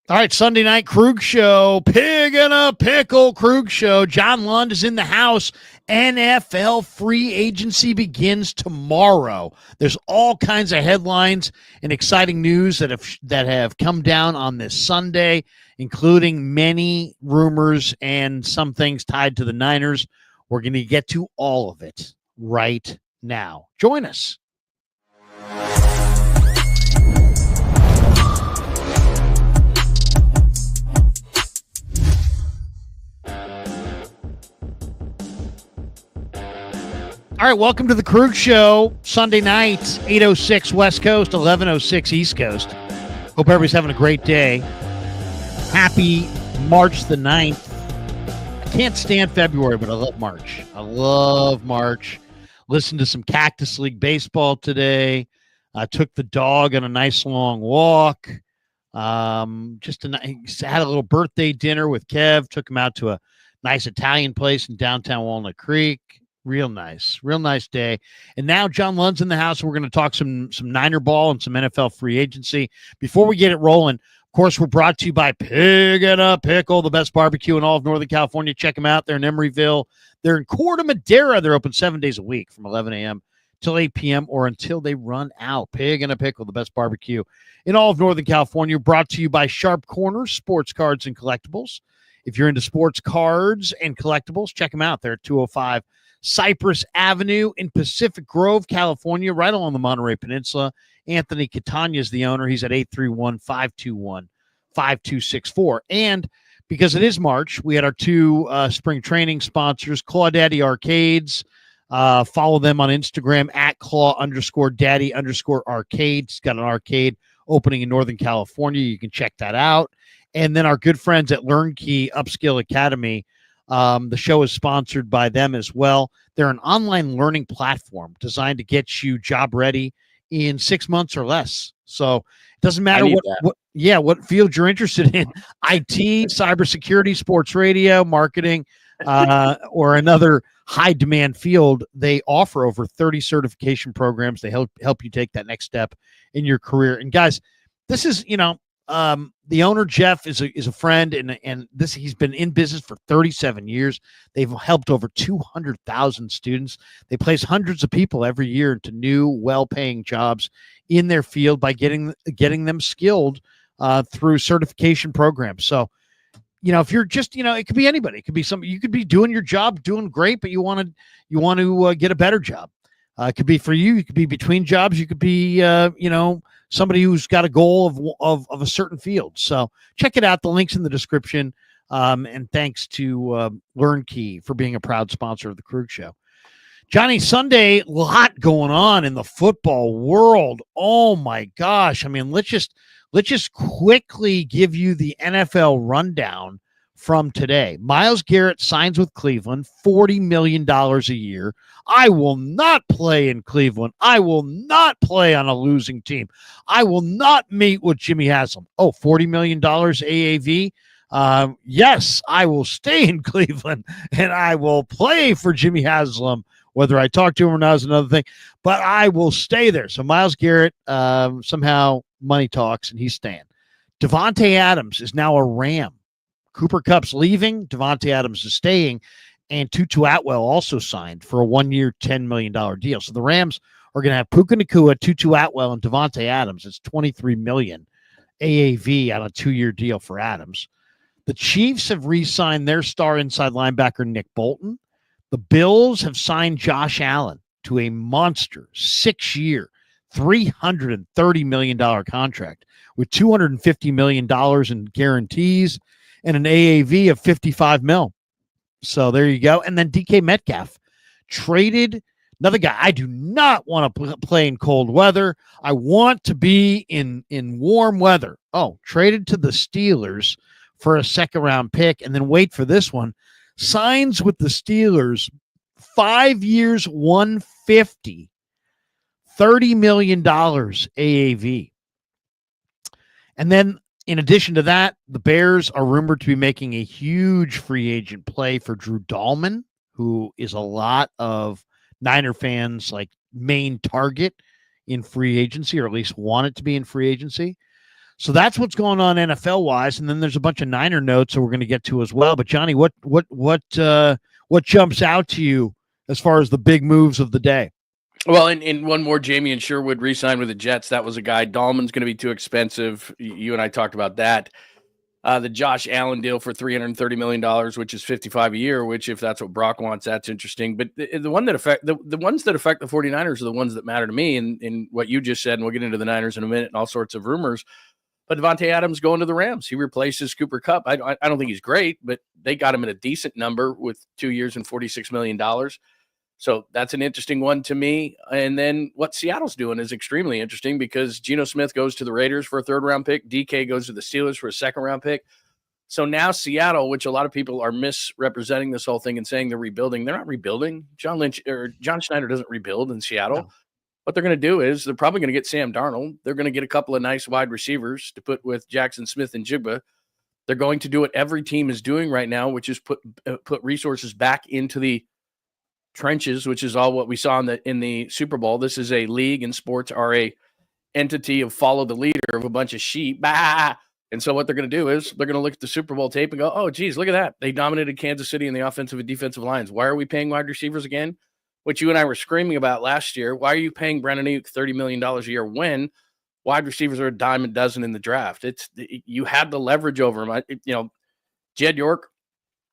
All right, Sunday night Krug show, pig in a pickle Krug show. John Lund is in the house. NFL free agency begins tomorrow. There's all kinds of headlines and exciting news that have come down on this Sunday, including many rumors and some things tied to the Niners. We're going to get to all of it right now. Join us. All right, welcome to the Krug Show. Sunday night, 8:06 West Coast, 11:06 East Coast. Hope everybody's having a great day. Happy March the 9th. I can't stand February, but I love March. I love March. Listened to some Cactus League baseball today. I took the dog on a nice long walk. Had a little birthday dinner with Kev. Took him out to a nice Italian place in downtown Walnut Creek. Real nice day. And now John Lund's in the house. And we're going to talk some Niner ball and some NFL free agency. Before we get it rolling, of course, we're brought to you by Pig and a Pickle, the best barbecue in all of Northern California. Check them out. They're in Emeryville. They're in Corte Madera. They're open 7 days a week from 11 a.m. till 8 p.m. or until they run out. Pig and a Pickle, the best barbecue in all of Northern California. Brought to you by Sharp Corners, Sports Cards and Collectibles. If you're into sports cards and collectibles, check them out. They're at 205 Cypress Avenue in Pacific Grove, California, right along the Monterey Peninsula. Anthony Catania is the owner. He's at 831-521-5264. And because it is March, we had our two spring training sponsors, Claw Daddy Arcades. Follow them on Instagram at Claw_Daddy_Arcade. He's got an arcade opening in Northern California. You can check that out. And then our good friends at LearnKey Upskill Academy. The show is sponsored by them as well. They're an online learning platform designed to get you job ready in 6 months or less. So it doesn't matter what field you're interested in, IT, cybersecurity, sports radio, marketing, or another high demand field. They offer over 30 certification programs. They help you take that next step in your career. And guys, this is, the owner, Jeff, is a friend, and he's been in business for 37 years. They've helped over 200,000 students. They place hundreds of people every year into new, well-paying jobs in their field by getting them skilled through certification programs. So, if you're just, it could be anybody. It could be somebody. You could be doing your job, doing great, but you want to get a better job. It could be for you. You could be between jobs. You could be, somebody who's got a goal of a certain field. So check it out. The link's in the description. And thanks to LearnKey for being a proud sponsor of the Krug Show. Johnny, Sunday, a lot going on in the football world. Oh my gosh. I mean, let's just quickly give you the NFL rundown from today. Myles Garrett signs with Cleveland, $40 million a year. I will not play in Cleveland. I will not play on a losing team. I will not meet with Jimmy Haslam. Oh, $40 million AAV. Yes, I will stay in Cleveland and I will play for Jimmy Haslam. Whether I talk to him or not is another thing, but I will stay there. So Myles Garrett, somehow money talks and he's staying. Devonte Adams is now a Ram. Cooper Kupp's leaving. Devonte Adams is staying. And Tutu Atwell also signed for a 1-year, $10 million deal. So the Rams are going to have Puka Nacua, Tutu Atwell, and Devonte Adams. It's $23 million AAV on a 2-year deal for Adams. The Chiefs have re-signed their star inside linebacker, Nick Bolton. The Bills have signed Josh Allen to a monster 6-year, $330 million contract with $250 million in guarantees and an AAV of $55 million. So there you go. And then DK Metcalf traded, another guy. I do not want to play in cold weather. I want to be in warm weather. Oh, traded to the Steelers for a 2nd-round pick. And then wait for this one. Signs with the Steelers, 5 years, $150, $30 million AAV. And then in addition to that, the Bears are rumored to be making a huge free agent play for Drew Dahlman, who is a lot of Niner fans' main target in free agency, or at least want it to be in free agency. So that's what's going on NFL wise, and then there's a bunch of Niner notes that we're going to get to as well. But Johnny, what jumps out to you as far as the big moves of the day? Well, and one more, Jamien Sherwood re-signed with the Jets. That was a guy. Dahlman's going to be too expensive. You and I talked about that. The Josh Allen deal for $330 million, which is $55 a year, which if that's what Brock wants, that's interesting. But the ones that affect the 49ers are the ones that matter to me in what you just said, and we'll get into the Niners in a minute and all sorts of rumors. But Devonte Adams going to the Rams. He replaces Cooper Kupp. I don't think he's great, but they got him at a decent number with 2 years and $46 million. So that's an interesting one to me. And then what Seattle's doing is extremely interesting because Geno Smith goes to the Raiders for a 3rd-round pick. DK goes to the Steelers for a 2nd-round pick. So now Seattle, which a lot of people are misrepresenting this whole thing and saying they're rebuilding. They're not rebuilding. John Schneider doesn't rebuild in Seattle. No. What they're going to do is they're probably going to get Sam Darnold. They're going to get a couple of nice wide receivers to put with Jackson Smith and Jigba. They're going to do what every team is doing right now, which is put resources back into the trenches, which is all what we saw in the Super Bowl. This is a league, and sports are a entity of follow the leader of a bunch of sheep. Bah! And so what they're going to do is they're going to look at the Super Bowl tape and go, oh, geez, look at that. They dominated Kansas City in the offensive and defensive lines. Why are we paying wide receivers again? Which you and I were screaming about last year. Why are you paying Brandon Ayuk $30 million a year when wide receivers are a dime a dozen in the draft? You had the leverage over him. Jed York,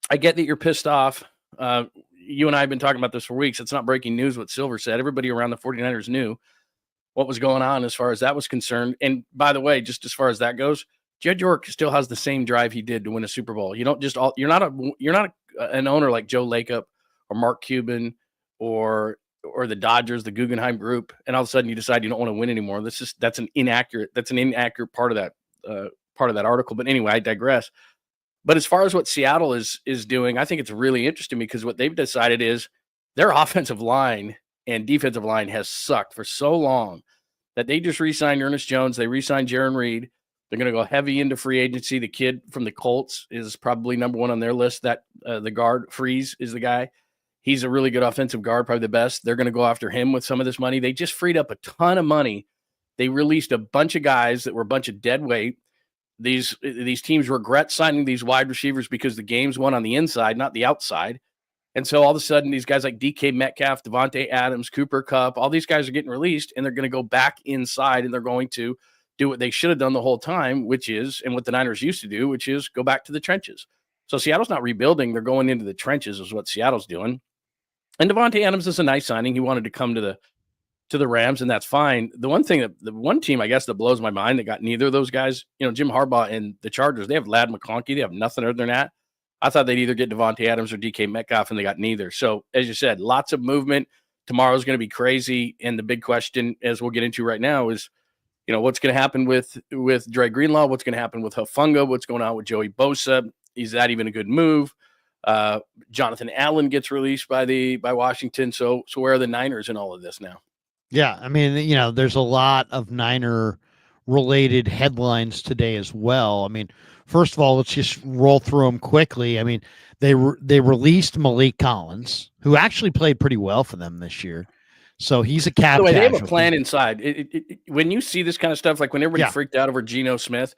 I get that you're pissed off. You and I have been talking about this for weeks. It's not breaking news what Silver said. Everybody around the 49ers knew what was going on as far as that was concerned. And by the way, just as far as that goes, Jed York still has the same drive he did to win a Super Bowl. You're not an owner like Joe Lacob or Mark Cuban or the Dodgers, the Guggenheim Group, and all of a sudden you decide you don't want to win anymore. That's an inaccurate part of that article. But anyway, I digress. But as far as what Seattle is doing, I think it's really interesting because what they've decided is their offensive line and defensive line has sucked for so long that they just re-signed Ernest Jones. They re-signed Jaron Reed. They're going to go heavy into free agency. The kid from the Colts is probably number one on their list. That the guard, Freeze, is the guy. He's a really good offensive guard, probably the best. They're going to go after him with some of this money. They just freed up a ton of money. They released a bunch of guys that were a bunch of dead weight. These teams regret signing these wide receivers because the game's won on the inside, not the outside. And so all of a sudden, these guys like DK Metcalf, Devonte Adams, Cooper Kupp, all these guys are getting released, and they're going to go back inside, and they're going to do what they should have done the whole time, which is, and what the Niners used to do, which is go back to the trenches. So Seattle's not rebuilding. They're going into the trenches is what Seattle's doing. And Devonte Adams is a nice signing. He wanted to come to the Rams, and that's fine. The one team, I guess, that blows my mind that got neither of those guys, Jim Harbaugh and the Chargers, they have Ladd McConkey. They have nothing other than that. I thought they'd either get Devonte Adams or DK Metcalf, and they got neither. So, as you said, lots of movement. Tomorrow's going to be crazy, and the big question, as we'll get into right now, is, what's going to happen with Dre Greenlaw? What's going to happen with Hufanga? What's going on with Joey Bosa? Is that even a good move? Jonathan Allen gets released by Washington. So where are the Niners in all of this now? Yeah, I mean, there's a lot of Niner related headlines today as well. I mean, first of all, let's just roll through them quickly. I mean, they released Malik Collins, who actually played pretty well for them this year. So he's a cap. They have a plan inside. When you see this kind of stuff, like when everybody freaked out over Geno Smith,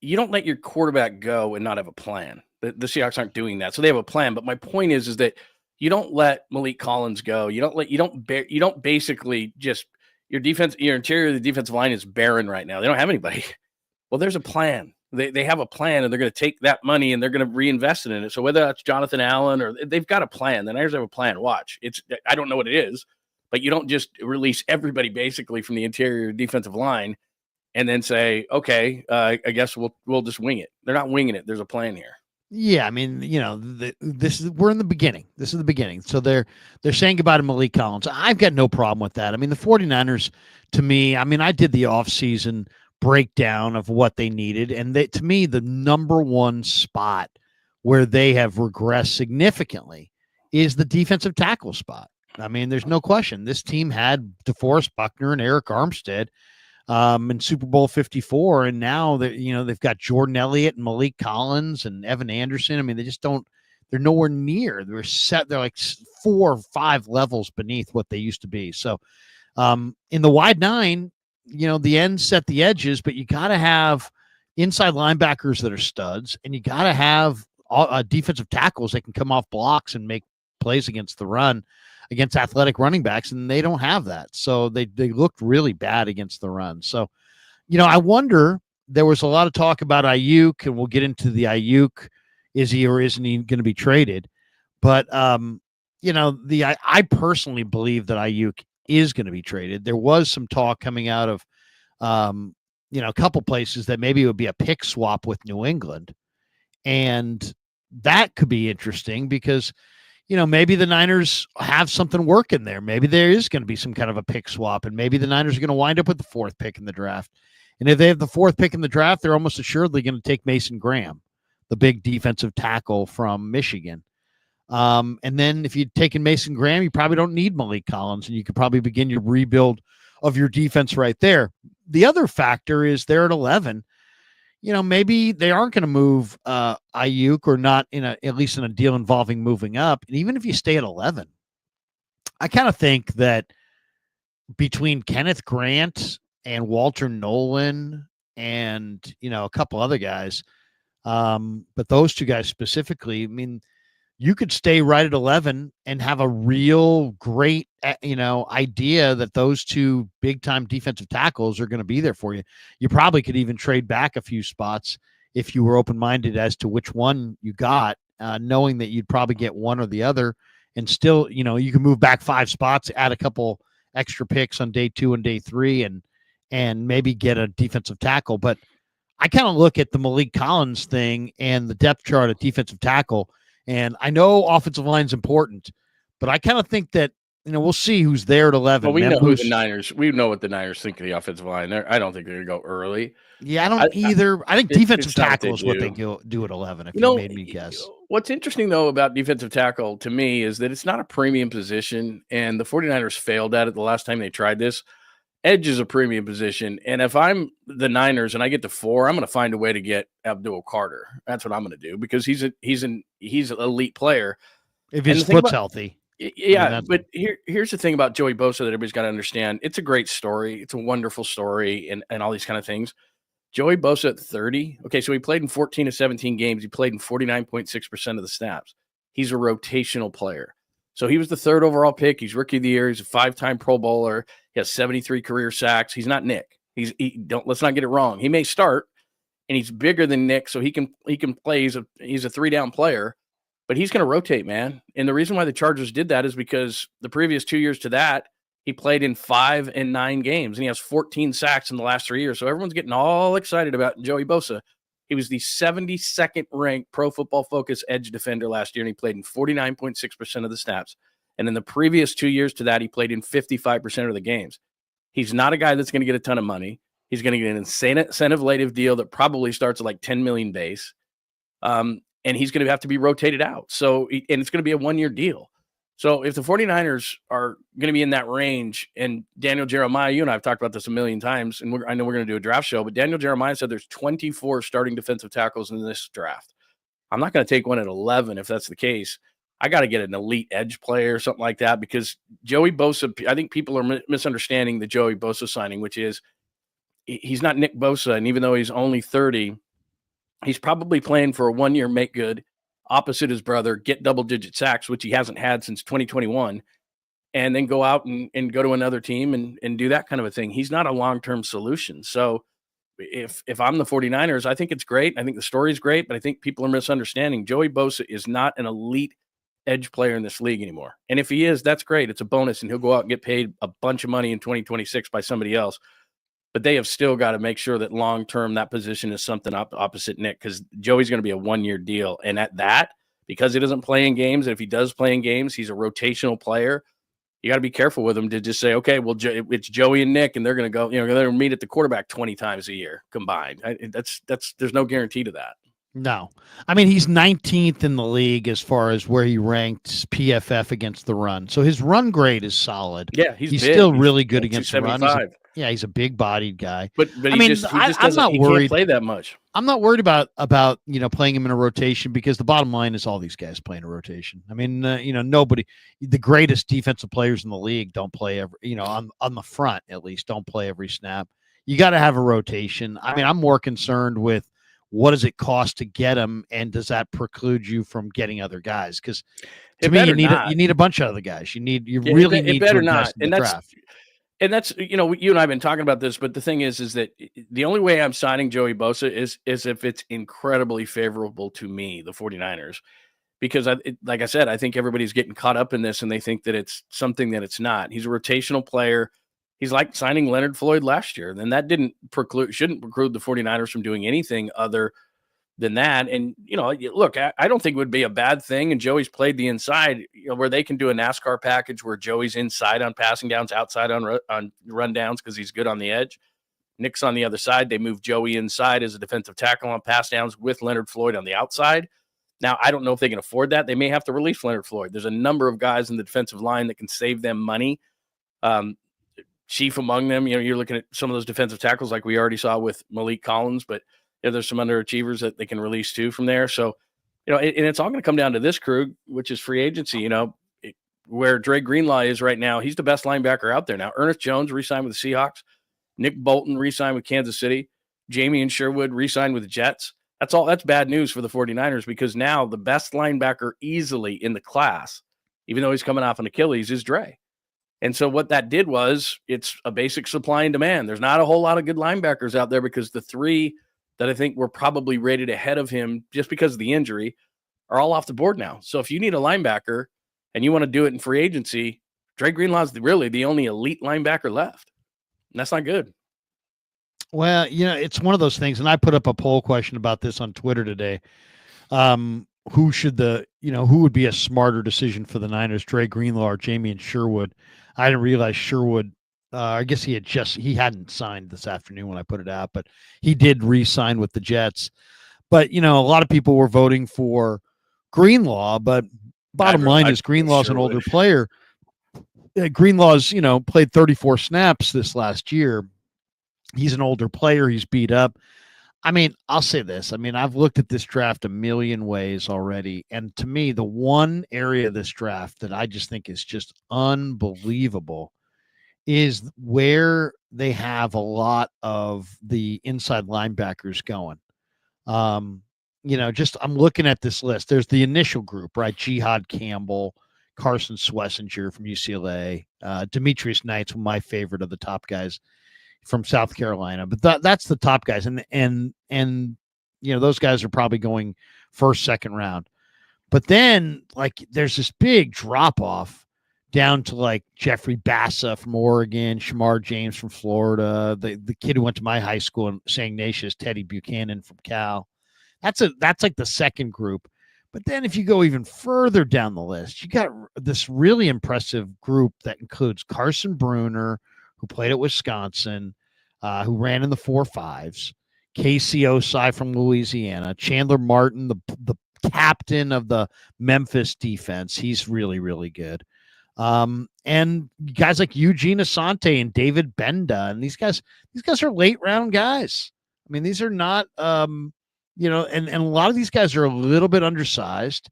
you don't let your quarterback go and not have a plan. The Seahawks aren't doing that, so they have a plan. But my point is that you don't let Malik Collins go. You don't basically just your interior of the defensive line is barren right now. They don't have anybody. Well, there's a plan. They have a plan, and they're going to take that money and they're going to reinvest it in it. So whether that's Jonathan Allen or they've got a plan, the Niners have a plan. Watch, I don't know what it is, but you don't just release everybody basically from the interior defensive line and then say, okay, I guess we'll just wing it. They're not winging it. There's a plan here. Yeah, I mean, we're in the beginning. This is the beginning. So they're saying goodbye to Malik Collins. I've got no problem with that. I mean, the 49ers, to me, I did the offseason breakdown of what they needed, and to me, the number one spot where they have regressed significantly is the defensive tackle spot. I mean, there's no question. This team had DeForest Buckner and Eric Armstead in Super Bowl 54, and now they've got Jordan Elliott and Malik Collins and Evan Anderson. I mean, they're nowhere near. They're like 4 or 5 levels beneath what they used to be. So in the wide nine, the ends set the edges, but you got to have inside linebackers that are studs, and you got to have defensive tackles that can come off blocks and make plays against the run, against athletic running backs, and they don't have that. So they looked really bad against the run. So, I wonder, there was a lot of talk about Ayuk, and we'll get into the Ayuk. Is he or isn't he going to be traded? But, I personally believe that Ayuk is going to be traded. There was some talk coming out of, a couple places that maybe it would be a pick swap with New England. And that could be interesting because, maybe the Niners have something working there. Maybe there is going to be some kind of a pick swap, and maybe the Niners are going to wind up with the 4th pick in the draft. And if they have the 4th pick in the draft, they're almost assuredly going to take Mason Graham, the big defensive tackle from Michigan. And then if you'd taken Mason Graham, you probably don't need Malik Collins, and you could probably begin your rebuild of your defense right there. The other factor is they're at 11. Maybe they aren't going to move Ayuk, or not at least in a deal involving moving up. And even if you stay at 11, I kind of think that between Kenneth Grant and Walter Nolan and, a couple other guys, but those two guys specifically, I mean, you could stay right at 11 and have a real great, idea that those two big-time defensive tackles are going to be there for you. You probably could even trade back a few spots if you were open-minded as to which one you got, knowing that you'd probably get one or the other, and still, you can move back 5 spots, add a couple extra picks on day 2 and day 3, and maybe get a defensive tackle. But I kind of look at the Malik Collins thing and the depth chart at defensive tackle. And I know offensive line is important, but I kind of think that, we'll see who's there at 11. Well, we know who the Niners, we know what the Niners think of the offensive line. I don't think they're going to go early. Yeah, I don't either. I think defensive tackle is what they do at 11, if you made me guess. What's interesting, though, about defensive tackle to me is that it's not a premium position, and the 49ers failed at it the last time they tried this. Edge is a premium position, and if I'm the Niners and I get to 4, I'm going to find a way to get Abdul Carter. That's what I'm going to do, because he's an elite player. If his foot's healthy. Yeah, but here's the thing about Joey Bosa that everybody's got to understand. It's a great story. It's a wonderful story, and all these kind of things. Joey Bosa at 30. Okay, so he played in 14 of 17 games. He played in 49.6% of the snaps. He's a rotational player. So he was the 3rd overall pick. He's rookie of the year. He's a 5-time Pro Bowler. He has 73 career sacks. He's not Nick. Let's not get it wrong. He may start, and he's bigger than Nick, so he can play. He's a 3-down player, but he's going to rotate, man. And the reason why the Chargers did that is because the previous 2 years to that, he played in 5 and 9 games, and he has 14 sacks in the last 3 years. So everyone's getting all excited about Joey Bosa. He was the 72nd ranked Pro Football Focus edge defender last year, and he played in 49.6% of the snaps. And in the previous 2 years to that, he played in 55% of the games. He's not a guy that's going to get a ton of money. He's going to get an insane incentive-lative deal that probably starts at like $10 million base. And he's going to have to be rotated out. So, and it's going to be a 1-year deal. So if the 49ers are going to be in that range, and Daniel Jeremiah, you and I have talked about this a million times, and I know we're going to do a draft show, but Daniel Jeremiah said there's 24 starting defensive tackles in this draft. I'm not going to take one at 11 if that's the case. I got to get an elite edge player or something like that, because Joey Bosa, I think people are misunderstanding the Joey Bosa signing, which is he's not Nick Bosa, and even though he's only 30, he's probably playing for a 1-year make good opposite his brother, get double-digit sacks, which he hasn't had since 2021, and then go out and go to another team and do that kind of a thing. He's not a long-term solution. So if I'm the 49ers, I think it's great. I think the story is great, but I think people are misunderstanding. Joey Bosa is not an elite edge player in this league anymore. And if he is, that's great. It's a bonus, and he'll go out and get paid a bunch of money in 2026 by somebody else. But they have still got to make sure that long-term that position is something opposite Nick, because Joey's going to be a 1-year deal. And at that, because he doesn't play in games, and if he does play in games, he's a rotational player. You got to be careful with him to just say, okay, well, it's Joey and Nick, and they're going to go, they're going to meet at the quarterback 20 times a year combined. There's no guarantee to that. No. I mean, he's 19th in the league as far as where he ranked PFF against the run. So his run grade is solid. Yeah, he's still really good against the run. Yeah, he's a big-bodied guy. But I he mean, just I'm doesn't. not He worried. can't play that much. I'm not worried about playing him in a rotation, because the bottom line is all these guys playing a rotation. I mean, nobody, the greatest defensive players in the league don't play every, on the front at least, don't play every snap. You got to have a rotation. I mean, I'm more concerned with what does it cost to get them, and does that preclude you from getting other guys? Because to me, you need a bunch of other guys. You really need to invest in the draft. And that's, you and I have been talking about this, but the thing is that the only way I'm signing Joey Bosa is if it's incredibly favorable to me, the 49ers, because like I said, I think everybody's getting caught up in this and they think that it's something that it's not. He's a rotational player. He's like signing Leonard Floyd last year. And that shouldn't preclude the 49ers from doing anything other than that. And, look, I don't think it would be a bad thing. And Joey's played the inside, where they can do a NASCAR package where Joey's inside on passing downs, outside on run downs, because he's good on the edge. Nick's on the other side. They move Joey inside as a defensive tackle on pass downs with Leonard Floyd on the outside. Now, I don't know if they can afford that. They may have to release Leonard Floyd. There's a number of guys in the defensive line that can save them money. Chief among them, you're looking at some of those defensive tackles like we already saw with Malik Collins, but there's some underachievers that they can release too from there. So, and it's all going to come down to this, Krug, which is free agency, where Dre Greenlaw is right now. He's the best linebacker out there now. Ernest Jones re-signed with the Seahawks. Nick Bolton re-signed with Kansas City. Jamien Sherwood re-signed with the Jets. That's bad news for the 49ers, because now the best linebacker easily in the class, even though he's coming off an Achilles, is Dre. And so what that did was, it's a basic supply and demand. There's not a whole lot of good linebackers out there, because the three that I think were probably rated ahead of him just because of the injury are all off the board now. So if you need a linebacker and you want to do it in free agency, Dre Greenlaw's really the only elite linebacker left. And that's not good. Well, it's one of those things. And I put up a poll question about this on Twitter today. Who would be a smarter decision for the Niners, Dre Greenlaw or Jamien Sherwood? I didn't realize Sherwood, I guess he hadn't signed this afternoon when I put it out, but he did re-sign with the Jets. But, a lot of people were voting for Greenlaw, but bottom line is Greenlaw's an older player. Greenlaw's, played 34 snaps this last year. He's an older player. He's beat up. I mean, I'll say this. I mean, I've looked at this draft a million ways already. And to me, the one area of this draft that I just think is just unbelievable is where they have a lot of the inside linebackers going. I'm looking at this list. There's the initial group, right? Jihad Campbell, Carson Schlesinger from UCLA, Demetrius Knight's my favorite of the top guys from South Carolina. But that's the top guys. And those guys are probably going first, second round. But then, there's this big drop-off down to, Jeffrey Bassa from Oregon, Shamar James from Florida, the kid who went to my high school in St. Ignatius, Teddy Buchanan from Cal. That's the second group. But then if you go even further down the list, you got this really impressive group that includes Carson Bruner, who played at Wisconsin, who ran in the 4.5s, Casey Osai from Louisiana, Chandler Martin, the captain of the Memphis defense. He's really, really good. And guys like Eugene Asante and David Benda, and these guys are late round guys. I mean, these are not, and a lot of these guys are a little bit undersized.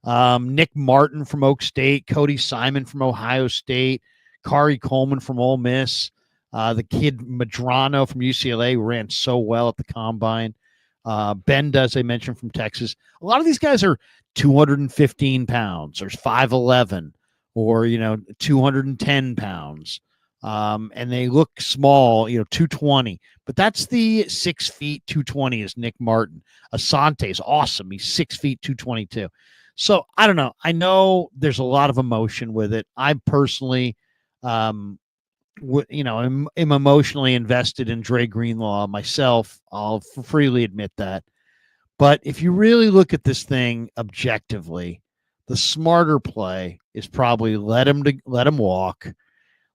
Nick Martin from Oak State, Cody Simon from Ohio State, Kari Coleman from Ole Miss, the kid Madrano from UCLA who ran so well at the combine. Benda, as I mentioned, from Texas. A lot of these guys are 215 pounds or 5'11", or 210 pounds, and they look small, 220. But that's the 6 feet 220 is Nick Martin. Asante is awesome. He's 6 feet 222. So I don't know. I know there's a lot of emotion with it. I personally, am emotionally invested in Dre Greenlaw myself. I'll freely admit that. But if you really look at this thing objectively, the smarter play is probably let him walk.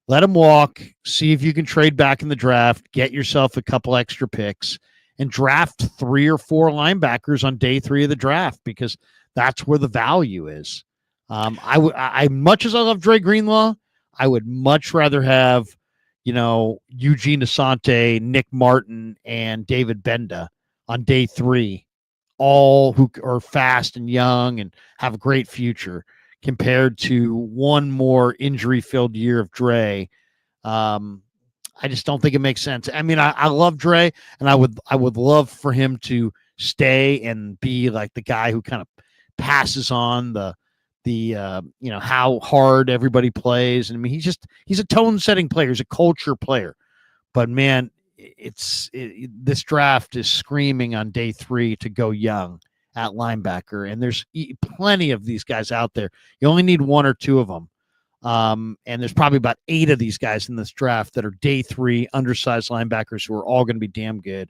Let him walk, see if you can trade back in the draft, get yourself a couple extra picks, and draft 3 or 4 linebackers on day 3 of the draft, because that's where the value is. I much as I love Dre Greenlaw, I would much rather have, Eugene Asante, Nick Martin, and David Benda on day 3, all who are fast and young and have a great future, compared to one more injury-filled year of Dre. I just don't think it makes sense. I mean, I love Dre, and I would love for him to stay and be like the guy who kind of passes on the how hard everybody plays. And I mean, he's a tone setting player. He's a culture player. But man, this draft is screaming on day 3 to go young at linebacker, and there's plenty of these guys out there. You only need 1 or 2 of them. And there's probably about 8 of these guys in this draft that are day 3 undersized linebackers who are all going to be damn good.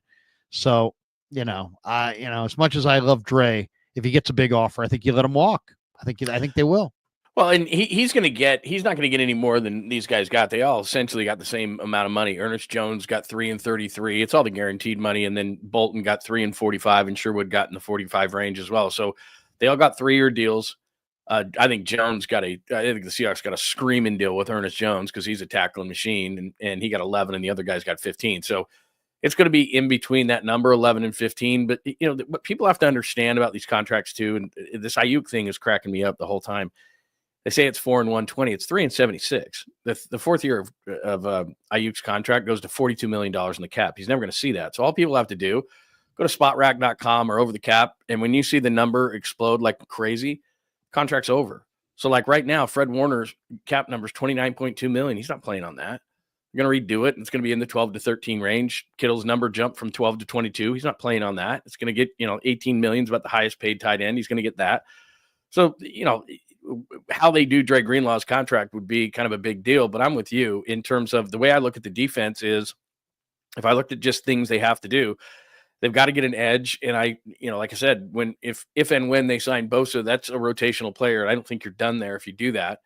So, as much as I love Dre, if he gets a big offer, I think you let him walk. I think they will. Well, and he's not going to get any more than these guys got. They all essentially got the same amount of money. Ernest Jones got 3 and 33. It's all the guaranteed money. And then Bolton got 3 and 45, and Sherwood got in the 45 range as well. So they all got 3-year deals. I think the Seahawks got a screaming deal with Ernest Jones because he's a tackling machine, and he got 11, and the other guys got 15. So it's going to be in between that number, 11 and 15. But what people have to understand about these contracts too, and this Ayuk thing is cracking me up the whole time. They say it's 4 and 120. It's 3 and 76. The fourth year of Ayuk's contract goes to $42 million in the cap. He's never going to see that. So all people have to do, go to spotrack.com or over the cap, and when you see the number explode like crazy, contract's over. So like right now, Fred Warner's cap number is $29.2 million. He's not playing on that. They're going to redo it, and it's going to be in the 12 to 13 range. Kittle's number jumped from 12 to 22. He's not playing on that. It's going to get, 18 million is about the highest paid tight end. He's going to get that. So, how they do Dre Greenlaw's contract would be kind of a big deal. But I'm with you in terms of the way I look at the defense is, if I looked at just things they have to do, they've got to get an edge. And like I said, if and when they sign Bosa, that's a rotational player. I don't think you're done there if you do that.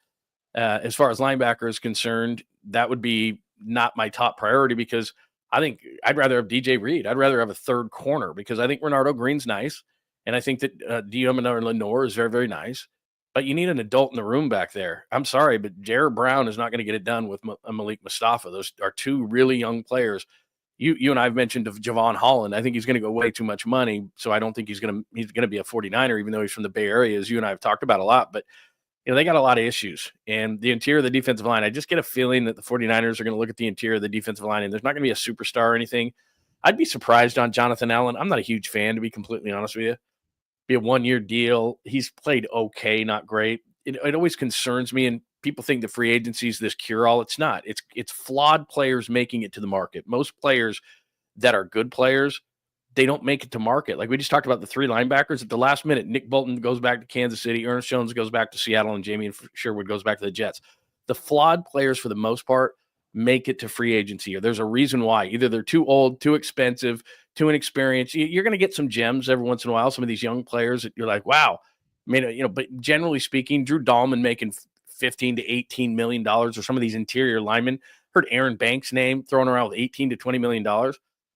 As far as linebacker is concerned, that would be not my top priority, because I think I'd rather have DJ Reed. I'd rather have a third corner, because I think Renardo Green's nice. And I think that Diomino Lenore is very, very nice. But you need an adult in the room back there. I'm sorry, but Jared Brown is not going to get it done with Malik Mustafa. Those are 2 really young players. You and I have mentioned of Javon Holland. I think he's going to go way too much money, so I don't think he's going to be a 49er, even though he's from the Bay Area, as you and I have talked about a lot. But they got a lot of issues. And the interior of the defensive line, I just get a feeling that the 49ers are going to look at the interior of the defensive line, and there's not going to be a superstar or anything. I'd be surprised on Jonathan Allen. I'm not a huge fan, to be completely honest with you. Be a 1-year deal. He's played okay, not great. It always concerns me, and people think the free agency is this cure-all. It's not. It's flawed players making it to the market. Most players that are good players, they don't make it to market. Like we just talked about the 3 linebackers. At the last minute, Nick Bolton goes back to Kansas City, Ernest Jones goes back to Seattle, and Jamien Sherwood goes back to the Jets. The flawed players, for the most part, make it to free agency. Or there's a reason why. Either they're too old, too expensive, too inexperienced. You're going to get some gems every once in a while. Some of these young players that you're like, wow. I mean, but generally speaking, Drew Dahlman making $15 to $18 million, or some of these interior linemen. Heard Aaron Banks' name thrown around with $18 to $20 million. We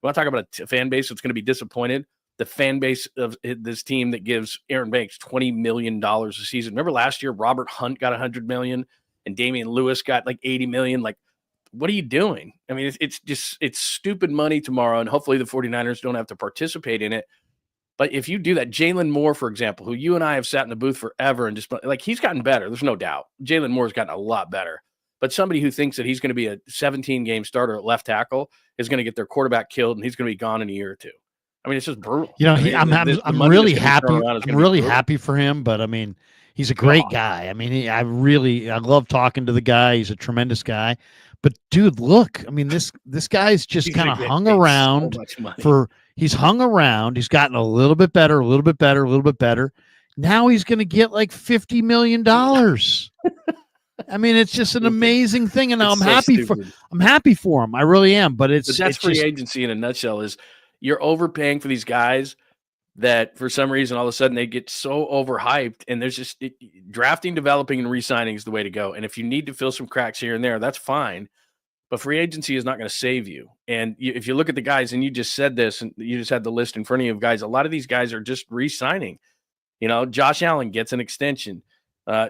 want to talk about a fan base that's going to be disappointed. The fan base of this team that gives Aaron Banks $20 million a season. Remember last year, Robert Hunt got $100 million and Damian Lewis got like $80 million. Like, what are you doing? I mean, it's stupid money tomorrow, and hopefully the 49ers don't have to participate in it. But if you do that, Jalen Moore, for example, who you and I have sat in the booth forever and just like, he's gotten better. There's no doubt. Jalen Moore's gotten a lot better. But somebody who thinks that he's going to be a 17-game starter at left tackle is going to get their quarterback killed, and he's going to be gone in a year or two. I mean, it's just brutal. I'm really happy. I'm really happy for him, but I mean, he's a great guy. I mean, I love talking to the guy. He's a tremendous guy. But dude, look, I mean, this guy's just kind of hung around he's hung around. He's gotten a little bit better, a little bit better, a little bit better. Now he's going to get like $50 million. I mean, it's just an amazing thing, and I'm happy for him. I really am. But that's free agency in a nutshell. Is you're overpaying for these guys that for some reason all of a sudden they get so overhyped, and there's just drafting, developing, and re-signing is the way to go. And if you need to fill some cracks here and there, that's fine. But free agency is not going to save you. And if you look at the guys, and you just said this, and you just had the list in front of you of guys, a lot of these guys are just re-signing. You know, Josh Allen gets an extension.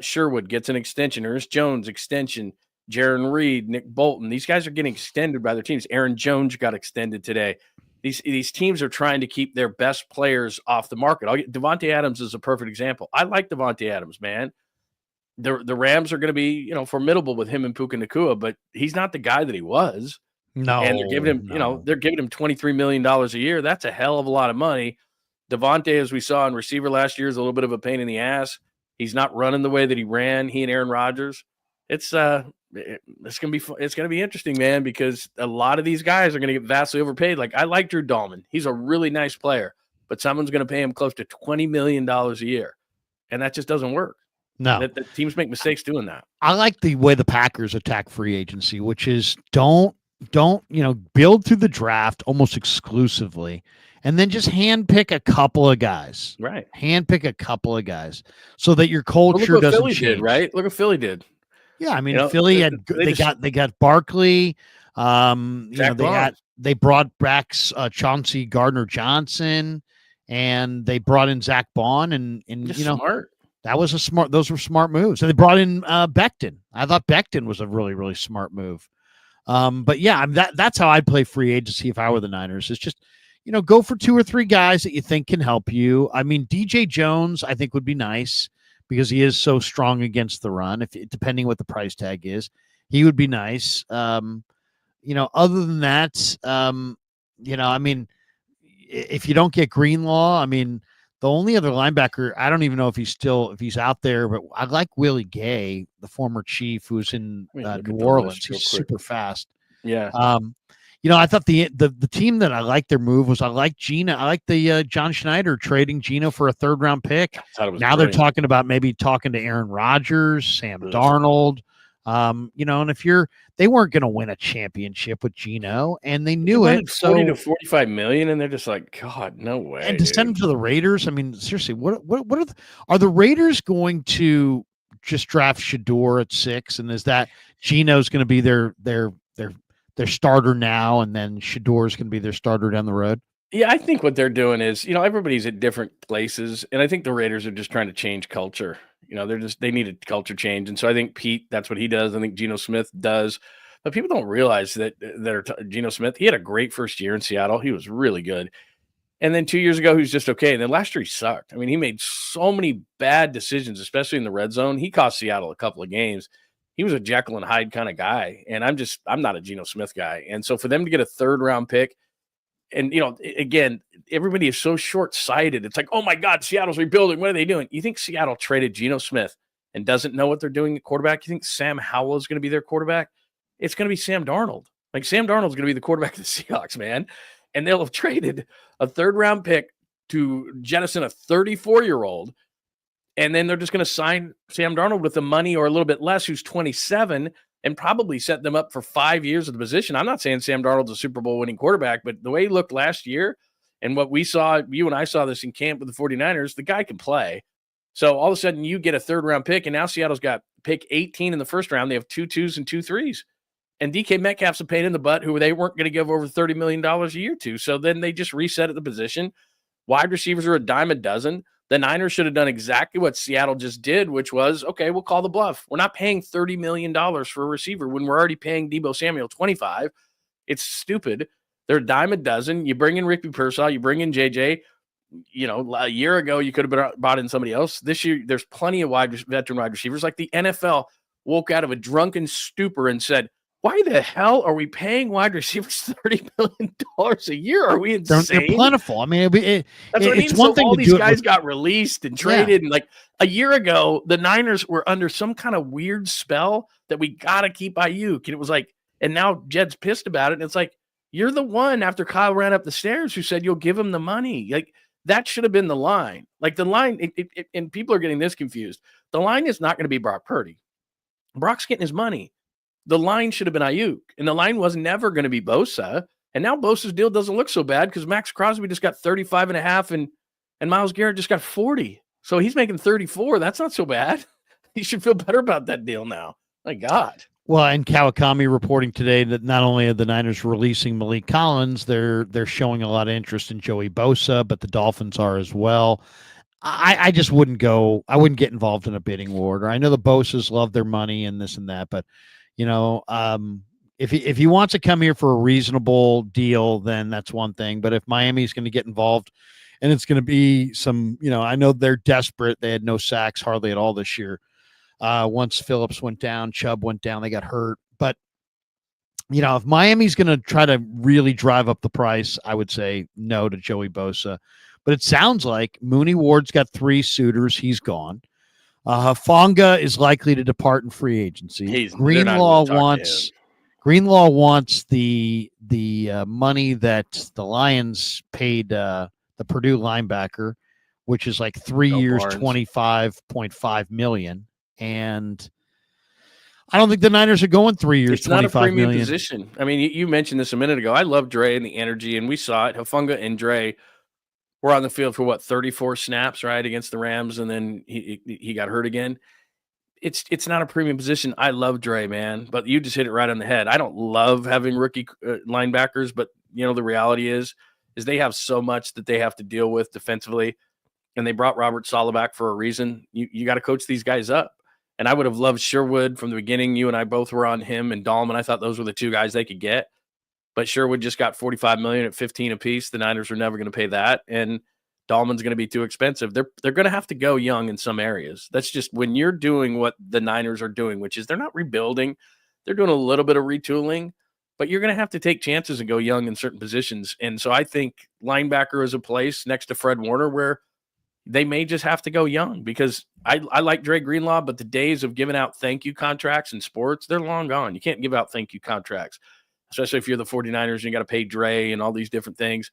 Sherwood gets an extension. Ernest Jones extension. Jaron Reed, Nick Bolton. These guys are getting extended by their teams. Aaron Jones got extended today. These teams are trying to keep their best players off the market. Devonte Adams is a perfect example. I like Devonte Adams, man. The Rams are going to be, formidable with him and Puka Nacua, but he's not the guy that he was. No, and they're giving him, they're giving him $23 million a year. That's a hell of a lot of money. Devonte, as we saw in receiver last year, is a little bit of a pain in the ass. He's not running the way that he ran. He and Aaron Rodgers. It's gonna be interesting, man, because a lot of these guys are gonna get vastly overpaid. Like, I like Drew Dahlman. He's a really nice player, but someone's gonna pay him close to $20 million a year, and that just doesn't work. No, the teams make mistakes doing that. I like the way the Packers attack free agency, which is don't build through the draft almost exclusively, and then just handpick a couple of guys. Right, handpick a couple of guys so that your culture doesn't Philly change. Did, right? Look what Philly did. Yeah, I mean, Philly had they got Barkley. They brought back Chauncey Gardner-Johnson, and they brought in Zach Bond, and smart. That was those were smart moves. And they brought in Becton. I thought Becton was a really, really smart move. But yeah, that's how I'd play free agency if I were the Niners. It's just, go for 2 or 3 guys that you think can help you. I mean, DJ Jones, I think, would be nice because he is so strong against the run. Depending what the price tag is, he would be nice. Other than that, I mean, if you don't get Greenlaw, I mean, the only other linebacker, I don't even know if he's out there, but I like Willie Gay, the former Chief who's in New Orleans. He's super fast. Yeah. I thought the team that I liked their move was I like Geno. I like the John Schneider trading Geno for a 3rd round pick. Now they're talking about maybe talking to Aaron Rodgers, Sam Darnold. And if they weren't going to win a championship with Geno, and they knew it. 40 to 45 million, and they're just like, God, no way. And to send them to the Raiders, I mean, seriously, what are the Raiders going to just draft Shador at 6, and is that Geno's going to be their starter now, and then Shador's going to be their starter down the road? Yeah, I think what they're doing is, everybody's at different places, and I think the Raiders are just trying to change culture. They need a culture change. And so I think Pete, that's what he does. I think Geno Smith does. But people don't realize that Geno Smith, he had a great first year in Seattle. He was really good. And then 2 years ago, he was just okay. And then last year, he sucked. I mean, he made so many bad decisions, especially in the red zone. He cost Seattle a couple of games. He was a Jekyll and Hyde kind of guy. And I'm not a Geno Smith guy. And so for them to get a 3rd round pick, and, again, everybody is so short-sighted. It's like, oh, my God, Seattle's rebuilding. What are they doing? You think Seattle traded Geno Smith and doesn't know what they're doing at quarterback? You think Sam Howell is going to be their quarterback? It's going to be Sam Darnold. Like, Sam Darnold's going to be the quarterback of the Seahawks, man. And they'll have traded a 3rd-round pick to jettison a 34-year-old, and then they're just going to sign Sam Darnold with the money or a little bit less, who's 27, and probably set them up for 5 years of the position. I'm not saying Sam Darnold's a Super Bowl winning quarterback, but the way he looked last year and what we saw, you and I saw this in camp with the 49ers, the guy can play. So all of a sudden you get a 3rd round pick, and now Seattle's got pick 18 in the 1st round. They have 2 2s and 2 3s. And DK Metcalf's a pain in the butt who they weren't going to give over $30 million a year to. So then they just reset at the position. Wide receivers are a dime a dozen. The Niners should have done exactly what Seattle just did, which was, okay, we'll call the bluff. We're not paying $30 million for a receiver when we're already paying Deebo Samuel $25. It's stupid. They're a dime a dozen. You bring in Ricky Pearsall, you bring in JJ. A year ago, you could have brought in somebody else. This year, there's plenty of veteran wide receivers. Like, the NFL woke out of a drunken stupor and said, why the hell are we paying wide receivers $30 million a year? Are we insane? They're plentiful. I mean, that's what I mean. It's one thing all to these do guys got released and traded. And like a year ago, the Niners were under some kind of weird spell that we got to keep Ayuk. And it was like, and now Jed's pissed about it. And it's like, you're the one after Kyle ran up the stairs who said you'll give him the money. Like, that should have been the line. Like, the line, and people are getting this confused. The line is not going to be Brock Purdy. Brock's getting his money. The line should have been Ayuk, and the line was never going to be Bosa. And now Bosa's deal doesn't look so bad because Max Crosby just got 35.5 and Myles Garrett just got 40. So he's making 34. That's not so bad. He should feel better about that deal now. My God. Well, and Kawakami reporting today that not only are the Niners releasing Malik Collins, they're showing a lot of interest in Joey Bosa, but the Dolphins are as well. I just wouldn't get involved in a bidding war. I know the Bosas love their money and this and that, but You know, if he wants to come here for a reasonable deal, then that's one thing. But if Miami's going to get involved, and it's going to be some, I know they're desperate. They had no sacks hardly at all this year. Once Phillips went down, Chubb went down, they got hurt. But if Miami's going to try to really drive up the price, I would say no to Joey Bosa. But it sounds like Mooney Ward's got 3 suitors. He's gone. Hufanga is likely to depart in free agency. Greenlaw wants the money that the Lions paid the Purdue linebacker, which is like 3 years, $25.5 million. And I don't think the Niners are going 3 years, it's not a premium million. Position. I mean, you mentioned this a minute ago. I love Dre and the energy, and we saw it. Hufanga and Dre were on the field for 34 snaps, right, against the Rams, and then he got hurt again. It's not a premium position. I love Dre, man, but you just hit it right on the head. I don't love having rookie linebackers, but the reality is they have so much that they have to deal with defensively, and they brought Robert Saleh back for a reason. You got to coach these guys up. And I would have loved Sherwood from the beginning. You and I both were on him and Dahlman. I thought those were the 2 guys they could get. But Sherwood just got $45 million at 15 apiece. The Niners are never going to pay that. And Dahlman's going to be too expensive. They're going to have to go young in some areas. That's just when you're doing what the Niners are doing, which is they're not rebuilding. They're doing a little bit of retooling. But you're going to have to take chances and go young in certain positions. And so I think linebacker is a place next to Fred Warner where they may just have to go young, because I like Dre Greenlaw, but the days of giving out thank you contracts in sports, they're long gone. You can't give out thank you contracts, especially if you're the 49ers and you got to pay Dre and all these different things.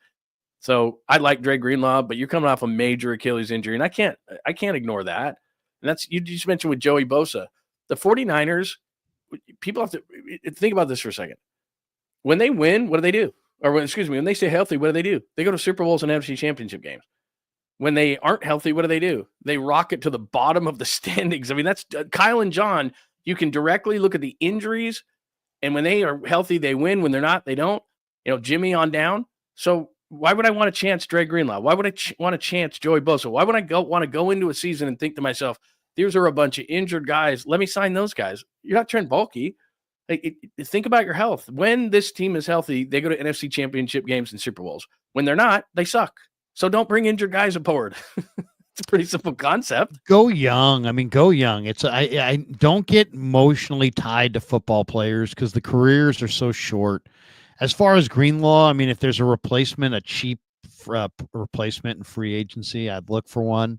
So I like Dre Greenlaw, but you're coming off a major Achilles injury, and I can't ignore that. And that's, you just mentioned with Joey Bosa. The 49ers, people have to think about this for a second. When they win, what do they do? Or when they stay healthy, what do? They go to Super Bowls and NFC Championship games. When they aren't healthy, what do? They rocket to the bottom of the standings. I mean, that's Kyle and John. You can directly look at the injuries, and when they are healthy, they win. When they're not, they don't. Jimmy on down. So why would I want to chance Dre Greenlaw? Why would I want to chance Joey Bosa? Why would I want to go into a season and think to myself, these are a bunch of injured guys. Let me sign those guys. You're not Trent Baalke. Think about your health. When this team is healthy, they go to NFC Championship games and Super Bowls. When they're not, they suck. So don't bring injured guys aboard. It's a pretty simple concept. Go young. I mean, go young. It's I don't get emotionally tied to football players because the careers are so short. As far as Greenlaw, I mean, if there's a replacement, a cheap replacement in free agency, I'd look for one.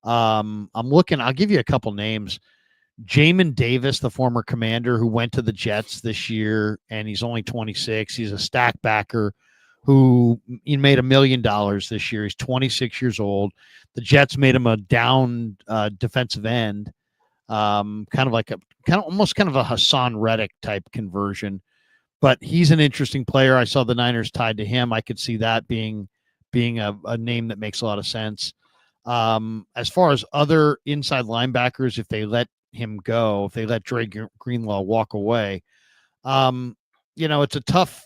I'm looking. I'll give you a couple names. Jamin Davis, the former commander who went to the Jets this year, and he's only 26. He's a stack backer who he made $1 million this year. He's 26 years old. The Jets made him a down defensive end, kind of a Hassan Reddick type conversion. But he's an interesting player. I saw the Niners tied to him. I could see that being a name that makes a lot of sense. As far as other inside linebackers, if they let him go, if they let Dre Greenlaw walk away, it's a tough.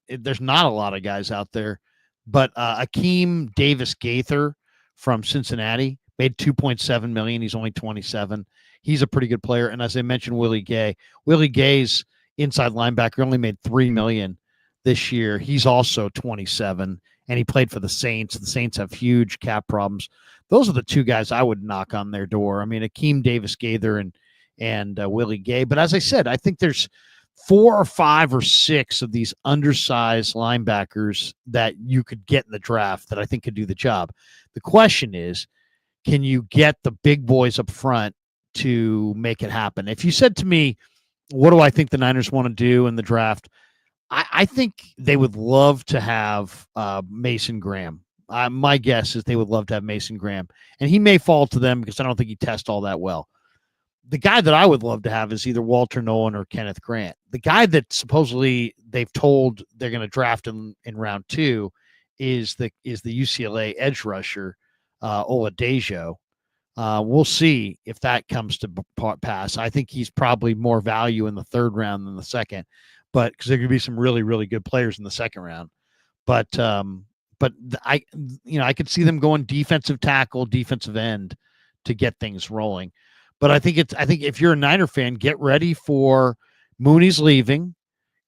There's not a lot of guys out there, but Akeem Davis Gaither from Cincinnati made $2.7 million. He's only 27. He's a pretty good player. And as I mentioned, Willie Gay's inside linebacker only made $3 million this year. He's also 27, and he played for the Saints. The Saints have huge cap problems. Those are the 2 guys I would knock on their door. I mean, Akeem Davis Gaither and Willie Gay. But as I said, I think there's 4 or 5 or 6 of these undersized linebackers that you could get in the draft that I think could do the job. The question is, can you get the big boys up front to make it happen? If you said to me, what do I think the Niners want to do in the draft? I think they would love to have Mason Graham. My guess is they would love to have Mason Graham, and he may fall to them because I don't think he tests all that well. The guy that I would love to have is either Walter Nolan or Kenneth Grant. The guy that supposedly they've told they're going to draft in round 2 is the UCLA edge rusher, Oladejo. We'll see if that comes to pass. I think he's probably more value in the 3rd round than the 2nd, but because there could be some really, really good players in the 2nd round. But I could see them going defensive tackle, defensive end to get things rolling. But I think if you're a Niner fan, get ready for Mooney's leaving.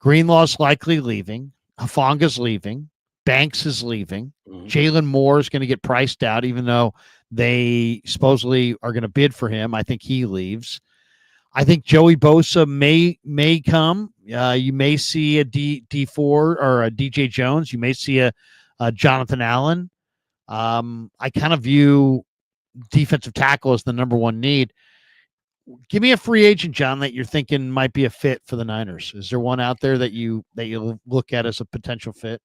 Greenlaw's likely leaving. Hafanga's leaving. Banks is leaving. Jalen Moore is going to get priced out, even though they supposedly are going to bid for him. I think he leaves. I think Joey Bosa may come. You may see a D4 or a DJ Jones. You may see a Jonathan Allen. I kind of view defensive tackle as the number one need. Give me a free agent, John, that you're thinking might be a fit for the Niners. Is there one out there that you look at as a potential fit?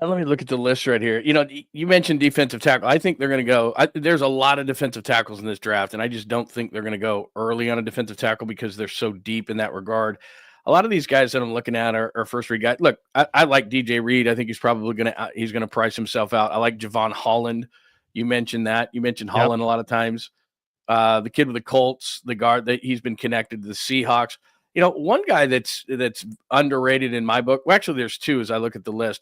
Let me look at the list right here. You mentioned defensive tackle. I think they're going to go. There's a lot of defensive tackles in this draft, and I just don't think they're going to go early on a defensive tackle because they're so deep in that regard. A lot of these guys that I'm looking at are first read guys. Look, I like DJ Reed. I think he's probably going to price himself out. I like Javon Holland. You mentioned that. You mentioned Holland a lot of times. The kid with the Colts, the guard that he's been connected to the Seahawks. One guy that's underrated in my book. Well, actually, there's two as I look at the list.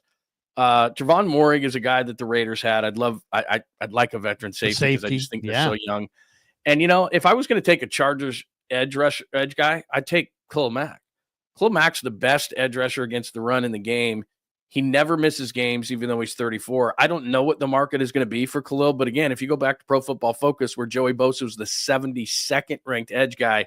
Javon Morig is a guy that the Raiders had. I'd like a veteran safety because I just think they're so young. And if I was going to take a Chargers edge guy, I'd take Khalil Mack. Khalil Mack's the best edge rusher against the run in the game. He never misses games, even though he's 34. I don't know what the market is going to be for Khalil, but again, if you go back to Pro Football Focus, where Joey Bosa was the 72nd ranked edge guy,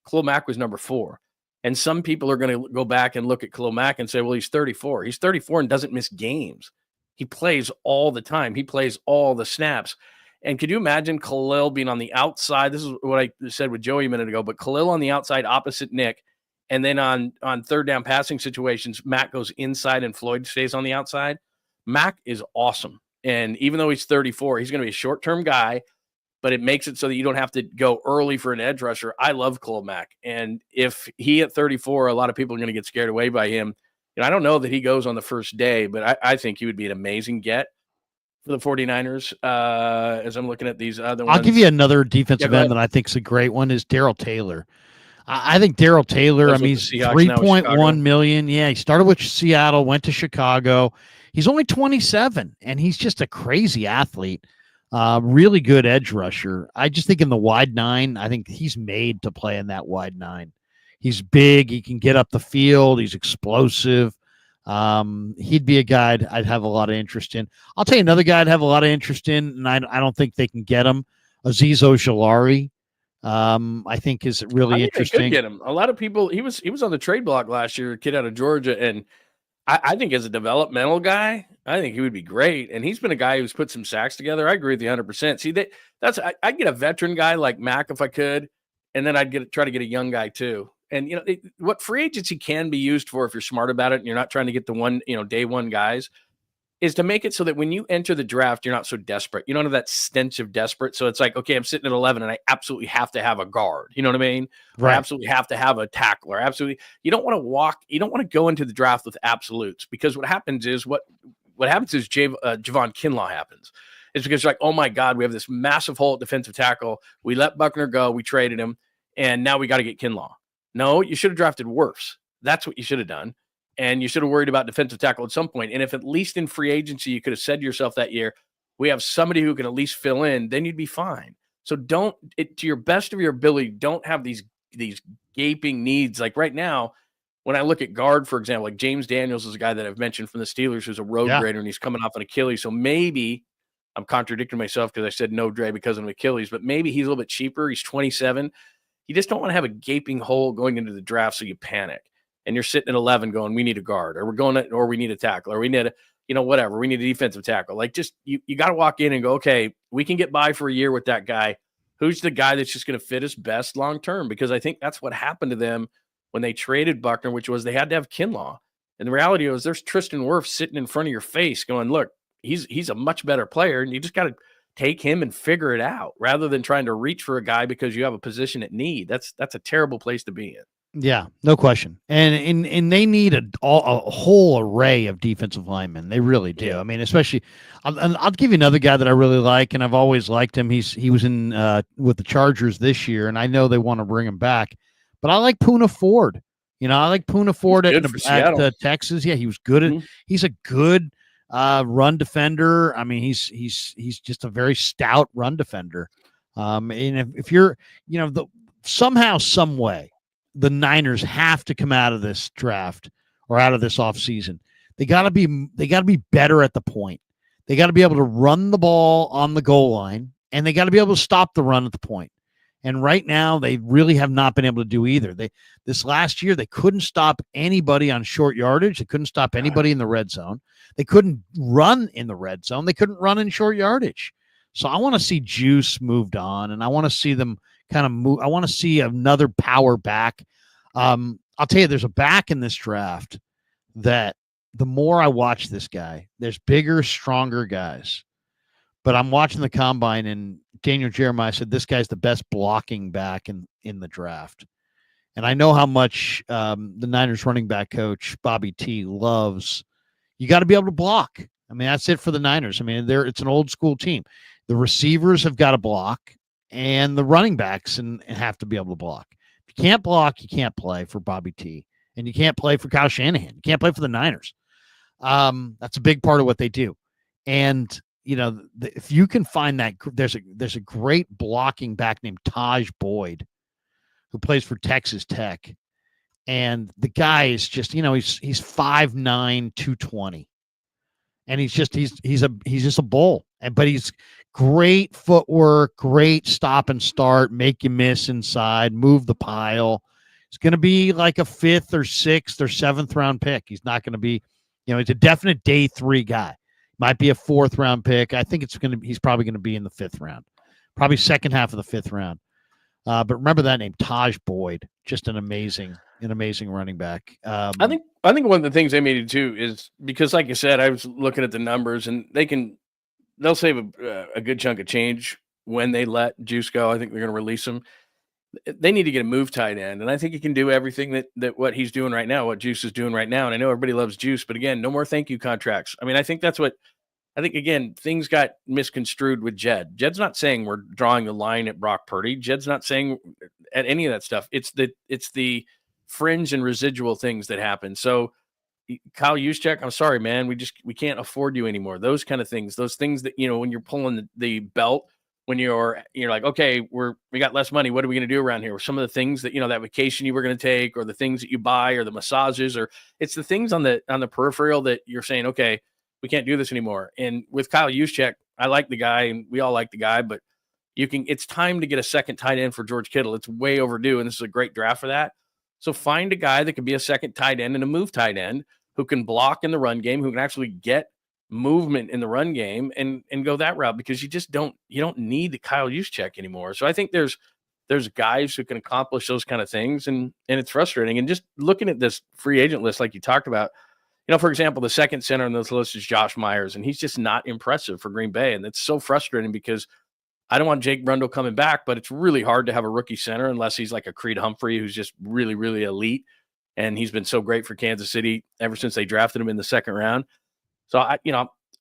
Khalil Mack was number 4. And some people are going to go back and look at Khalil Mack and say, well, he's 34. He's 34 and doesn't miss games. He plays all the time. He plays all the snaps. And could you imagine Khalil being on the outside? This is what I said with Joey a minute ago, but Khalil on the outside opposite Nick. And then on third down passing situations, Mack goes inside and Floyd stays on the outside. Mack is awesome. And even though he's 34, he's going to be a short-term guy, but it makes it so that you don't have to go early for an edge rusher. I love Khalil Mack. And if he at 34, a lot of people are going to get scared away by him. I don't know that he goes on the first day, but I think he would be an amazing get for the 49ers as I'm looking at these other ones. I'll give you another defensive end that I think is a great one is Darrell Taylor. I think Darrell Taylor, he's $3.1 million. Yeah, he started with Seattle, went to Chicago. He's only 27, and he's just a crazy athlete. Really good edge rusher. I just think in the wide 9, I think he's made to play in that wide 9. He's big. He can get up the field. He's explosive. He'd be a guy I'd have a lot of interest in. I'll tell you another guy I'd have a lot of interest in, and I don't think they can get him. Azeez Ojulari. I think is really interesting. They could get him. A lot of people. He was on the trade block last year, a kid out of Georgia, and I think as a developmental guy, I think he would be great. And he's been a guy who's put some sacks together. I agree with you 100%. See, I'd get a veteran guy like Mack if I could, and then I'd try to get a young guy too. And what free agency can be used for, if you're smart about it and you're not trying to get the day one guys, is to make it so that when you enter the draft, you're not so desperate. You don't have that stench of desperate. So it's like, okay, I'm sitting at 11 and I absolutely have to have a guard. You know what I mean? Right. I absolutely have to have a tackler. Absolutely. You don't want to go into the draft with absolutes, because what happens is Javon Kinlaw happens. It's because you're like, oh my God, we have this massive hole at defensive tackle. We let Buckner go. We traded him. And now we got to get Kinlaw. No, you should have drafted worse. That's what you should have done. And you should have worried about defensive tackle at some point. And if at least in free agency, you could have said to yourself that year, we have somebody who can at least fill in, then you'd be fine. So to your best of your ability, don't have these gaping needs. Like right now, when I look at guard, for example, like James Daniels is a guy that I've mentioned from the Steelers who's a road grader, and he's coming off an Achilles. So maybe I'm contradicting myself because I said no, Dre, because of an Achilles, but maybe he's a little bit cheaper. He's 27. You just don't want to have a gaping hole going into the draft so you panic. And you're sitting at 11 going, we need a guard, or we need a tackle, or we need whatever. We need a defensive tackle. Like, just, you got to walk in and go, okay, we can get by for a year with that guy. Who's the guy that's just going to fit us best long-term? Because I think that's what happened to them when they traded Buckner, which was they had to have Kinlaw. And the reality was there's Tristan Wirfs sitting in front of your face going, look, he's a much better player. And you just got to take him and figure it out rather than trying to reach for a guy because you have a position at need. That's a terrible place to be in. Yeah, no question. And they need a whole array of defensive linemen. They really do. Yeah. I mean, especially, I'll give you another guy that I really like, and I've always liked him. He was in with the Chargers this year, and I know they want to bring him back. But I like Poona Ford. I like Poona Ford at Texas. Yeah, he was good at. He's a good run defender. I mean, he's just a very stout run defender. And if you're, somehow, some way, the Niners have to come out of this draft or out of this offseason. They got to be better at the point. They got to be able to run the ball on the goal line, and they got to be able to stop the run at the point. And right now, they really have not been able to do either. This last year, they couldn't stop anybody on short yardage. They couldn't stop anybody in the red zone. They couldn't run in the red zone. They couldn't run in short yardage. So I want to see Juice moved on, and I want to see them kind of move. I want to see another power back. I'll tell you, there's a back in this draft that the more I watch this guy, there's bigger, stronger guys. But I'm watching the combine, and Daniel Jeremiah said this guy's the best blocking back in the draft. And I know how much the Niners running back coach, Bobby T, loves. You got to be able to block. I mean, that's it for the Niners. I mean, it's an old school team. The receivers have got to block, and the running backs and have to be able to block. If you can't block, you can't play for Bobby T. And you can't play for Kyle Shanahan. You can't play for the Niners. That's a big part of what they do. And if you can find that, there's a great blocking back named Taj Boyd who plays for Texas Tech. And the guy is just, he's 5'9", 220. And he's just a bull. But he's great footwork, great stop and start, make you miss inside, move the pile. It's going to be like a 5th or 6th or 7th round pick. He's not going to be, he's a definite day 3 guy. Might be a 4th round pick. I think he's probably going to be in the 5th round, probably second half of the 5th round. But remember that name, Taj Boyd, just an amazing running back. I think one of the things they made it too is because, like I said, I was looking at the numbers, and they'll save a good chunk of change when they let Juice go. I think they're going to release him. They need to get a move tight end, and I think he can do everything that what he's doing right now, what Juice is doing right now. And I know everybody loves Juice, but again, no more thank you contracts. I mean, I think again, things got misconstrued with Jed. Jed's not saying we're drawing the line at Brock Purdy. Jed's not saying at any of that stuff. It's the fringe and residual things that happen. So Kyle Juszczyk, I'm sorry, man, we can't afford you anymore. Those kind of things, those things that, when you're pulling the belt, when you're like, okay, we got less money. What are we going to do around here? Some of the things that, that vacation you were going to take, or the things that you buy, or the massages, or it's the things on the peripheral that you're saying, okay, we can't do this anymore. And with Kyle Juszczyk, I like the guy, and we all like the guy, but it's time to get a second tight end for George Kittle. It's way overdue, and this is a great draft for that. So find a guy that can be a second tight end and a move tight end who can block in the run game, who can actually get movement in the run game and go that route, because you don't need the Kyle Juszczyk anymore. So I think there's guys who can accomplish those kind of things, and it's frustrating. And just looking at this free agent list, like you talked about, for example, the second center on this list is Josh Myers, and he's just not impressive for Green Bay. And it's so frustrating because I don't want Jake Brundle coming back, but it's really hard to have a rookie center unless he's like a Creed Humphrey, who's just really, really elite. And he's been so great for Kansas City ever since they drafted him in the 2nd round. So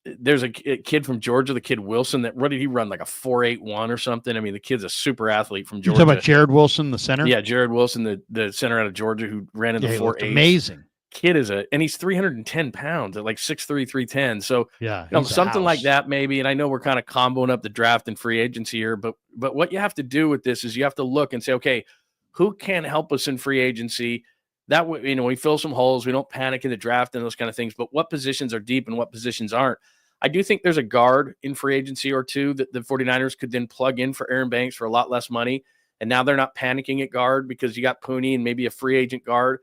there's a kid from Georgia, the kid Wilson, what did he run, like a 4.81 or something? I mean, the kid's a super athlete from Georgia. You talking about Jared Wilson, the center? Yeah, Jared Wilson, the center out of Georgia, who ran in the 4.8. Amazing. Kid and he's 310 pounds at like 6'3", 310. So yeah, something like that maybe. And I know we're kind of comboing up the draft and free agency here, but what you have to do with this is you have to look and say, okay, who can help us in free agency? That way, we fill some holes. We don't panic in the draft and those kind of things. But what positions are deep and what positions aren't? I do think there's a guard in free agency or two that the 49ers could then plug in for Aaron Banks for a lot less money. And now they're not panicking at guard because you got Pooney and maybe a free agent guard.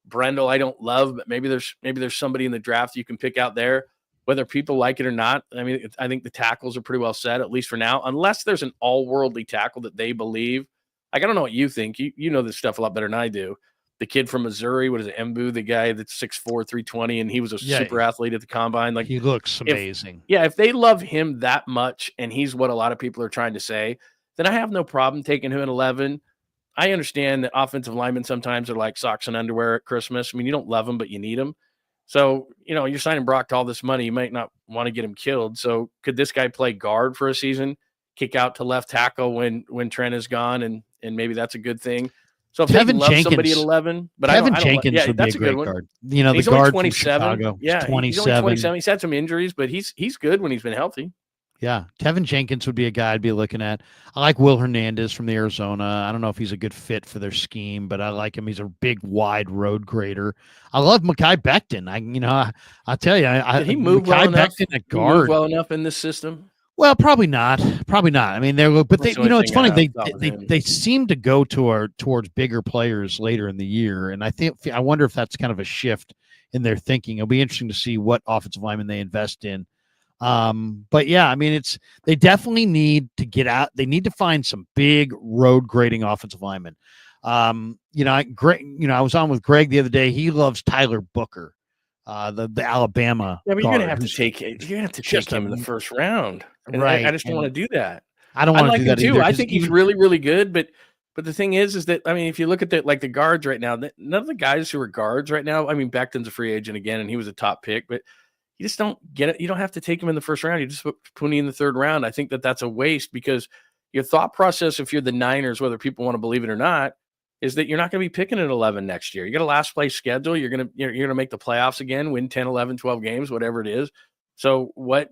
Brendel, I don't love, but maybe there's somebody in the draft you can pick out there, whether people like it or not. I mean, I think the tackles are pretty well set, at least for now, unless there's an all-worldly tackle that they believe. Like, I don't know what you think. You know this stuff a lot better than I do. The kid from Missouri, what is it, Mbu, the guy that's 6'4", 320, and he was a super athlete at the combine. Like, he looks amazing. If they love him that much, and he's what a lot of people are trying to say, then I have no problem taking him at 11. I understand that offensive linemen sometimes are like socks and underwear at Christmas. I mean, you don't love them, but you need them. So, you're signing Brock to all this money. You might not want to get him killed. So could this guy play guard for a season, kick out to left tackle when Trent is gone, and maybe that's a good thing. So if Kevin they love Jenkins, somebody at 11, but Kevin Jenkins would that's be a great good guard. One. The He's guard only 27. from Chicago. Yeah, 27. He's only 27. He's had some injuries, but he's good when he's been healthy. Yeah. Tevin Jenkins would be a guy I'd be looking at. I like Will Hernandez from the Arizona. I don't know if he's a good fit for their scheme, but I like him. He's a big, wide road grader. I love Mekhi Becton. I'll tell you, Did he move well Mekhi enough? Becton at He moved guard. well enough in this system. Well, probably not. Probably not. I mean, but That's they, the only it's thing funny. I They thought with they him. they seem to go towards bigger players later in the year, and I wonder if that's kind of a shift in their thinking. It'll be interesting to see what offensive lineman they invest in. But yeah, I mean, they definitely need to get out. They need to find some big road grading offensive linemen. I was on with Greg the other day. He loves Tyler Booker, the Alabama. Yeah, but guard, you're gonna have to take him in the first round, and right. I just don't want to do that. I don't I want to like do him that too. either. I think he's really, really good, but the thing is that I mean, if you look at the guards right now, none of the guys who are guards right now. I mean, Becton's a free agent again, and he was a top pick, but you just don't get it. You don't have to take him in the first round. You just put Pooney in the third round. I think that's a waste because your thought process, if you're the Niners, whether people want to believe it or not, is that you're not going to be picking at 11 next year. You got a last place schedule. You're going to make the playoffs again, win 10, 11, 12 games, whatever it is. So what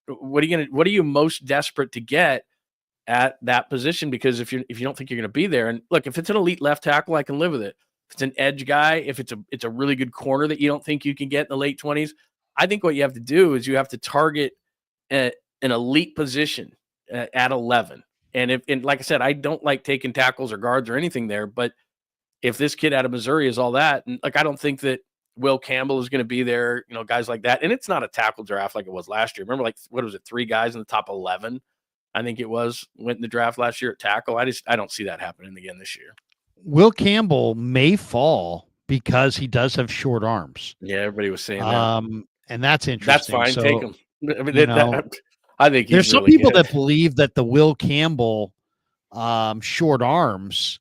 are you most desperate to get at that position? Because if you don't think you're going to be there, and look, if it's an elite left tackle, I can live with it. If it's an edge guy, if it's a really good corner that you don't think you can get in the late 20s, I think what you have to do is you have to target an elite position at 11. And like I said, I don't like taking tackles or guards or anything there, but if this kid out of Missouri is all that, and like I don't think that Will Campbell is going to be there, guys like that. And it's not a tackle draft like it was last year. Remember, like, what was it, 3 guys in the top 11? I think it went in the draft last year at tackle. I don't see that happening again this year. Will Campbell may fall because he does have short arms. Yeah, everybody was saying that. And that's interesting. That's fine. So, take him. I think there's some really people good. that believe that the Will Campbell short arms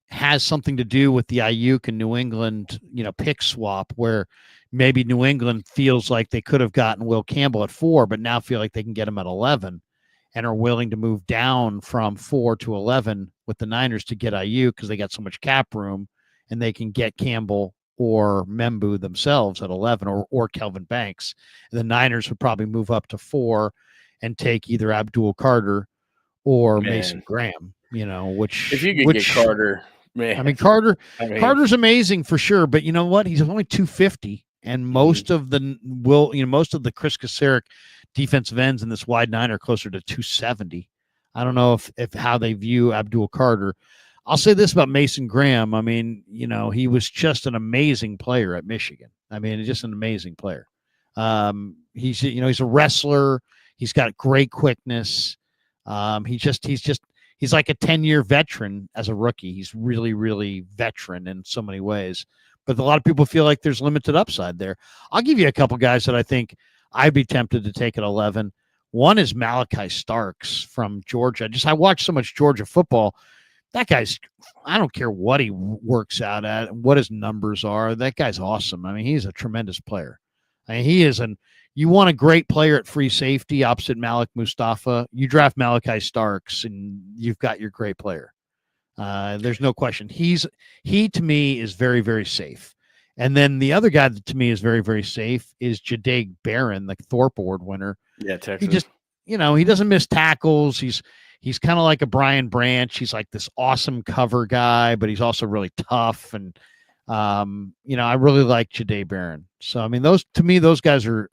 has something to do with the Ayuk and New England, pick swap, where maybe New England feels like they could have gotten Will Campbell at 4, but now feel like they can get him at 11 and are willing to move down from 4 to 11 with the Niners to get Ayuk because they got so much cap room and they can get Campbell or Membu themselves at 11 or Kelvin Banks. And the Niners would probably move up to 4 and take either Abdul Carter or Mason Graham, which if you could get Carter, man. I mean, Carter's amazing for sure, but you know what? He's only 250, and most of the Chris Kasarik defensive ends in this wide 9 are closer to 270. I don't know if how they view Abdul Carter. I'll say this about Mason Graham. I mean, he was just an amazing player at Michigan. I mean, just an amazing player. He's a wrestler. He's got great quickness. He's like a 10-year veteran as a rookie. He's really, really veteran in so many ways. But a lot of people feel like there's limited upside there. I'll give you a couple guys that I think I'd be tempted to take at 11. One is Malachi Starks from Georgia. I watch so much Georgia football. That guy's, I don't care what he works out at, what his numbers are. That guy's awesome. I mean, he's a tremendous player. I mean, you want a great player at free safety opposite Malik Mustafa. You draft Malachi Starks and you've got your great player. There's no question. He to me is very, very safe. And then the other guy that to me is very, very safe is Jadaig Barron, the Thorpe Award winner. Yeah, Texas. He just, he doesn't miss tackles. He's kind of like a Brian Branch. He's like this awesome cover guy, but he's also really tough. And, I really like Jadaig Barron. So, I mean, those guys are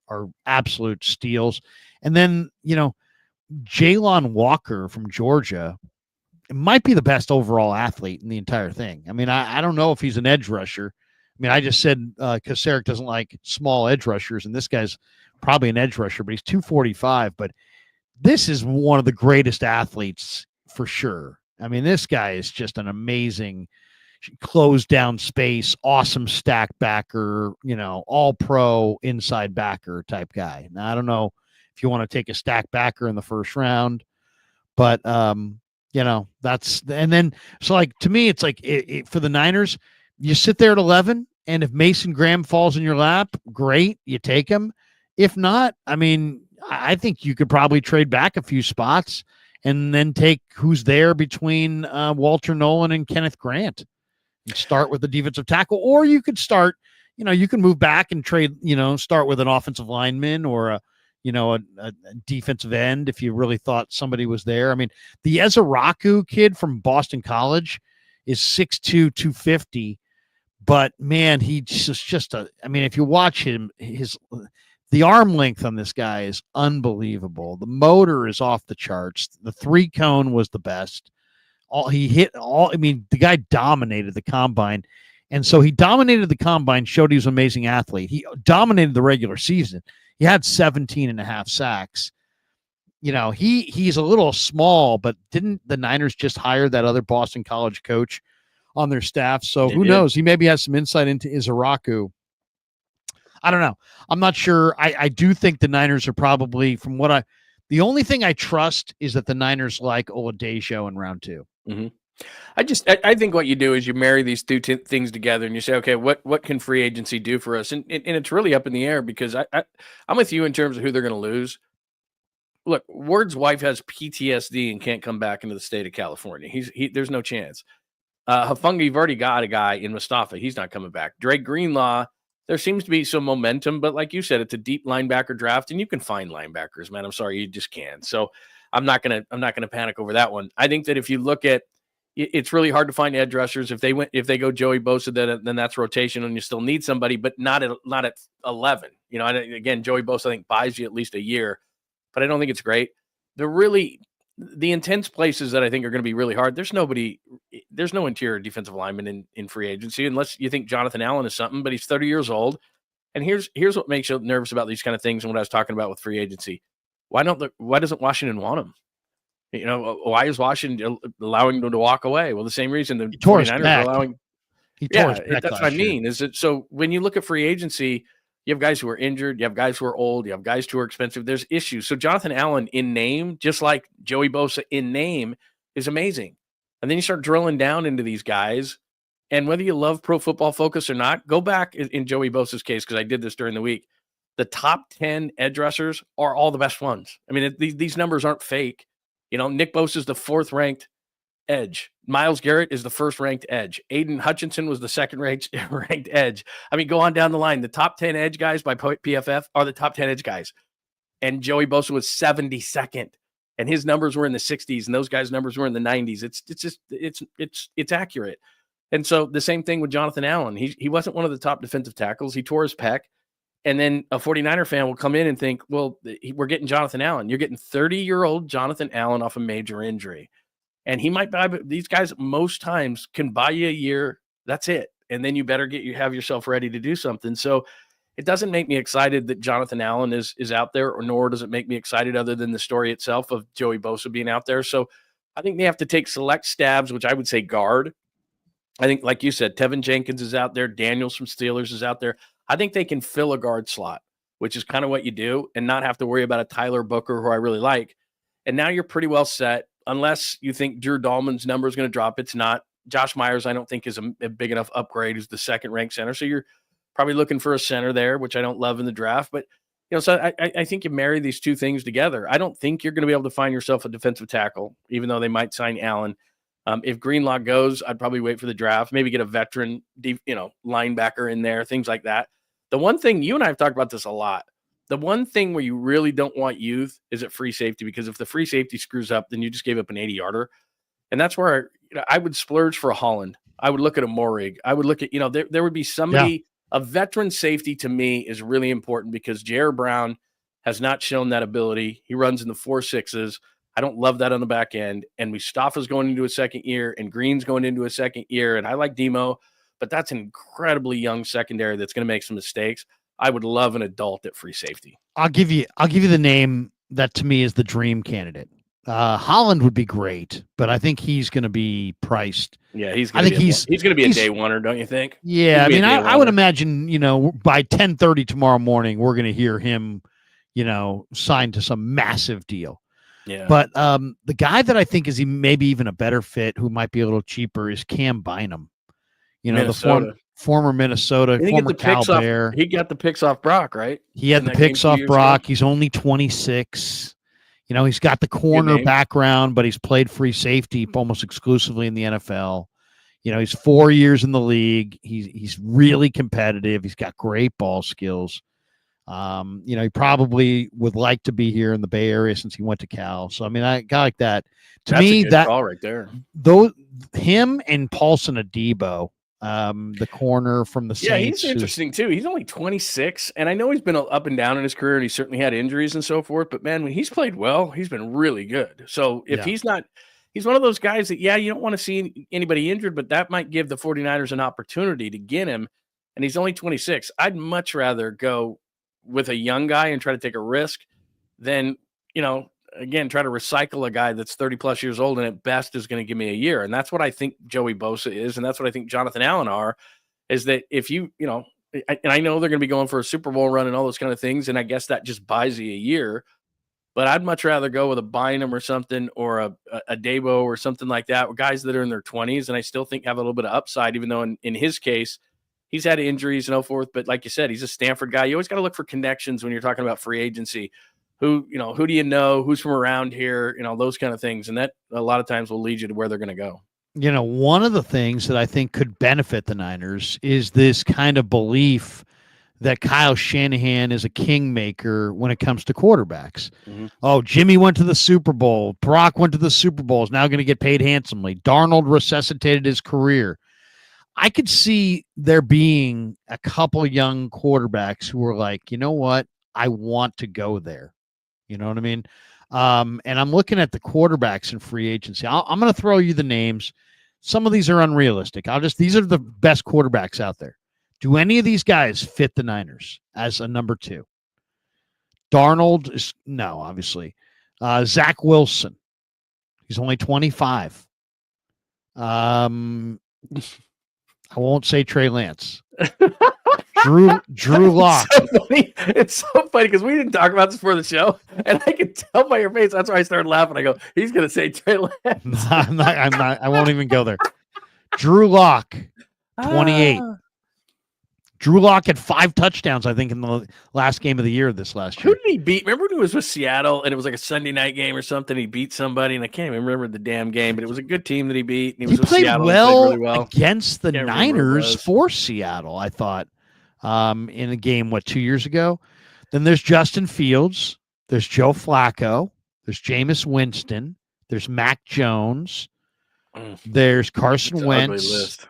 absolute steals. And then, Jalon Walker from Georgia might be the best overall athlete in the entire thing. I mean, I don't know if he's an edge rusher. I mean, I just said Kasarik doesn't like small edge rushers, and this guy's probably an edge rusher, but he's 245. But this is one of the greatest athletes for sure. I mean, this guy is just an amazing closed down space, awesome stack backer, all pro inside backer type guy. Now, I don't know if you want to take a stack backer in the first round, but, that's, and then, so like, to me, it's like for the Niners, you sit there at 11, and if Mason Graham falls in your lap, great, you take him. If not, I mean, I think you could probably trade back a few spots and then take who's there between Walter Nolan and Kenneth Grant and start with the defensive tackle. Or you could start, you can move back and trade, start with an offensive lineman or a defensive end if you really thought somebody was there. I mean, the Ezaraku kid from Boston College is 6'2", 250, but man, he's just if you watch him, the arm length on this guy is unbelievable. The motor is off the charts. The 3-cone was the best. The guy dominated the combine. And so he dominated the combine, showed he was an amazing athlete. He dominated the regular season. He had 17 and a half sacks. He's a little small, but didn't the Niners just hire that other Boston College coach on their staff? So who knows? He maybe has some insight into Izaraku. I don't know. I'm not sure. I do think the Niners are probably, the only thing I trust is that the Niners like Oladejo in round 2. Mm-hmm. I think what you do is you marry these two things together and you say, okay, what can free agency do for us? And it's really up in the air because I'm with you in terms of who they're going to lose. Look, Ward's wife has PTSD and can't come back into the state of California. There's no chance. Hafunga, you've already got a guy in Mustafa. He's not coming back. Drake Greenlaw, there seems to be some momentum, but like you said, it's a deep linebacker draft, and you can find linebackers, man. I'm sorry, you just can. So I'm not gonna panic over that one. I think that if you look at, it's really hard to find edge rushers. If they go Joey Bosa, then that's rotation, and you still need somebody, but not at 11. Again, Joey Bosa I think buys you at least a year, but I don't think it's great. The intense places that I think are going to be really hard. There's no interior defensive lineman in free agency unless you think Jonathan Allen is something, but he's 30 years old. And here's what makes you nervous about these kind of things and what I was talking about with free agency. Why doesn't Washington want him? Why is Washington allowing them to walk away? Well, the same reason the 49ers are allowing. That's what I mean. Is it so when you look at free agency, you have guys who are injured, you have guys who are old, you have guys who are expensive. There's issues. So Jonathan Allen in name, just like Joey Bosa in name, is amazing. And then you start drilling down into these guys. And whether you love Pro Football Focus or not, go back in Joey Bosa's case, because I did this during the week. The top 10 edge rushers are all the best ones. I mean, these numbers aren't fake. Nick Bosa is the 4th ranked edge. Myles Garrett is the 1st ranked edge. Aiden Hutchinson was the 2nd ranked edge. I mean, go on down the line. The top 10 edge guys by PFF are the top 10 edge guys. And Joey Bosa was 72nd. And his numbers were in the 60s, and those guys' numbers were in the 90s. It's accurate. And so the same thing with Jonathan Allen. He wasn't one of the top defensive tackles. He tore his pec. And then a 49er fan will come in and think, well, we're getting Jonathan Allen. You're getting 30-year-old Jonathan Allen off a major injury. And he might buy, but these guys most times can buy you a year. That's it. And then you better have yourself ready to do something. So it doesn't make me excited that Jonathan Allen is out there, or nor does it make me excited other than the story itself of Joey Bosa being out there. So I think they have to take select stabs, which I would say guard. I think, like you said, Tevin Jenkins is out there. Daniels from Steelers is out there. I think they can fill a guard slot, which is kind of what you do, and not have to worry about a Tyler Booker, who I really like. And now you're pretty well set, unless you think Drew Dahlman's number is going to drop. It's not. Josh Myers, I don't think, is a big enough upgrade. He's the 2nd ranked center. So you're probably looking for a center there, which I don't love in the draft. But, so I think you marry these two things together. I don't think you're going to be able to find yourself a defensive tackle, even though they might sign Allen. If Greenlaw goes, I'd probably wait for the draft, maybe get a veteran, linebacker in there, things like that. The one thing, you and I have talked about this a lot, the one thing where you really don't want youth is at free safety, because if the free safety screws up, then you just gave up an 80-yarder. And that's where I would splurge for a Holland. I would look at a Morig. I would look at, there would be somebody, a veteran safety to me is really important, because Jair Brown has not shown that ability. He runs in the 4.6s. I don't love that on the back end. And Mustafa's going into a 2nd year, and Green's going into a 2nd year. And I like Demo, but that's an incredibly young secondary that's going to make some mistakes. I would love an adult at free safety. I'll give you the name that to me is the dream candidate. Holland would be great, but I think he's going to be priced. Yeah, he's going to be a day oneer, don't you think? Yeah, I mean, I would imagine, by 10:30 tomorrow morning, we're going to hear him, signed to some massive deal. Yeah. But the guy that I think is maybe even a better fit, who might be a little cheaper, is Cam Bynum. The former Minnesota, former Cal Bear. He got the picks off Brock, right? He had the picks off Brock. He's only 26. He's got the corner background, but he's played free safety almost exclusively in the NFL. He's 4 years in the league. He's really competitive. He's got great ball skills. He probably would like to be here in the Bay Area since he went to Cal. So, I mean, a guy like that, That's me, a good that call right there. Though him and Paulson Adebo, the corner from the Saints. He's interesting too. He's only 26, and I know he's been up and down in his career, and he certainly had injuries and so forth. But man, when he's played well, he's been really good. So if he's not, he's one of those guys that, you don't want to see anybody injured, but that might give the 49ers an opportunity to get him. And he's only 26. I'd much rather go with a young guy and try to take a risk than, again, try to recycle a guy that's 30 plus years old and at best is going to give me a year. And that's what I think Joey Bosa is. And that's what I think Jonathan Allen are, is that if and I know they're going to be going for a Super Bowl run and all those kind of things. And I guess that just buys you a year, but I'd much rather go with a Bynum or something, or a Debo or something like that, with guys that are in their 20s. And I still think have a little bit of upside, even though in his case, he's had injuries and so forth. But like you said, he's a Stanford guy. You always got to look for connections when you're talking about free agency. Who do you know? Who's from around here? Those kind of things. And that a lot of times will lead you to where they're going to go. One of the things that I think could benefit the Niners is this kind of belief that Kyle Shanahan is a kingmaker when it comes to quarterbacks. Mm-hmm. Oh, Jimmy went to the Super Bowl. Brock went to the Super Bowl. Is now going to get paid handsomely. Darnold resuscitated his career. I could see there being a couple young quarterbacks who are like, you know what? I want to go there. You know what I mean? And I'm looking at the quarterbacks in free agency. I'm going to throw you the names. Some of these are unrealistic. These are the best quarterbacks out there. Do any of these guys fit the Niners as a number 2? Darnold is no, obviously. Zach Wilson. He's only 25. I won't say Trey Lance. Drew Lock. It's so funny because we didn't talk about this before the show, and I can tell by your face. That's why I started laughing. I go, he's going to say Trey Lance. No, I'm not. I won't even go there. Drew Lock, 28. Drew Lock had 5 touchdowns, I think, in the last game of the year this last year. Who did he beat? Remember when he was with Seattle and it was like a Sunday night game or something? He beat somebody, and I can't even remember the damn game, but it was a good team that he beat. And he was played Seattle well, really well against the Niners for Seattle, I thought, in a game, 2 years ago. Then there's Justin Fields. There's Joe Flacco. There's Jameis Winston. There's Mac Jones. There's Carson Wentz.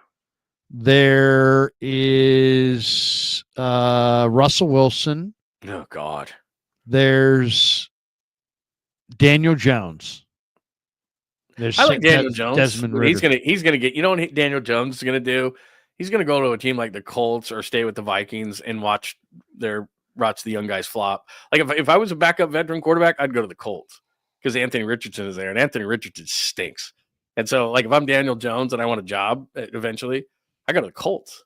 There is Russell Wilson. Oh, God. There's Daniel Jones. I like Daniel Jones. Desmond Ridder. He's gonna get. You know what Daniel Jones is gonna do? He's gonna go to a team like the Colts or stay with the Vikings and watch the young guys flop. Like if I was a backup veteran quarterback, I'd go to the Colts because Anthony Richardson is there, and Anthony Richardson stinks. And so, like, if I'm Daniel Jones and I want a job eventually, I go to the Colts.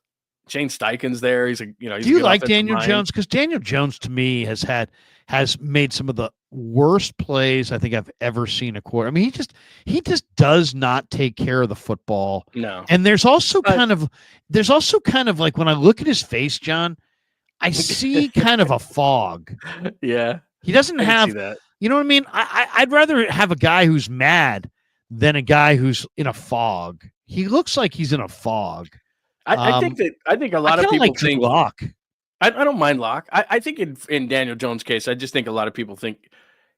Shane Steichen's there. He's do you like Daniel Jones? Because Daniel Jones to me has made some of the worst plays I think I've ever seen a quarter. I mean, he just does not take care of the football. No. And there's also kind of like when I look at his face, John, I see kind of a fog. Yeah. He doesn't have that. You know what I mean? I'd rather have a guy who's mad than a guy who's in a fog. He looks like he's in a fog. I think a lot of people think Locke. I don't mind Locke. I think in Daniel Jones' case, I just think a lot of people think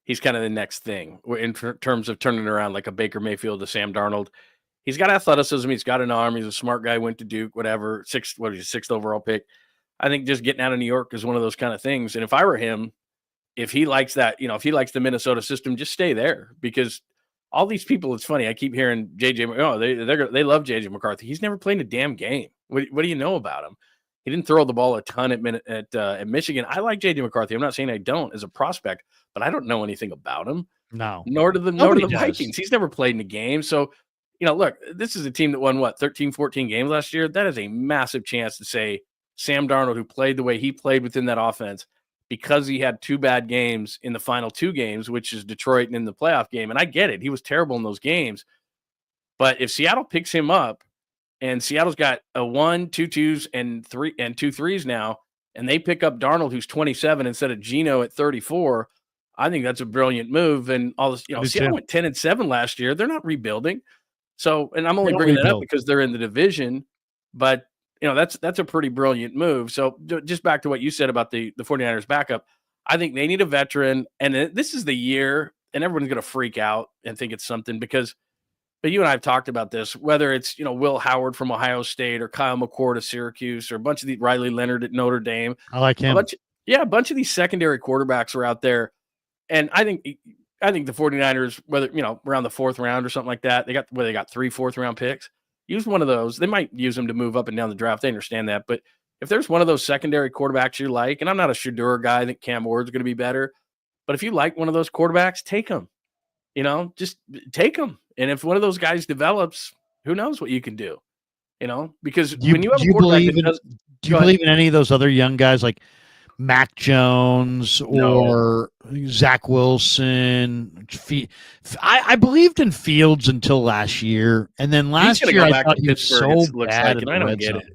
he's kind of the next thing in terms of turning around like a Baker Mayfield to Sam Darnold. He's got athleticism. He's got an arm. He's a smart guy. Went to Duke, whatever. Sixth overall pick. I think just getting out of New York is one of those kind of things. And if I were him, if he likes that, if he likes the Minnesota system, just stay there because all these people. It's funny. I keep hearing JJ. Oh, they love JJ McCarthy. He's never played a damn game. What do you know about him? He didn't throw the ball a ton at Michigan. I like J.J. McCarthy. I'm not saying I don't as a prospect, but I don't know anything about him. No. Nor do the Vikings. He's never played in a game. So, look, this is a team that won, 13, 14 games last year. That is a massive chance to say Sam Darnold, who played the way he played within that offense, because he had 2 bad games in the final 2 games, which is Detroit and in the playoff game. And I get it. He was terrible in those games. But if Seattle picks him up, and Seattle's got a 1, 2 2s, and 2 3s now, and they pick up Darnold, who's 27, instead of Geno at 34. I think that's a brilliant move. And all this, Seattle went 10-7 last year. They're not rebuilding. So, and I'm only bringing that up because they're in the division. But that's a pretty brilliant move. So just back to what you said about the 49ers backup, I think they need a veteran, and this is the year, and everyone's going to freak out and think it's something but you and I have talked about this, whether it's, Will Howard from Ohio State or Kyle McCord of Syracuse or a bunch of the Riley Leonard at Notre Dame. I like him. A bunch of these secondary quarterbacks are out there. And I think the 49ers, whether, around the 4th round or something like that, they got 3 4th-round picks. Use one of those. They might use them to move up and down the draft. They understand that. But if there's one of those secondary quarterbacks you like, and I'm not a Shedeur guy, I think Cam Ward's going to be better. But if you like one of those quarterbacks, take them. Just take them. And if one of those guys develops, who knows what you can do? Because when you have a quarterback do you believe in any of those other young guys like Mac Jones or Zach Wilson? I believed in Fields until last year, and then last year I thought he was so bad. And I don't get it.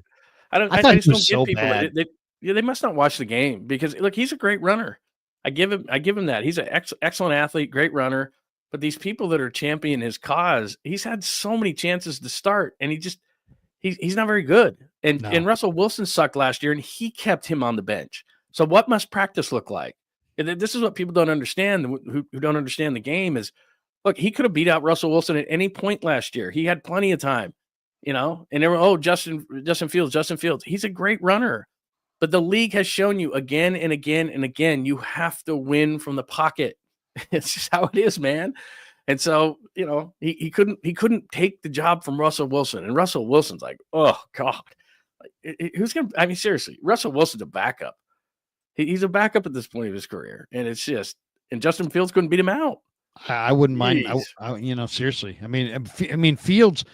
I just don't get people. They must not watch the game because look, he's a great runner. I give him that. He's an excellent athlete, great runner. But these people that are championing his cause, he's had so many chances to start, and he's not very good. And Russell Wilson sucked last year, and he kept him on the bench. So what must practice look like? And this is what people don't understand, who don't understand the game is, look, he could have beat out Russell Wilson at any point last year. He had plenty of time, and they were, Justin Fields. He's a great runner. But the league has shown you again and again and again, you have to win from the pocket. It's just how it is, man. And so, he couldn't take the job from Russell Wilson. And Russell Wilson's like, oh God, who's going to, I mean, seriously, Russell Wilson's a backup. He's a backup at this point of his career. And it's just, and Justin Fields couldn't beat him out. I wouldn't mind. Seriously. I mean, Fields,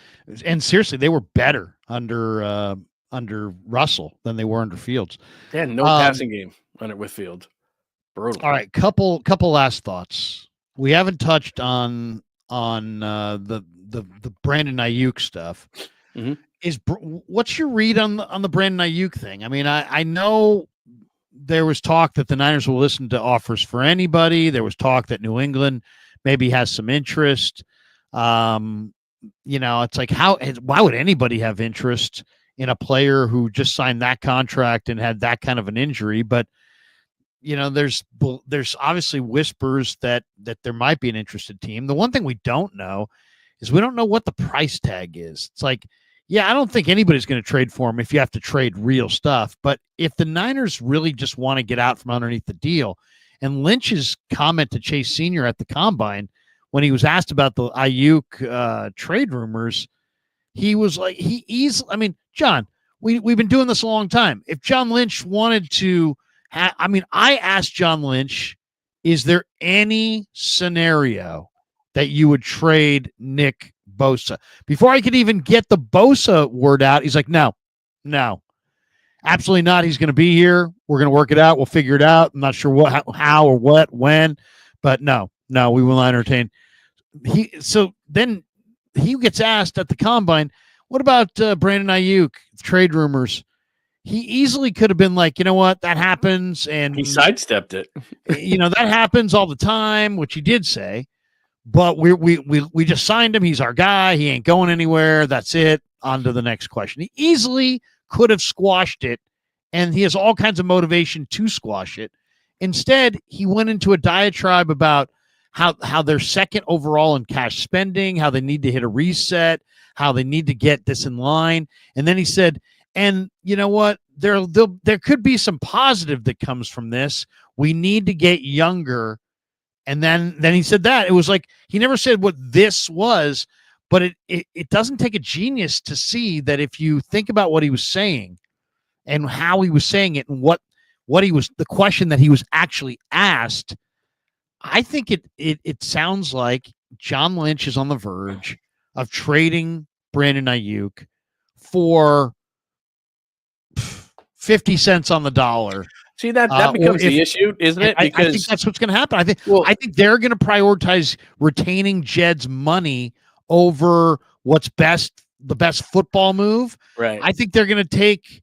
and seriously, they were better under Russell than they were under Fields. Yeah, no passing game with Fields. Brutal. All right, couple last thoughts. We haven't touched on the Brandon Ayuk stuff. Mm-hmm. What's your read on the Brandon Ayuk thing? I mean, I know there was talk that the Niners will listen to offers for anybody. There was talk that New England maybe has some interest. It's like why would anybody have interest in a player who just signed that contract and had that kind of an injury? But there's obviously whispers that there might be an interested team. The one thing we don't know is we don't know what the price tag is. It's like, I don't think anybody's going to trade for him if you have to trade real stuff. But if the Niners really just want to get out from underneath the deal, and Lynch's comment to Chase Sr. at the Combine when he was asked about the Ayuk trade rumors, he was like, John, we've been doing this a long time. If John Lynch wanted to, I asked John Lynch, is there any scenario that you would trade Nick Bosa? Before I could even get the Bosa word out, he's like, no, absolutely not. He's going to be here. We're going to work it out. We'll figure it out. I'm not sure how or what, when, but no, we will not entertain. So then he gets asked at the Combine, what about Brandon Ayuk, trade rumors? He easily could have been like, you know what, that happens. And he sidestepped it. That happens all the time, which he did say, but we just signed him. He's our guy. He ain't going anywhere. That's it. On to the next question. He easily could have squashed it, and he has all kinds of motivation to squash it. Instead, he went into a diatribe about how they're second overall in cash spending, how they need to hit a reset, how they need to get this in line. And then he said, and you know what? There could be some positive that comes from this. We need to get younger. And then he said that. It was like he never said what this was, but it doesn't take a genius to see that if you think about what he was saying and how he was saying it and what he was, the question that he was actually asked, I think it sounds like John Lynch is on the verge of trading Brandon Ayuk for 50 cents on the dollar. See, that becomes the issue, isn't it? Because I think that's what's going to happen. I think they're going to prioritize retaining Jed's money over what's the best football move. Right. I think they're going to take,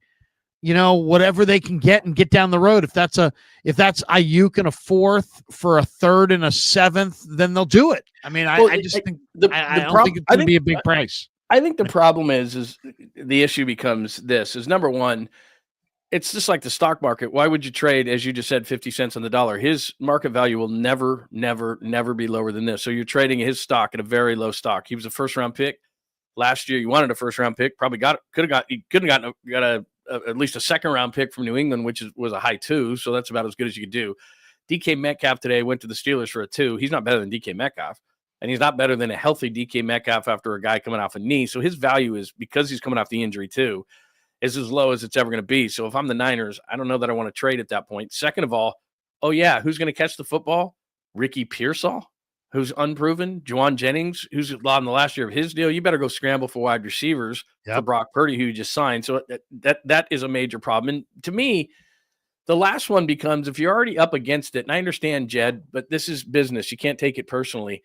whatever they can get and get down the road. If that's Ayuk and a 4th for a 3rd and a 7th, then they'll do it. I mean, I just think I don't think it's going to be a big price. I think the problem is the issue becomes this: is number one, it's just like the stock market. Why would you trade, as you just said, 50 cents on the dollar? His market value will never, never, never be lower than this. So you're trading his stock at a very low stock. He was a first round pick last year. You wanted a first round pick, probably got at least a second round pick from New England, which was a high 2. So that's about as good as you could do. DK Metcalf today went to the Steelers for a 2. He's not better than DK Metcalf, and he's not better than a healthy DK Metcalf after a guy coming off a knee. So his value is, because he's coming off the injury too, is as low as it's ever going to be. So if I'm the Niners, I don't know that I want to trade at that point. Second of all, oh yeah, who's going to catch the football? Ricky Pearsall, who's unproven. Juwan Jennings, who's on the last year of his deal. You better go scramble for wide receivers for Brock Purdy, who you just signed. So that is a major problem. And to me, the last one becomes, if you're already up against it, and I understand, Jed, but this is business. You can't take it personally.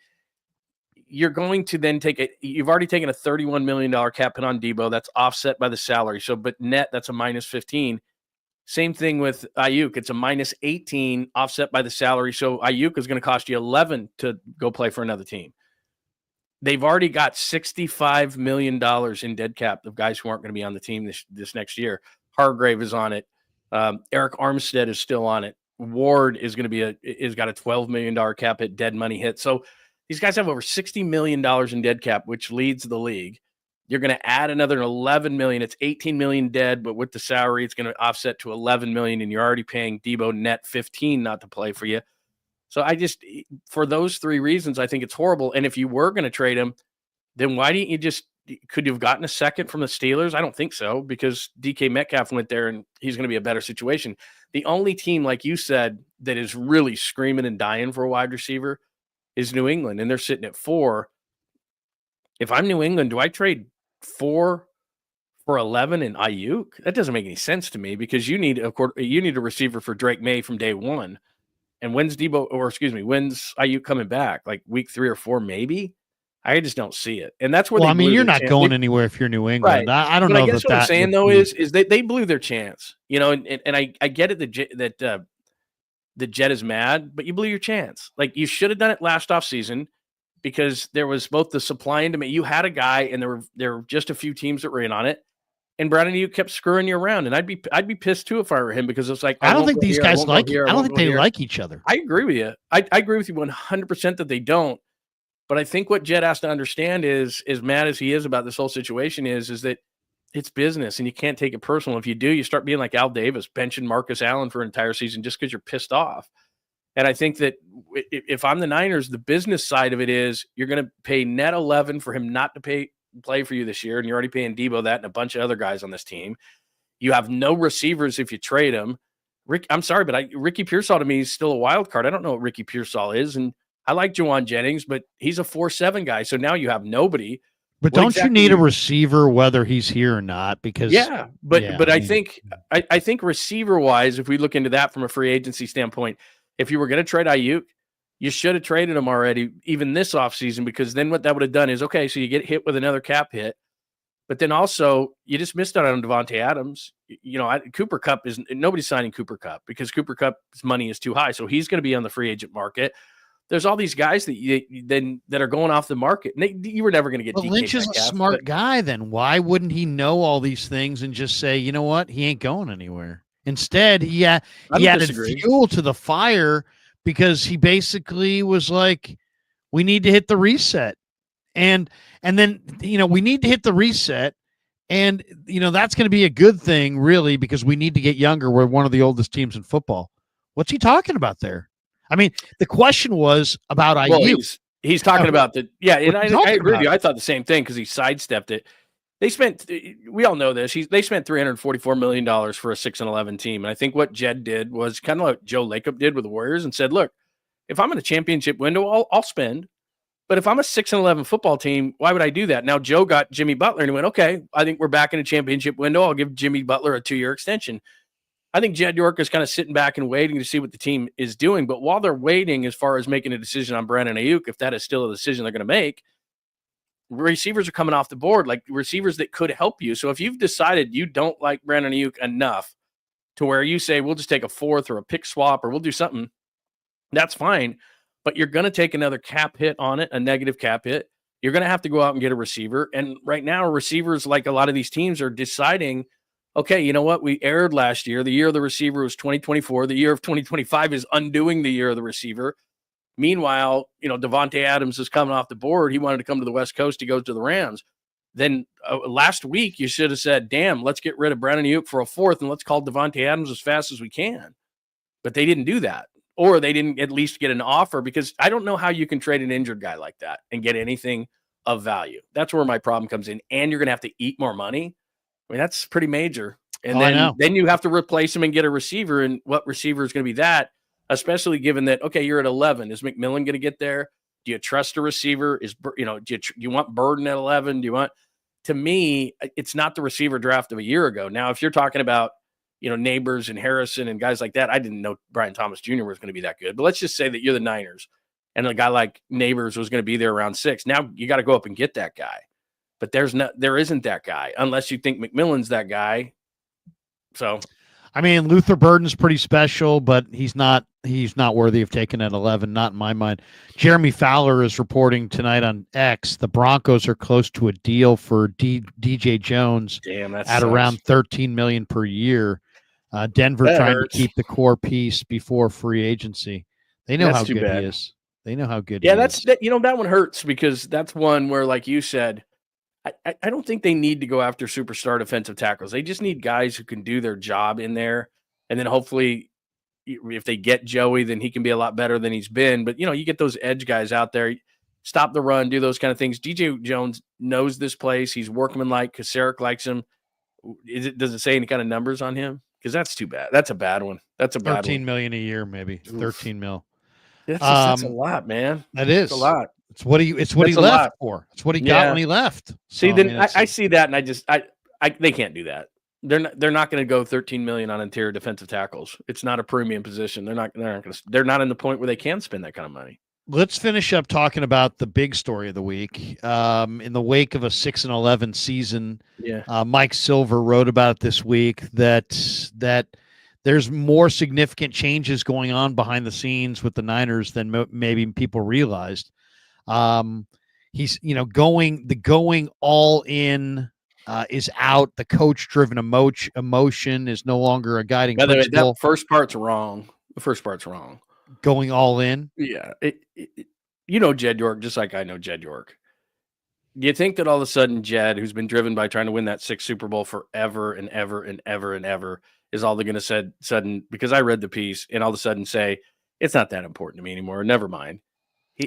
You're going to then you've already taken a $31 million cap hit on Debo. That's offset by the salary. So, but net, that's a minus 15. Same thing with Ayuk. It's a minus 18 offset by the salary. So Ayuk is going to cost you 11 to go play for another team. They've already got $65 million in dead cap of guys who aren't going to be on the team this next year. Hargrave is on it. Eric Armstead is still on it. Ward is going to is got a $12 million cap hit, dead money hit. So these guys have over $60 million in dead cap, which leads the league. You're going to add another $11 million. It's $18 million dead, but with the salary, it's going to offset to $11 million, and you're already paying Debo net $15 not to play for you. So for those 3 reasons, I think it's horrible. And if you were going to trade him, then why didn't you could you have gotten a second from the Steelers? I don't think so, because DK Metcalf went there and he's going to be a better situation. The only team, like you said, that is really screaming and dying for a wide receiver is New England, and they're sitting at 4. If I'm New England, do I trade 4 for 11 in Ayuk? That doesn't make any sense to me, because you need a receiver for Drake May from day one. And when's Ayuk coming back? Like week 3 or 4, maybe? I just don't see it. And that's where you're not going anywhere if you're New England. Right. I don't know. I guess what I'm saying, though, is they blew their chance. And I get it that the Jet is mad, but you blew your chance. Like, you should have done it last offseason, because there was both the supply and demand. You had a guy, and there were just a few teams that were in on it. And Brandon, you kept screwing you around, and I'd be pissed too if I were him, because it's like, I don't think these guys like. I don't think they like each other. I agree with you. I agree with you 100% that they don't. But I think what Jed has to understand is, as mad as he is about this whole situation, is that it's business, and you can't take it personal. If you do, you start being like Al Davis, benching Marcus Allen for an entire season just because you're pissed off. And I think that if I'm the Niners, the business side of it is, you're going to pay net 11 for him not to play for you this year, and you're already paying Debo that and a bunch of other guys on this team. You have no receivers if you trade him. I'm sorry, but Ricky Pearsall to me is still a wild card. I don't know what Ricky Pearsall is, and I like Juwan Jennings, but he's a 4-7 guy, so now you have nobody. But don't you need a receiver whether he's here or not? Because but I think receiver wise, if we look into that from a free agency standpoint, if you were going to trade Ayuk, you should have traded him already, even this offseason, because then what that would have done is, okay, so you get hit with another cap hit, but then also you just missed out on Devonte Adams. Cooper Kupp nobody's signing Cooper Kupp, because Cooper Kupp's money is too high, so he's going to be on the free agent market. There's all these guys that are going off the market. You were never going to get. But Lynch is a smart guy. Then why wouldn't he know all these things and just say, you know what, he ain't going anywhere? Instead, he added fuel to the fire, because he basically was like, we need to hit the reset, and then we need to hit the reset, and that's going to be a good thing, really, because we need to get younger. We're one of the oldest teams in football. What's he talking about there? I mean, the question was about IU. Well, he's talking about the and I agree with you. I thought the same thing, because he sidestepped it. We all know this. They spent $344 million for a 6-11 team, and I think what Jed did was kind of like Joe Lacob did with the Warriors, and said, "Look, if I'm in a championship window, I'll spend. But if I'm a 6-11 football team, why would I do that?" Now Joe got Jimmy Butler, and he went, "Okay, I think we're back in a championship window. I'll give Jimmy Butler a 2-year extension." I think Jed York is kind of sitting back and waiting to see what the team is doing. But while they're waiting, as far as making a decision on Brandon Ayuk, if that is still a decision they're going to make, receivers are coming off the board, like receivers that could help you. So if you've decided you don't like Brandon Ayuk enough to where you say, we'll just take a 4th or a pick swap, or we'll do something, that's fine. But you're going to take another cap hit on it, a negative cap hit. you're going to have to go out and get a receiver. And right now, receivers, like a lot of these teams, are deciding, okay, you know what? We erred last year. The year of the receiver was 2024. The year of 2025 is undoing the year of the receiver. Meanwhile, Devonte Adams is coming off the board. He wanted to come to the West Coast. He goes to the Rams. Then last week, you should have said, damn, let's get rid of Brandon Ayuk for a fourth and let's call Devonte Adams as fast as we can. But they didn't do that. Or they didn't at least get an offer, because I don't know how you can trade an injured guy like that and get anything of value. That's where my problem comes in. And you're going to have to eat more money. I mean, that's pretty major. And then you have to replace him and get a receiver. And what receiver is going to be that? Especially given that, okay, you're at 11. Is McMillan going to get there? Do you trust a receiver? Do you want Burden at 11? To me, it's not the receiver draft of a year ago. Now, if you're talking about, Neighbors and Harrison and guys like that, I didn't know Brian Thomas Jr. was going to be that good. But let's just say that you're the Niners and a guy like Neighbors was going to be there around 6. Now you got to go up and get that guy. But there isn't that guy unless you think McMillan's that guy. So, I mean, Luther Burden's pretty special, but he's not worthy of taking at 11, not in my mind. Jeremy Fowler is reporting tonight on X. The Broncos are close to a deal for DJ Jones at around $13 million per year. Denver trying to keep the core piece before free agency. They know how good he is. They know how good he is. That one hurts, because that's one where, like you said, I don't think they need to go after superstar defensive tackles. They just need guys who can do their job in there. And then hopefully if they get Joey, then he can be a lot better than he's been. But, you get those edge guys out there, stop the run, do those kind of things. DJ Jones knows this place. He's workmanlike. Kasaric likes him. Does it say any kind of numbers on him? Because that's too bad. That's a bad one. That's a bad one. $13 million a year, maybe. Oof. 13 mil. That's a lot, man. That is a lot. It's what he left for. It's what he got when he left. See, I see that, and they can't do that. They're not going to go 13 million on interior defensive tackles. It's not a premium position. They're not in the point where they can spend that kind of money. Let's finish up talking about the big story of the week. In the wake of a 6-11 season, Mike Silver wrote about it this week that there's more significant changes going on behind the scenes with the Niners than maybe people realized. He's going all in is out. The coach-driven emotion is no longer a guiding principle. That first part's wrong. The first part's wrong. Going all in? Yeah. Jed York, just like I know Jed York. Do you think that all of a sudden Jed, who's been driven by trying to win that 6th Super Bowl forever and ever and ever and ever, is all they're going to sudden, because I read the piece, and all of a sudden say, it's not that important to me anymore. Never mind.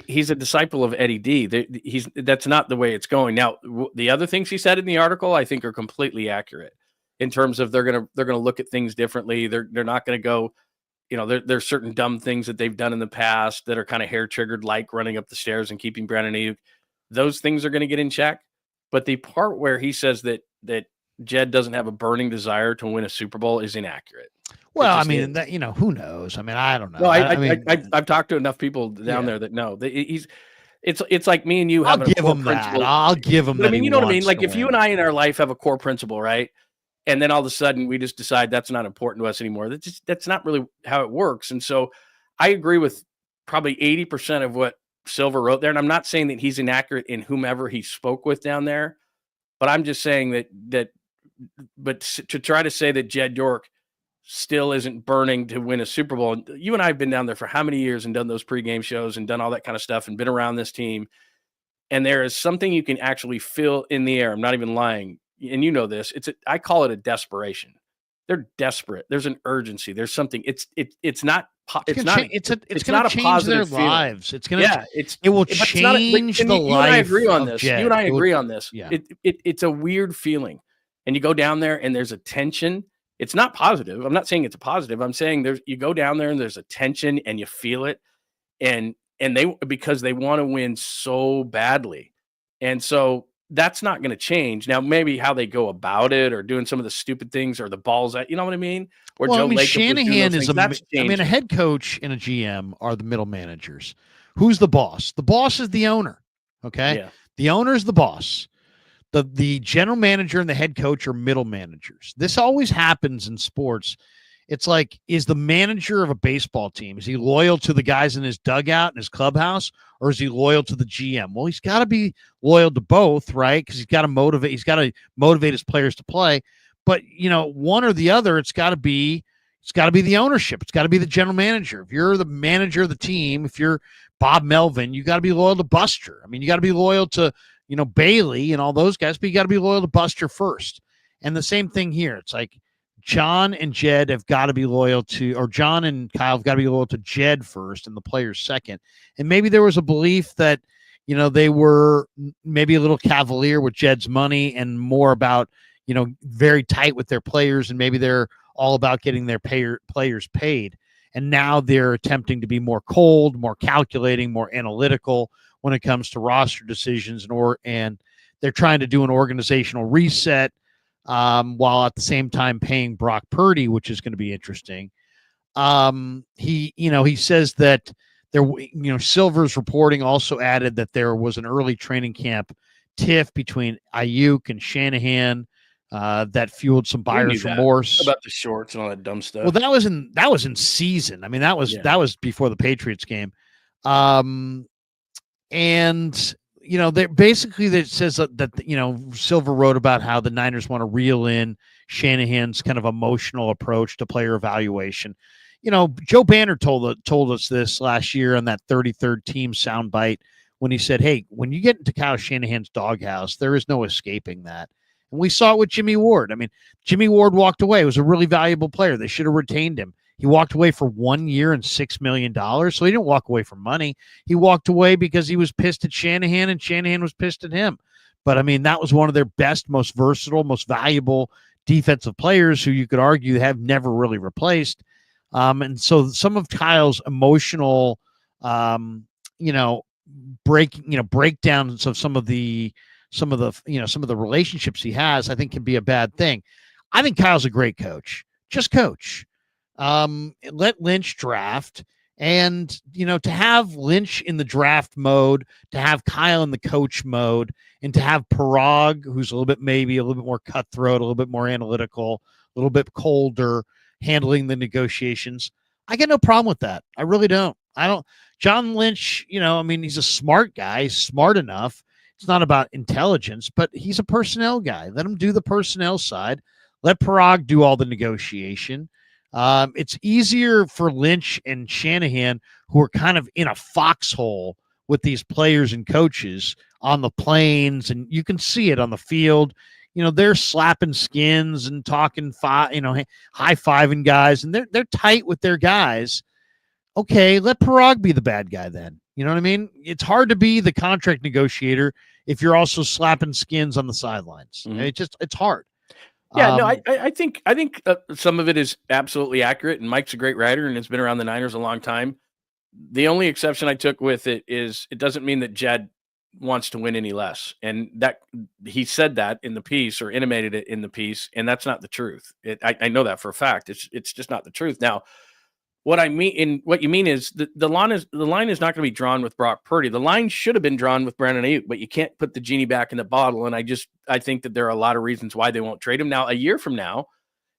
He's a disciple of Eddie D. That's not the way it's going. Now, the other things he said in the article, I think, are completely accurate in terms of they're gonna look at things differently. They're not going to go. There's certain dumb things that they've done in the past that are kind of hair triggered, like running up the stairs and keeping Brandon Ayuk. Those things are going to get in check. But the part where he says that Jed doesn't have a burning desire to win a Super Bowl is inaccurate. Well, I mean, who knows? I mean, I don't know. No, I've talked to enough people down there that know that it's like me and you have a core principle. I'll give him that. I mean, you know what I mean? Like if you and I in our life have a core principle, right? And then all of a sudden we just decide that's not important to us anymore. That's not really how it works. And so I agree with probably 80% of what Silver wrote there. And I'm not saying that he's inaccurate in whomever he spoke with down there, but I'm just saying but to try to say that Jed York still isn't burning to win a Super Bowl. You and I have been down there for how many years and done those pregame shows and done all that kind of stuff and been around this team. And there is something you can actually feel in the air. I'm not even lying. And you know this. I call it a desperation. They're desperate. There's an urgency. There's something. It's not going to change their lives. It will change the life. You and I agree on this. Jed. You and I agree on this. Yeah. It's a weird feeling. And you go down there and there's a tension. It's not positive. I'm not saying it's a positive. I'm saying you go down there and there's a tension and you feel it. And because they want to win so badly. And so that's not going to change. Now, maybe how they go about it or doing some of the stupid things or the balls that, you know what I mean? Or Shanahan is a head coach and a GM are the middle managers. Who's the boss? The boss is the owner. Okay. Yeah. The owner is the boss. The general manager and the head coach are middle managers. This always happens in sports. It's like, is the manager of a baseball team, is he loyal to the guys in his dugout in his clubhouse, or is he loyal to the GM? Well, he's got to be loyal to both, right? Because he's got to motivate his players to play. But one or the other, it's got to be the ownership. It's got to be the general manager. If you're the manager of the team, if you're Bob Melvin, you got to be loyal to Buster. I mean, you got to be loyal to Bailey and all those guys, but you got to be loyal to Buster first. And the same thing here. It's like, John and Jed have got to be loyal to, or John and Kyle have got to be loyal to Jed first and the players second. And maybe there was a belief that, they were maybe a little cavalier with Jed's money and more about, very tight with their players. And maybe they're all about getting their players paid. And now they're attempting to be more cold, more calculating, more analytical when it comes to roster decisions, and they're trying to do an organizational reset, while at the same time paying Brock Purdy, which is going to be interesting. He says that there, Silver's reporting also added that there was an early training camp tiff between Ayuk and Shanahan, that fueled some buyer's remorse about the shorts and all that dumb stuff. Well, that was in season. I mean, that was before the Patriots game. And that says that Silver wrote about how the Niners want to reel in Shanahan's kind of emotional approach to player evaluation. Joe Banner told us this last year on that 33rd team soundbite when he said, "Hey, when you get into Kyle Shanahan's doghouse, there is no escaping that." And we saw it with Jimmy Ward. I mean, Jimmy Ward walked away. He was a really valuable player. They should have retained him. He walked away for 1 year and $6 million. So he didn't walk away for money. He walked away because he was pissed at Shanahan and Shanahan was pissed at him. But, I mean, that was one of their best, most versatile, most valuable defensive players who you could argue have never really replaced. And so some of Kyle's emotional, breakdowns of some of the relationships he has, I think can be a bad thing. I think Kyle's a great coach. Just coach. Let Lynch draft, and to have Lynch in the draft mode, to have Kyle in the coach mode, and to have Parag, who's a little bit more cutthroat, a little bit more analytical, a little bit colder, handling the negotiations. I get no problem with that. I really don't. John Lynch, he's a smart guy, smart enough. It's not about intelligence, but he's a personnel guy. Let him do the personnel side. Let Parag do all the negotiation. It's easier for Lynch and Shanahan, who are kind of in a foxhole with these players and coaches on the planes, and you can see it on the field. They're slapping skins and talking, high-fiving guys, and they're tight with their guys. Okay, let Parag be the bad guy then. You know what I mean? It's hard to be the contract negotiator if you're also slapping skins on the sidelines. Mm-hmm. It's hard. Yeah, no, I think some of it is absolutely accurate, and Mike's a great writer and has been around the Niners a long time. The only exception I took with it is it doesn't mean that Jed wants to win any less, and that he said that in the piece or intimated it in the piece, and that's not the truth. I know that for a fact. It's just not the truth. Now, what you mean is the line is not going to be drawn with Brock Purdy. The line should have been drawn with Brandon Ayuk, but you can't put the genie back in the bottle. And I think that there are a lot of reasons why they won't trade him. Now, a year from now,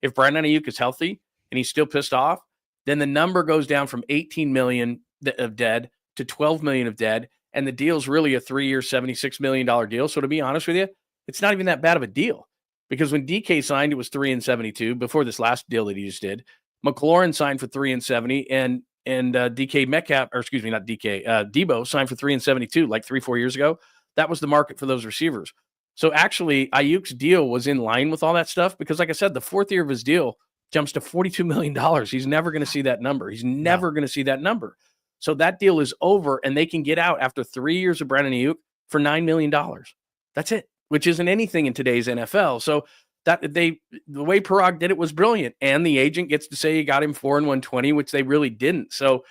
if Brandon Ayuk is healthy and he's still pissed off, then the number goes down from 18 million of dead to 12 million of dead, and the deal's really a 3-year, $76 million deal. So to be honest with you, it's not even that bad of a deal, because when DK signed, it was 3 and 72 before this last deal that he just did. McLaurin signed for 3 and 70, and DK Metcalf, or excuse me, not DK, Debo signed for 3 and 72, like 3-4 years ago. That was the market for those receivers. So actually, Ayuk's deal was in line with all that stuff, because, like I said, the 4th year of his deal jumps to $42 million. He's never going to see that number. He's never going to see that number. So that deal is over, and they can get out after 3 years of Brandon Ayuk for $9 million. That's it, which isn't anything in today's NFL. So the way Parag did it was brilliant, and the agent gets to say he got him 4 and 120, which they really didn't. So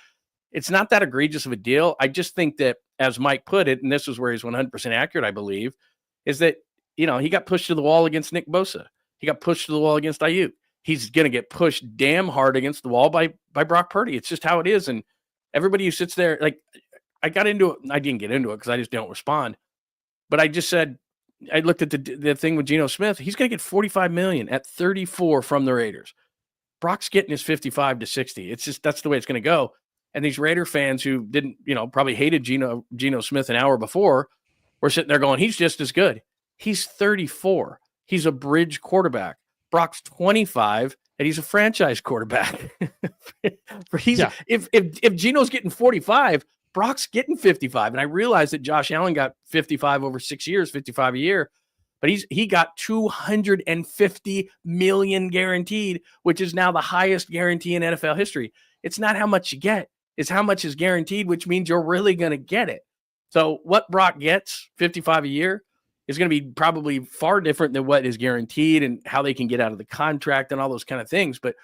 it's not that egregious of a deal. I just think that, as Mike put it, and this is where he's 100% accurate, I believe, is that he got pushed to the wall against Nick Bosa. He got pushed to the wall against Ayuk. He's going to get pushed damn hard against the wall by Brock Purdy. It's just how it is. And everybody who sits there, like, I got into it. I didn't get into it because I just don't respond. But I just said, I looked at the thing with Geno Smith. He's going to get $45 million at 34 from the Raiders. Brock's getting his 55 to 60. It's just, that's the way it's going to go. And these Raider fans who didn't, probably hated Geno Smith an hour before were sitting there going, he's just as good. He's 34. He's a bridge quarterback. Brock's 25 and he's a franchise quarterback. If Geno's getting 45, Brock's getting 55. And I realized that Josh Allen got 55 over 6 years, 55 a year, but he got $250 million guaranteed, which is now the highest guarantee in NFL history. It's not how much you get, it's how much is guaranteed, which means you're really going to get it. So what Brock gets, 55 a year, is going to be probably far different than what is guaranteed and how they can get out of the contract and all those kind of things. But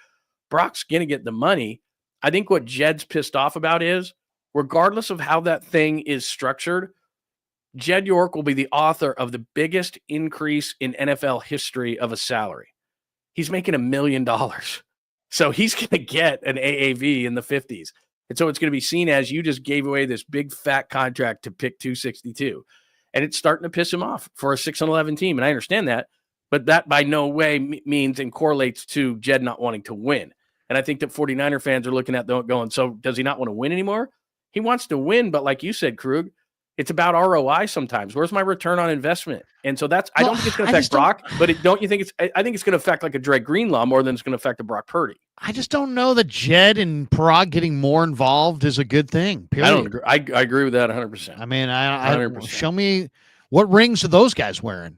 Brock's going to get the money. I think what Jed's pissed off about is, regardless of how that thing is structured, Jed York will be the author of the biggest increase in NFL history of a salary. He's making $1 million. So he's going to get an AAV in the 50s. And so it's going to be seen as, you just gave away this big fat contract to pick 262. And it's starting to piss him off for a 6-11 team. And I understand that, but that by no way means and correlates to Jed not wanting to win. And I think that 49er fans are looking at that going, so does he not want to win anymore? He wants to win, but like you said, Krug, it's about ROI sometimes. Where's my return on investment? And so I don't think it's going to affect Brock, but don't you think I think it's going to affect like a Dre Greenlaw more than it's going to affect a Brock Purdy. I just don't know that Jed and Parag getting more involved is a good thing. Period. I don't agree. I agree with that 100%. I mean, I show me what rings are those guys wearing?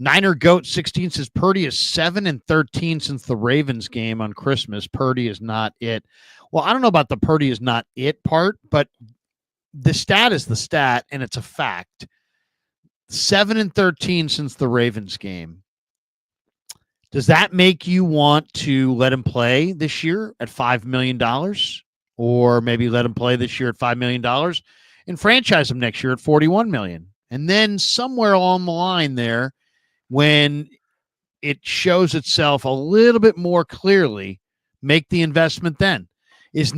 Niner Goat 16 says Purdy is 7-13 since the Ravens game on Christmas. Purdy is not it. Well, I don't know about the Purdy is not it part, but the stat is the stat, and it's a fact. 7-13 since the Ravens game. Does that make you want to let him play this year at $5 million? Or maybe let him play this year at $5 million and franchise him next year at $41 million? And then somewhere along the line there, when it shows itself a little bit more clearly, make the investment then. Should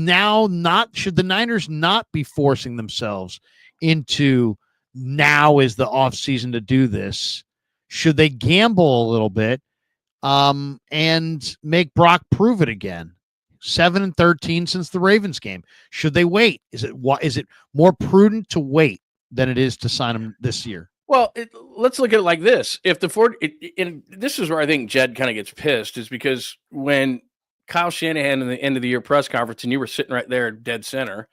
the Niners not be forcing themselves into now is the offseason to do this? Should they gamble a little bit and make Brock prove it again? 7-13 since the Ravens game. Should they wait? Is it more prudent to wait than it is to sign him this year? Well, let's look at it like this. If this is where I think Jed kind of gets pissed, is because when Kyle Shanahan in the end of the year press conference, and you were sitting right there at dead center,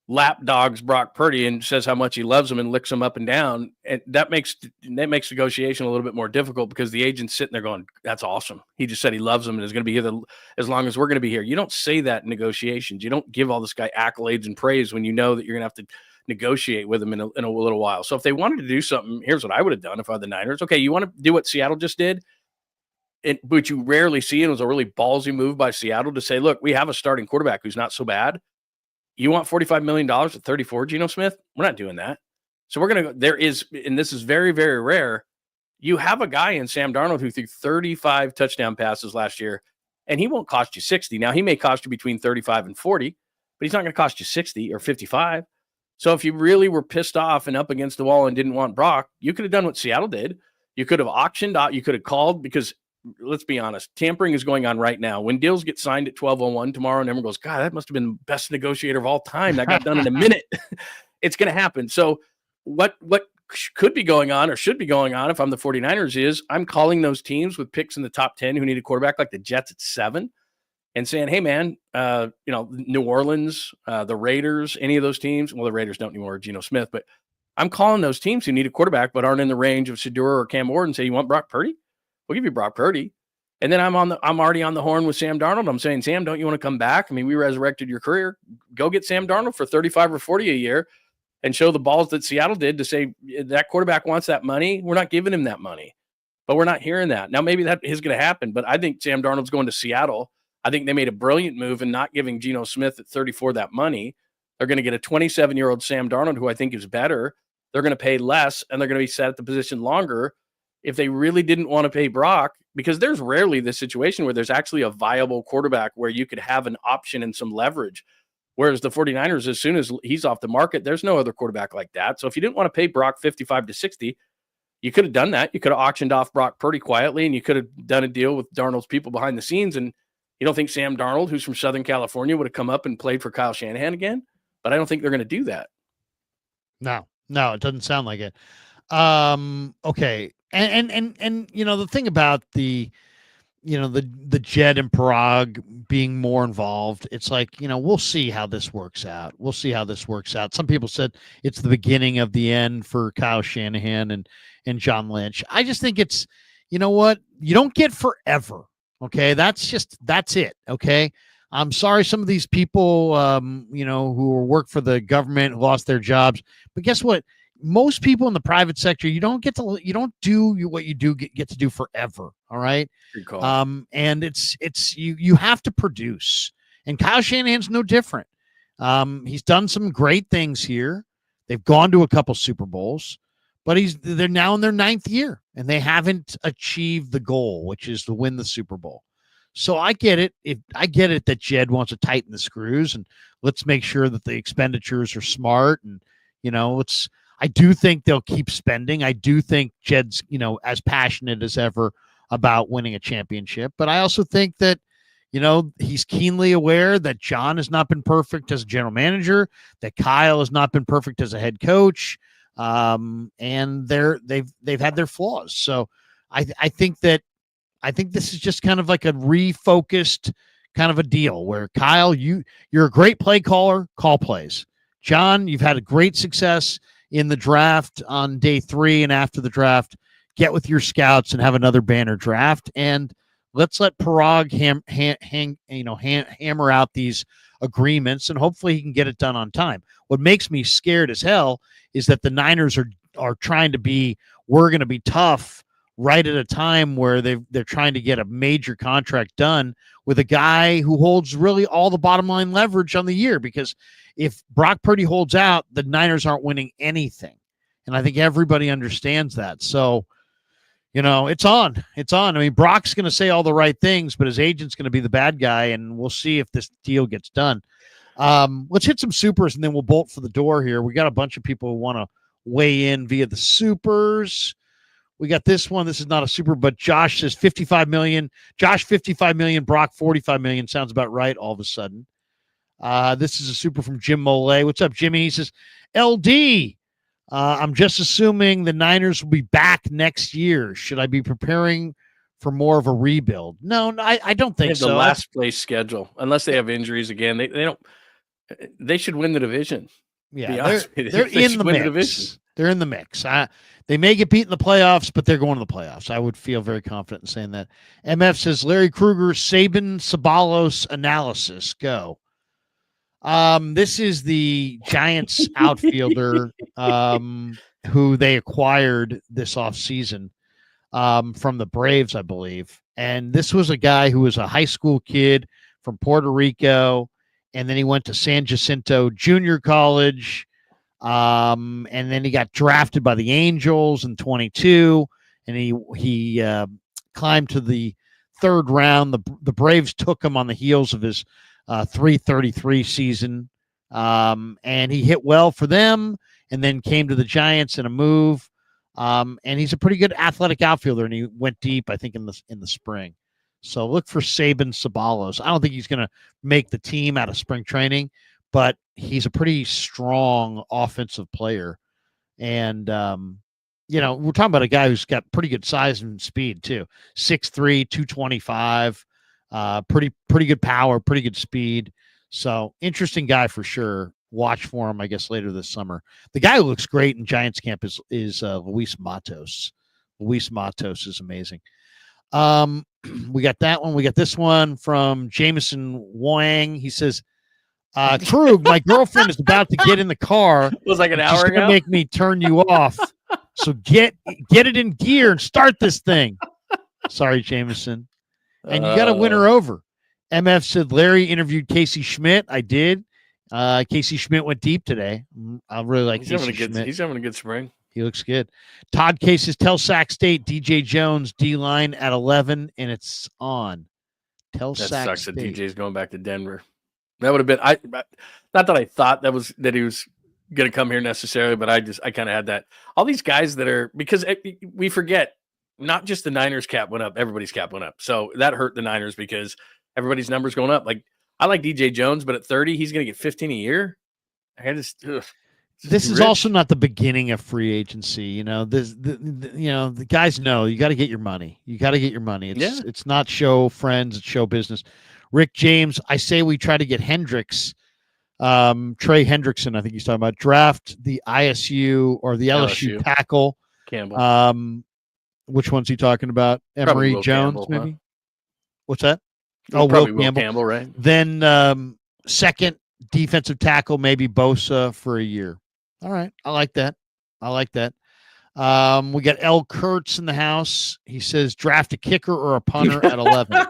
lapdogs Brock Purdy and says how much he loves him and licks him up and down, and that makes negotiation a little bit more difficult, because the agent's sitting there going, that's awesome. He just said he loves him and is going to be here as long as we're going to be here. You don't say that in negotiations. You don't give all this guy accolades and praise when you know that you're going to have to negotiate with him in a little while. So if they wanted to do something, here's what I would have done if I were the Niners. Okay, you want to do what Seattle just did? But you rarely see it. It was a really ballsy move by Seattle to say, look, we have a starting quarterback who's not so bad. You want $45 million at 34, Geno Smith? We're not doing that. So we're going to go. And this is very, very rare. You have a guy in Sam Darnold who threw 35 touchdown passes last year, and he won't cost you 60. Now, he may cost you between 35 and 40, but he's not going to cost you 60 or 55. So if you really were pissed off and up against the wall and didn't want Brock, you could have done what Seattle did. You could have auctioned out. You could have called, because let's be honest, tampering is going on right now. When deals get signed at 12:01 tomorrow, and everyone goes, God, that must have been the best negotiator of all time. That got done in a minute. It's going to happen. So what could be going on, or should be going on, if I'm the 49ers, is I'm calling those teams with picks in the top 10 who need a quarterback, like the Jets at 7, and saying, hey, man, New Orleans, the Raiders, any of those teams. Well, the Raiders don't anymore, Geno Smith, but I'm calling those teams who need a quarterback but aren't in the range of Shedeur or Cam Ward and say, you want Brock Purdy? We'll give you Brock Purdy. And then I'm already on the horn with Sam Darnold. I'm saying, Sam, don't you want to come back? I mean, we resurrected your career. Go get Sam Darnold for 35 or 40 a year and show the balls that Seattle did to say that quarterback wants that money. We're not giving him that money, but we're not hearing that. Now, maybe that is going to happen, but I think Sam Darnold's going to Seattle. I think they made a brilliant move in not giving Geno Smith at 34 that money. They're going to get a 27-year-old Sam Darnold, who I think is better. They're going to pay less, and they're going to be set at the position longer. If they really didn't want to pay Brock, because there's rarely this situation where there's actually a viable quarterback where you could have an option and some leverage. Whereas the 49ers, as soon as he's off the market, there's no other quarterback like that. So if you didn't want to pay Brock 55 to 60, you could have done that. You could have auctioned off Brock Purdy quietly, and you could have done a deal with Darnold's people behind the scenes. And you don't think Sam Darnold, who's from Southern California, would have come up and played for Kyle Shanahan again? But I don't think they're going to do that. No, it doesn't sound like it. Okay. And the thing about the Jed and Parag being more involved, it's like, we'll see how this works out. Some people said it's the beginning of the end for Kyle Shanahan and John Lynch. I just think it's, you don't get forever. Okay. That's it. Okay. I'm sorry, some of these people, who work for the government, who lost their jobs, but guess what? Most people in the private sector, you don't do what you do get to do forever. All right. Good call. And it's you have to produce, and Kyle Shanahan's no different. He's done some great things here. They've gone to a couple Super Bowls, but they're now in their 9th year and they haven't achieved the goal, which is to win the Super Bowl. So I get it. I get it that Jed wants to tighten the screws and let's make sure that the expenditures are smart. And, I do think they'll keep spending. I do think Jed's, as passionate as ever about winning a championship. But I also think that, he's keenly aware that John has not been perfect as a general manager, that Kyle has not been perfect as a head coach. And they've had their flaws. So I think this is just kind of like a refocused kind of a deal where Kyle, you're a great play caller, call plays. John, you've had a great success in the draft on day 3 and after the draft. Get with your scouts and have another banner draft, and let's let Parag hammer out these agreements, and hopefully he can get it done on time. What makes me scared as hell is that the Niners are trying to be, we're going to be tough right at a time where they're trying to get a major contract done with a guy who holds really all the bottom line leverage on the year. Because if Brock Purdy holds out, the Niners aren't winning anything. And I think everybody understands that. So, it's on. I mean, Brock's going to say all the right things, but his agent's going to be the bad guy, and we'll see if this deal gets done. Let's hit some supers, and then we'll bolt for the door here. We got a bunch of people who want to weigh in via the supers. We got this one. This is not a super, but Josh says 55 million. Josh, 55 million. Brock, 45 million. Sounds about right all of a sudden. This is a super from Jim Mole. What's up, Jimmy? He says, LD, I'm just assuming the Niners will be back next year. Should I be preparing for more of a rebuild? No, I don't think so. The last place schedule, unless they have injuries again. They don't. They should win the division. Yeah, they're in the mix. They're in the mix. They may get beat in the playoffs, but they're going to the playoffs. I would feel very confident in saying that. MF says Larry Krueger, Saban, Sabalos analysis. Go. This is the Giants outfielder who they acquired this offseason from the Braves, I believe. And this was a guy who was a high school kid from Puerto Rico, and then he went to San Jacinto Junior College. And then he got drafted by the Angels in 22, and he climbed to the 3rd round. The Braves took him on the heels of his 333 season, and he hit well for them, and then came to the Giants in a move. And he's a pretty good athletic outfielder, and he went deep, I think, in the spring. So look for Saban Sabalos. I don't think he's going to make the team out of spring training, but he's a pretty strong offensive player. And, we're talking about a guy who's got pretty good size and speed too. 6'3", 225, pretty good power, pretty good speed. So interesting guy for sure. Watch for him, I guess, later this summer. The guy who looks great in Giants camp is Luis Matos. Luis Matos is amazing. We got that one. We got this one from Jameson Wang. He says, Krug, my girlfriend is about to get in the car. It was like an hour ago. She's going to make me turn you off. So get it in gear and start this thing. Sorry, Jameson. And you got to win her over. MF said Larry interviewed Casey Schmidt. I did. Casey Schmidt went deep today. I really like Casey Schmidt. He's having a good spring. He looks good. Todd Cases, tell Sac State, DJ Jones, D-line at 11, and it's on. Tell Sac State. That sucks that DJ's going back to Denver. That would have been not that I thought that he was going to come here necessarily, but I kind of had that. All these guys that are, because we forget, not just the Niners cap went up, everybody's cap went up. So that hurt the Niners because everybody's numbers going up. Like, I like DJ Jones, but at 30, he's going to get 15 a year. This is also not the beginning of free agency. The guys know you got to get your money. It's not show friends, it's show business. Rick James, I say we try to get Hendricks, Trey Hendrickson, I think he's talking about, draft the ISU or the LSU tackle. Campbell. Which one's he talking about? Emory Jones, Campbell, maybe? Huh? What's that? Will Campbell, right? Then second defensive tackle, maybe Bosa for a year. All right. I like that. We got L. Kurtz in the house. He says draft a kicker or a punter at 11.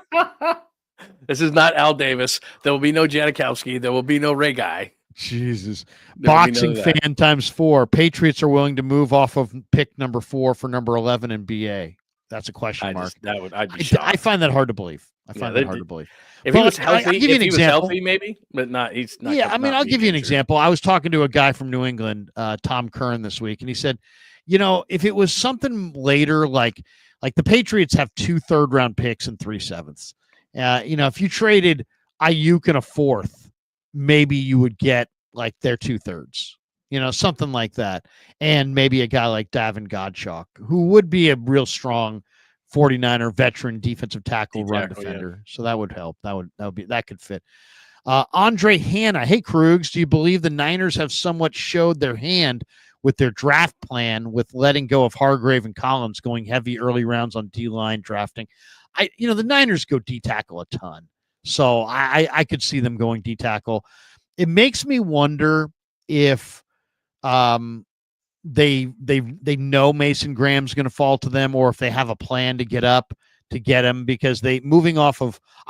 This is not Al Davis. There will be no Janikowski. There will be no Ray Guy. Jesus. Boxing fan times 4. Patriots are willing to move off of pick number 4 for number 11 in BA. That's a question mark. I find that hard to believe. If he was healthy, maybe, but not. He's not. Yeah, I'll give you an example. I was talking to a guy from New England, Tom Curran, this week, and he said, if it was something later, like the Patriots have 2 third-round picks and 3 sevenths. If you traded Ayuk in a 4th, maybe you would get like their 2 thirds. Something like that, and maybe a guy like Davin Godchaux, who would be a real strong 49er veteran defensive tackle run defender. So that would help. That could fit. Andre Hanna. Hey, Kreugs, do you believe the Niners have somewhat showed their hand with their draft plan with letting go of Hargrave and Collins, going heavy early rounds on D-line drafting? The Niners go D-tackle a ton. So I could see them going D-tackle. It makes me wonder if they know Mason Graham's going to fall to them, or if they have a plan to get up to get him, because I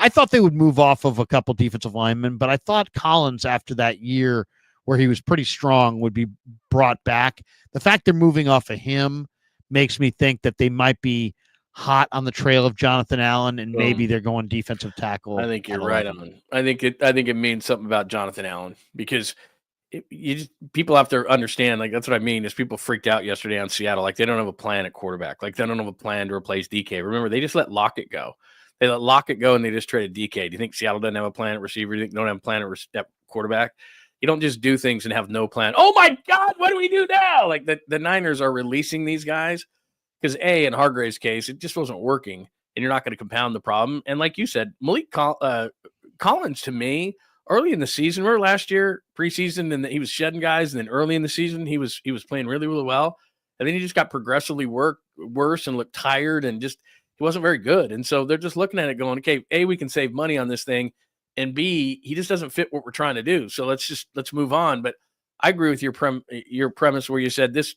thought they would move off of a couple defensive linemen, but I thought Collins, after that year where he was pretty strong, would be brought back. The fact they're moving off of him makes me think that they might be hot on the trail of Jonathan Allen, and maybe they're going defensive tackle. I think you're right on. I think it means something about Jonathan Allen, because people have to understand, like, that's what I mean, is people freaked out yesterday on Seattle. Like, they don't have a plan at quarterback. Like, they don't have a plan to replace DK. Remember, they just let Lockett go. They let Lockett go, and they just traded DK. Do you think Seattle doesn't have a plan at receiver? Do you think they don't have a plan at quarterback? You don't just do things and have no plan. Oh, my God, what do we do now? Like, the Niners are releasing these guys because, in Hargrave's case, it just wasn't working, and you're not going to compound the problem. And like you said, Malik Collins, to me, early in the season, remember last year, preseason, and he was shedding guys, and then early in the season, he was playing really, really well. And then he just got progressively worse and looked tired, and just he wasn't very good. And so they're just looking at it going, okay, A, we can save money on this thing, and B, he just doesn't fit what we're trying to do. So let's move on. But I agree with your premise where you said this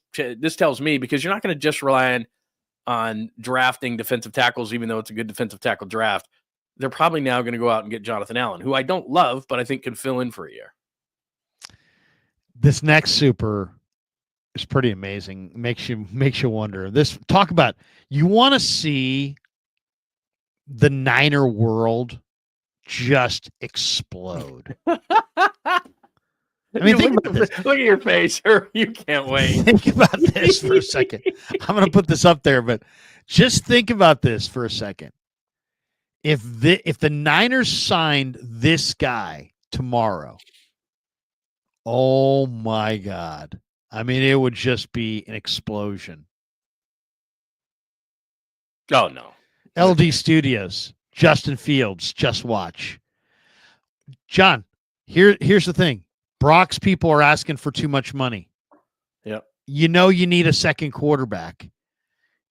tells me, because you're not going to just rely on drafting defensive tackles, even though it's a good defensive tackle draft. They're probably now going to go out and get Jonathan Allen, who I don't love, but I think can fill in for a year. This next super is pretty amazing. Makes you wonder. Talk about, you want to see the Niner world just explode. I mean, look at your face, sir. You can't wait. Think about this for a second. I'm going to put this up there, but just think about this for a second. If the Niners signed this guy tomorrow, oh my God. I mean, it would just be an explosion. Oh, no. LD Studios, Justin Fields, just watch. John, here's the thing. Brock's people are asking for too much money. Yep. You need a second quarterback.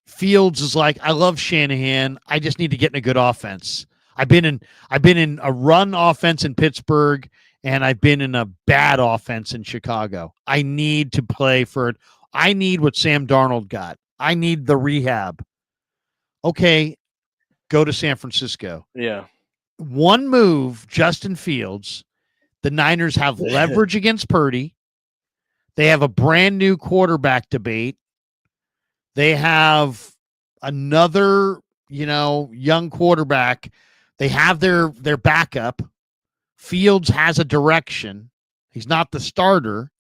Fields is like, I love Shanahan. I just need to get in a good offense. I've been in a run offense in Pittsburgh, and I've been in a bad offense in Chicago. I need to play for it. I need what Sam Darnold got. I need the rehab. Okay, go to San Francisco. Yeah. One move, Justin Fields. The Niners have leverage against Purdy. They have a brand new quarterback debate. They have another, young quarterback. They have their backup. Fields has a direction. He's not the starter.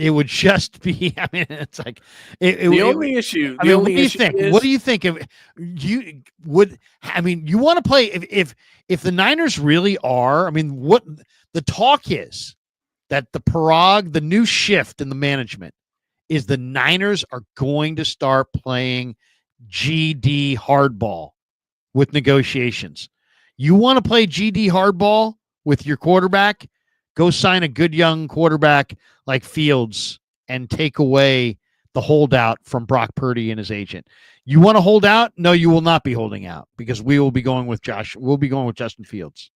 It would just be. I mean, it's like the only issue. I mean, what do you think? What do you think if you would? I mean, you want to play if the Niners really are. I mean, what the talk is that the new shift in the management is the Niners are going to start playing GD hardball with negotiations. You want to play GD hardball with your quarterback? Go sign a good young quarterback like Fields and take away the holdout from Brock Purdy and his agent. You want to hold out? No, you will not be holding out because we will be going with Josh. We'll be going with Justin Fields.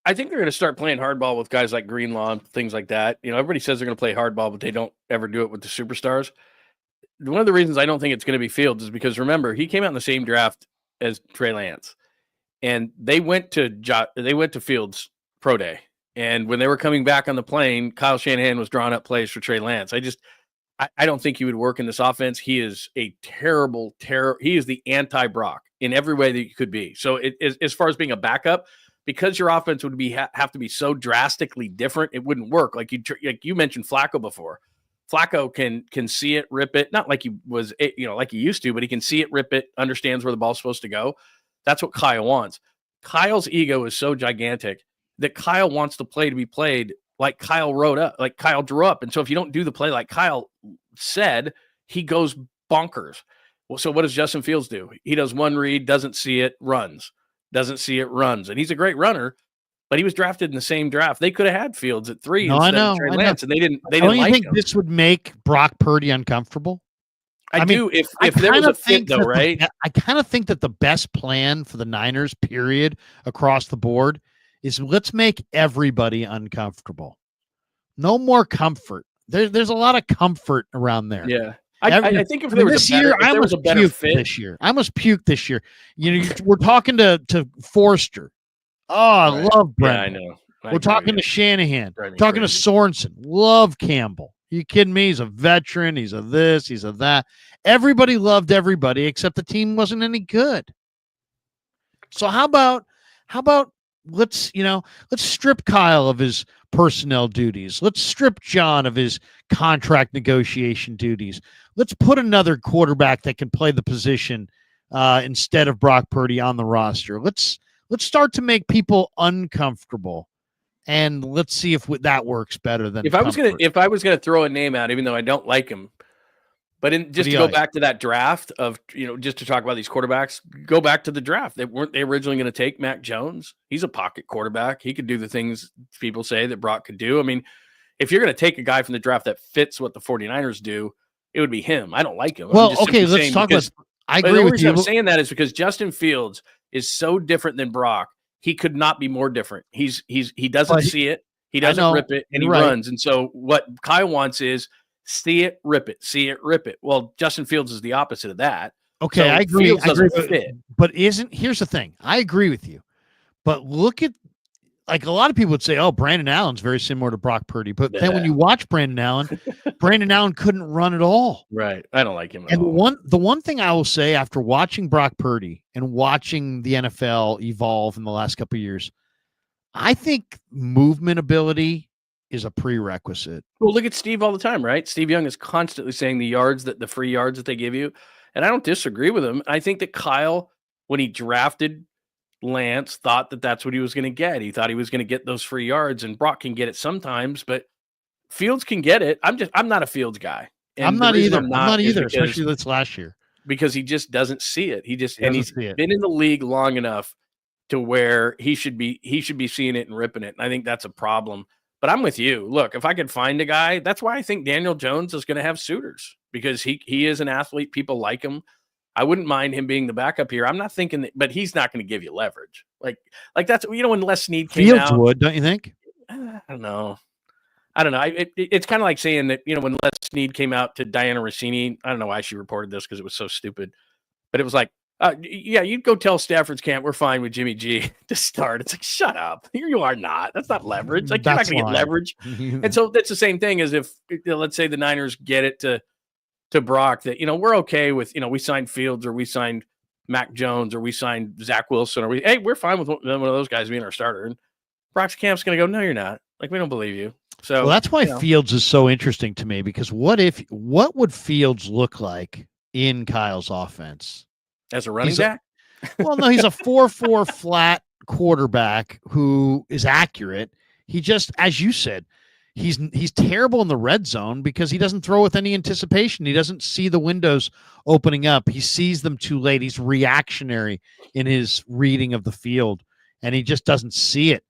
I think they're going to start playing hardball with guys like Greenlaw and things like that. Everybody says they're going to play hardball, but they don't ever do it with the superstars. One of the reasons I don't think it's going to be Fields is because, remember, he came out in the same draft as Trey Lance, and they went to Fields pro day. And when they were coming back on the plane, Kyle Shanahan was drawing up plays for Trey Lance. I don't think he would work in this offense. He is a terrible. He is the anti-Brock in every way that you could be. So as far as being a backup, because your offense would have to be so drastically different, it wouldn't work. Like you mentioned Flacco before. Flacco can see it, rip it, not like he was, like he used to, but he can see it, rip it, understands where the ball's supposed to go. That's what Kyle wants. Kyle's ego is so gigantic that Kyle wants the play to be played like Kyle drew up. And so if you don't do the play like Kyle said, he goes bonkers. Well, so what does Justin Fields do? He does one read, doesn't see it, runs. Doesn't see it, runs. And he's a great runner, but he was drafted in the same draft. They could have had Fields at 3 instead of Trey Lance, and they didn't Don't you like think him. This would make Brock Purdy uncomfortable? I do. If there was a fit, though, right? I kind of think that the best plan for the Niners, period, across the board, is let's make everybody uncomfortable. No more comfort. There's a lot of comfort around there. Yeah. I think if there was a better fit this year, I almost puked this year. We're talking to Forrester. Oh, I love Brent. Yeah, I know. We're talking to Shanahan. Talking to Sorensen. Love Campbell. Are you kidding me? He's a veteran. He's a this. He's a that. Everybody loved everybody except the team wasn't any good. So how about let's strip Kyle of his personnel duties. Let's strip John of his contract negotiation duties. Let's put another quarterback that can play the position instead of Brock Purdy on the roster. Let's start to make people uncomfortable, and let's see if that works better than if I was gonna throw a name out, even though I don't like him. But just to go back to that draft of, just to talk about these quarterbacks, go back to the draft. Weren't they originally going to take Mac Jones? He's a pocket quarterback. He could do the things people say that Brock could do. I mean, if you're going to take a guy from the draft that fits what the 49ers do, it would be him. I don't like him. Well, okay, let's talk about – I agree with you. The reason I'm saying that is because Justin Fields is so different than Brock. He could not be more different. He doesn't see it. He doesn't rip it, and he runs. And so what Kyle wants is – see it, rip it. See it, rip it. Well, Justin Fields is the opposite of that. Okay, so I agree. But here's the thing. I agree with you. But look at, like, a lot of people would say, oh, Brandon Allen's very similar to Brock Purdy. But then when you watch Brandon Allen couldn't run at all. Right. I don't like him at all. And the one thing I will say after watching Brock Purdy and watching the NFL evolve in the last couple of years, I think movement ability is a prerequisite. Well, look at Steve all the time, right? Steve Young is constantly saying the free yards that they give you. And I don't disagree with him. I think that Kyle, when he drafted Lance, thought that that's what he was going to get. He thought he was going to get those free yards, and Brock can get it sometimes, but Fields can get it. I'm not a Fields guy. And I'm not either, especially this last year. Because he just doesn't see it. He's been in the league long enough to where he should be seeing it and ripping it. And I think that's a problem. But I'm with you. Look, if I could find a guy, that's why I think Daniel Jones is going to have suitors, because he is an athlete. People like him. I wouldn't mind him being the backup here. I'm not thinking that, but he's not going to give you leverage. Like that's, when Les Snead came Fields out. would, don't you think? I don't know. It's kind of like saying that, when Les Snead came out to Diana Rossini, I don't know why she reported this because it was so stupid, but it was like, you'd go tell Stafford's camp we're fine with Jimmy G to start. It's like, shut up. Here you are not. That's not leverage. Like, you're not going to get leverage. And so that's the same thing as if, let's say the Niners get it to Brock that, we're okay with, we signed Fields or we signed Mac Jones or we signed Zach Wilson or we're fine with one of those guys being our starter. And Brock's camp's going to go, no, you're not. Like, we don't believe you. So well, that's why Fields is so interesting to me, because what would Fields look like in Kyle's offense as a running back? Well, no, he's a 4-4 flat quarterback who is accurate. He just, as you said, he's terrible in the red zone because he doesn't throw with any anticipation. He doesn't see the windows opening up. He sees them too late. He's reactionary in his reading of the field, and he just doesn't see it.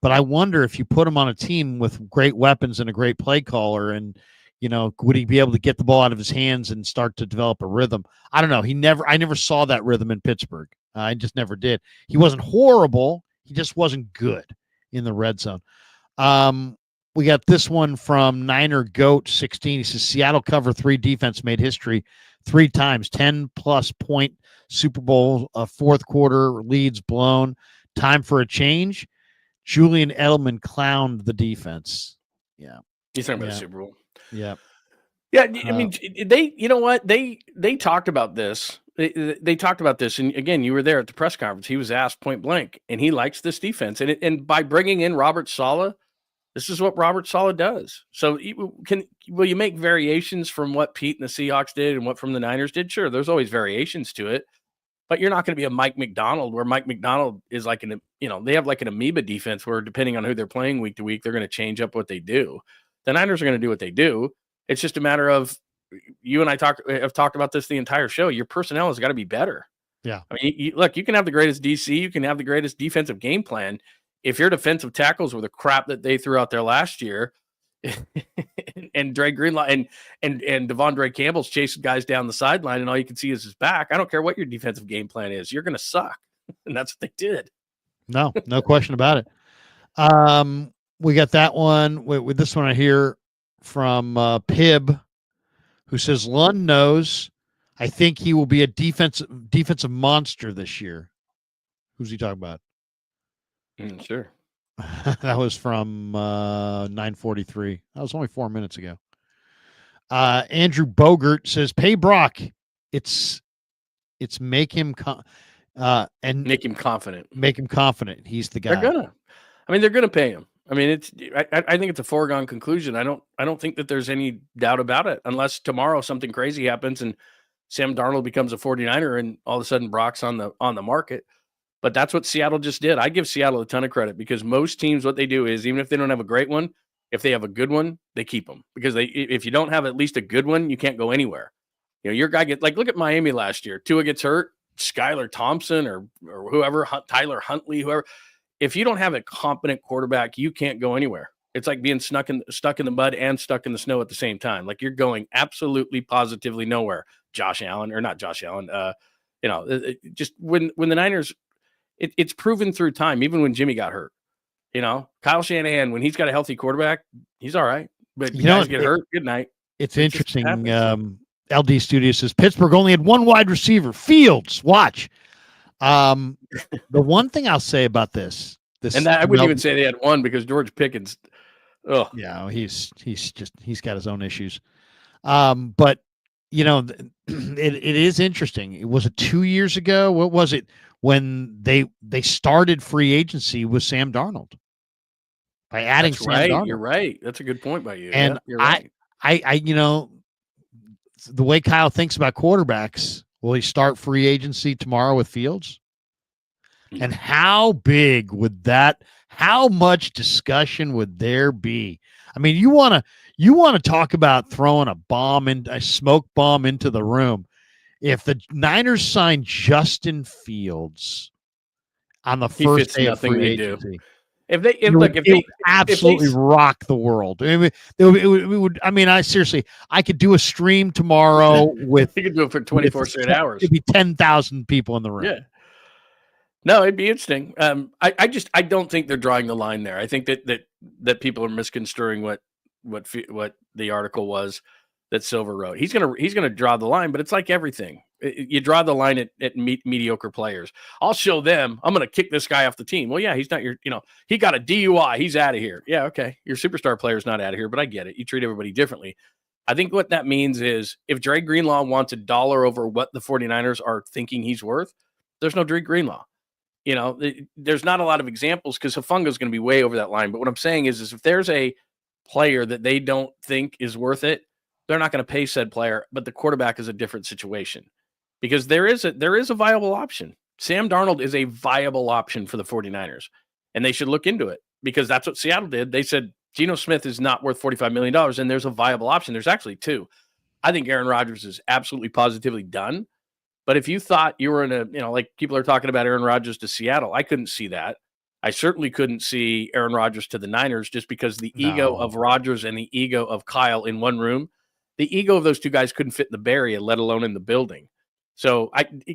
But I wonder if you put him on a team with great weapons and a great play caller, and would he be able to get the ball out of his hands and start to develop a rhythm? I don't know. I never saw that rhythm in Pittsburgh. I just never did. He wasn't horrible. He just wasn't good in the red zone. We got this one from Niner Goat 16. He says, Seattle cover 3 defense made history 3 times, 10+ point Super Bowl, fourth quarter leads blown. Time for a change. Julian Edelman clowned the defense. Yeah. He's talking about the Super Bowl. Yeah. Yeah. I mean, you know what? They talked about this. They talked about this. And again, you were there at the press conference. He was asked point blank, and he likes this defense. And by bringing in Robert Saleh, this is what Robert Saleh does. So will you make variations from what Pete and the Seahawks did and what from the Niners did? Sure, there's always variations to it, but you're not going to be a Mike McDonald, where Mike McDonald is like they have like an amoeba defense where depending on who they're playing week to week, they're going to change up what they do. The Niners are going to do what they do. It's just a matter of, you and I have talked about this the entire show. Your personnel has got to be better. Yeah. I mean, look, you can have the greatest DC, you can have the greatest defensive game plan. If your defensive tackles were the crap that they threw out there last year, and Dre Greenlaw and Devonte Campbell's chasing guys down the sideline, and all you can see is his back, I don't care what your defensive game plan is, you're going to suck. And that's what they did. No question about it. We got that one with this one I hear from Pib, who says Lund knows. I think he will be a defensive monster this year. Who's he talking about? Sure. That was from 9:43. That was only 4 minutes ago. Andrew Bogert says, "Pay Brock. It's make him and make him confident. Make him confident. He's the guy. They're gonna pay him. I mean, I think it's a foregone conclusion. I don't think that there's any doubt about it, unless tomorrow something crazy happens and Sam Darnold becomes a 49er and all of a sudden Brock's on the market. But that's what Seattle just did. I give Seattle a ton of credit, because most teams, what they do is, even if they don't have a great one, if they have a good one, they keep them, because if you don't have at least a good one, you can't go anywhere. Your guy look at Miami last year. Tua gets hurt, Skylar Thompson or whoever, Tyler Huntley, whoever. If you don't have a competent quarterback, you can't go anywhere. It's like being stuck in the mud and stuck in the snow at the same time. Like, you're going absolutely positively nowhere. Josh Allen, or not Josh Allen. Just when the Niners. It's proven through time, even when Jimmy got hurt. Kyle Shanahan, when he's got a healthy quarterback, he's all right. But guys get hurt, good night. It's interesting. LD Studio says Pittsburgh only had one wide receiver, Fields. Watch. The one thing I'll say about this, and I wouldn't even say they had one, because George Pickens. Oh yeah, he's got his own issues. But it is interesting. It was 2 years ago. What was it? When they started free agency with Sam Darnold, by adding Sam Darnold. You're right. That's a good point by you. And you're right. I the way Kyle thinks about quarterbacks, will he start free agency tomorrow with Fields? Mm-hmm. And how much discussion would there be? I mean, you want to talk about throwing a smoke bomb into the room. If the Niners sign Justin Fields on the first day of free agency, if they absolutely rock the world. I mean, it would. I mean, I could do a stream tomorrow with. You could do it for 24 straight hours. It'd be 10,000 people in the room. Yeah. No, it'd be interesting. I don't think they're drawing the line there. I think that people are misconstruing what the article was that Silver wrote. He's gonna draw the line, but it's like everything. You draw the line at mediocre players. I'll show them. I'm gonna kick this guy off the team. Well, yeah, he's not he got a DUI. He's out of here. Yeah, okay. Your superstar player's not out of here, but I get it. You treat everybody differently. I think what that means is, if Dre Greenlaw wants $1 over what the 49ers are thinking he's worth, there's no Dre Greenlaw. There's not a lot of examples, because Hufunga's going to be way over that line. But what I'm saying is if there's a player that they don't think is worth it, they're not going to pay said player. But the quarterback is a different situation because there is a viable option. Sam Darnold is a viable option for the 49ers, and they should look into it because that's what Seattle did. They said Geno Smith is not worth $45 million, and there's a viable option. There's actually two. I think Aaron Rodgers is absolutely positively done. But if you thought you were in a, like people are talking about Aaron Rodgers to Seattle, I couldn't see that. I certainly couldn't see Aaron Rodgers to the Niners just because the ego of Rodgers and the ego of Kyle in one room, the ego of those two guys couldn't fit in the Bay Area, let alone in the building. So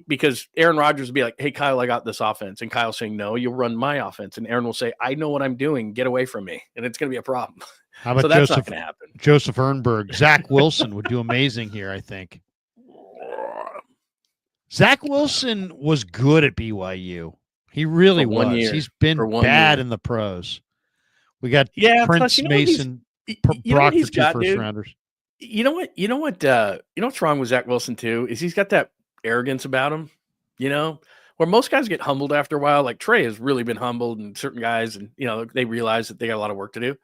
because Aaron Rodgers would be like, hey, Kyle, I got this offense. And Kyle saying, no, you'll run my offense. And Aaron will say, I know what I'm doing. Get away from me. And it's going to be a problem. How about so that's not going to happen. Joseph Ehrenberg. Zach Wilson would do amazing here, I think. Zach Wilson was good at BYU. He really was. He's been bad in the pros. We got Prince Mason, Brock for 2 first rounders. You know what's wrong with Zach Wilson too is he's got that arrogance about him, where most guys get humbled after a while. Like Trey has really been humbled, and certain guys, and they realize that they got a lot of work to do.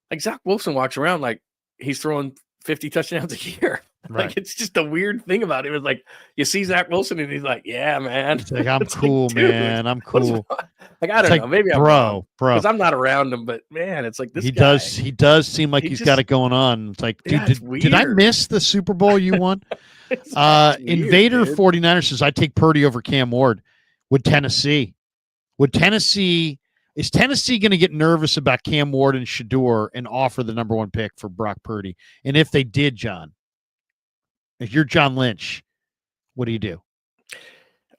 Like Zach Wilson walks around like he's throwing 50 touchdowns a year. Right. Like it's just a weird thing about him. It's like you see Zach Wilson and he's like, "Yeah, man." He's like, "I'm cool, like, man. I'm cool." Like I don't know. Maybe I'm bro, because I'm not around him. But man, it's like this. He guy, does seem like he's got it going on. It's like, dude, did I miss the Super Bowl you won? Invader 49ers says I take Purdy over Cam Ward. Is Tennessee going to get nervous about Cam Ward and Shador and offer the number 1 pick for Brock Purdy? And if they did, John, if you're John Lynch, what do you do?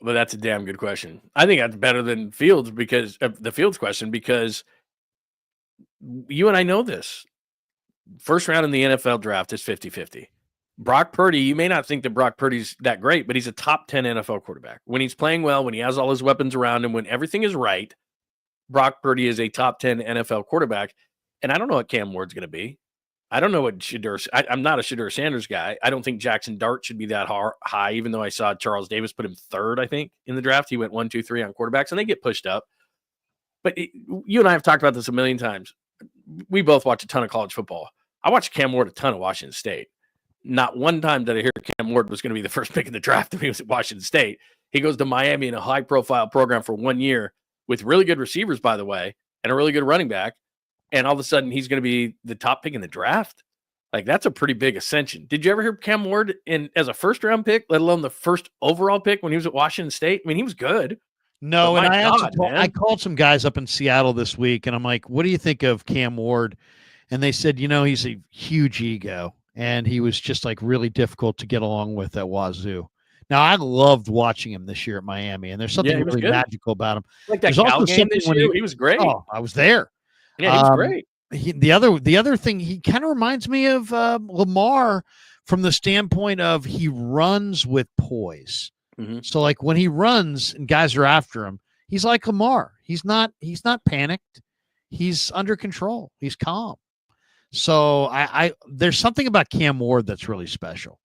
Well, that's a damn good question. I think that's better than Fields because the Fields question, because you and I know this. First round in the NFL draft is 50-50. Brock Purdy, you may not think that Brock Purdy's that great, but he's a top 10 NFL quarterback. When he's playing well, when he has all his weapons around him, when everything is right, Brock Purdy is a top 10 NFL quarterback. And I don't know what Cam Ward's going to be. I don't know what Shador. I'm not a Shador Sanders guy. I don't think Jackson Dart should be that high, even though I saw Charles Davis put him 3rd, I think, in the draft. He went 1, 2, 3 on quarterbacks, and they get pushed up. But you and I have talked about this a million times. We both watch a ton of college football. I watched Cam Ward a ton at Washington State. Not one time did I hear Cam Ward was going to be the first pick in the draft when he was at Washington State. He goes to Miami in a high-profile program for 1 year with really good receivers, by the way, and a really good running back. And all of a sudden, he's going to be the top pick in the draft. Like, that's a pretty big ascension. Did you ever hear Cam Ward as a first-round pick, let alone the first overall pick when he was at Washington State? I mean, he was good. No, and I called some guys up in Seattle this week, and I'm like, what do you think of Cam Ward? And they said, he's a huge ego, and he was just, like, really difficult to get along with at Wazoo. Now, I loved watching him this year at Miami, and there's something really magical about him. Like that Cal game this year, he was great. Oh, I was there. Yeah, he was great. The other thing, he kind of reminds me of Lamar from the standpoint of he runs with poise. Mm-hmm. So like when he runs and guys are after him, he's like Lamar. He's not panicked. He's under control. He's calm. So I there's something about Cam Ward that's really special.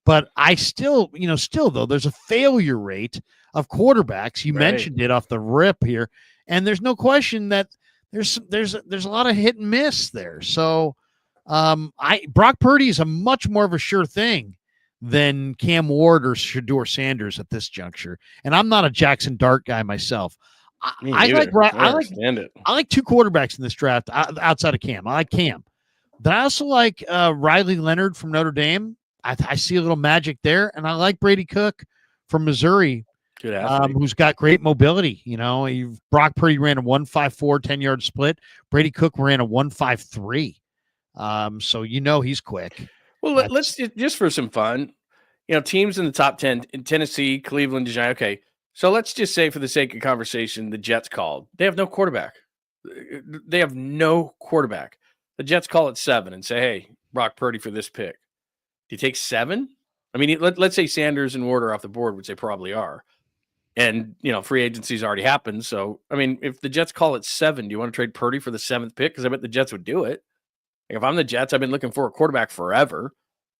But I still though, there's a failure rate of quarterbacks. You mentioned it off the rip here, and there's no question that there's a lot of hit and miss there. So Brock Purdy is a much more of a sure thing than Cam Ward or Shador Sanders at this juncture. And I'm not a Jackson Dart guy myself. I like 2 quarterbacks in this draft outside of Cam. I like Cam. But I also like Riley Leonard from Notre Dame. I see a little magic there, and I like Brady Cook from Missouri, who's got great mobility. Brock Purdy ran a 1.54 10-yard split. Brady Cook ran a 1.53. So he's quick. Well, let's just for some fun, teams in the top 10 in Tennessee, Cleveland, Dijon. Okay, so let's just say for the sake of conversation, the Jets called. They have no quarterback. The Jets call at 7 and say, "Hey, Brock Purdy for this pick." Do you take 7? I mean, let's say Sanders and Ward are off the board, which they probably are. And, free agency's already happened. So, I mean, if the Jets call it 7, do you want to trade Purdy for the 7th pick? Because I bet the Jets would do it. Like, if I'm the Jets, I've been looking for a quarterback forever.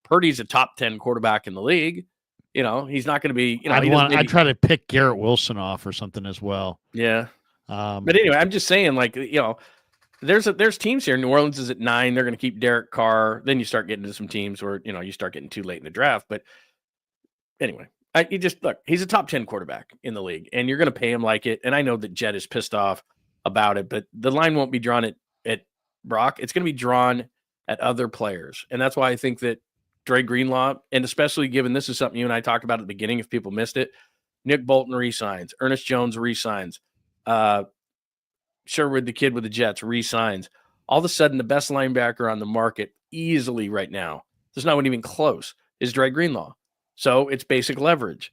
Purdy's a top 10 quarterback in the league. He's not going to be, I'd try to pick Garrett Wilson off or something as well. Yeah. But anyway, I'm just saying, like, there's teams here. New Orleans is at 9. They're going to keep Derek Carr. Then you start getting to some teams where, you start getting too late in the draft. But anyway, you just look, he's a top 10 quarterback in the league, and you're going to pay him like it. And I know that Jed is pissed off about it, but the line won't be drawn at Brock. It's going to be drawn at other players. And that's why I think that Dre Greenlaw, and especially given this is something you and I talked about at the beginning, if people missed it, Nick Bolton resigns, Ernest Jones resigns, Sherwood, the kid with the Jets, re-signs. All of a sudden, the best linebacker on the market easily right now, there's not one even close, is Dre Greenlaw. So it's basic leverage.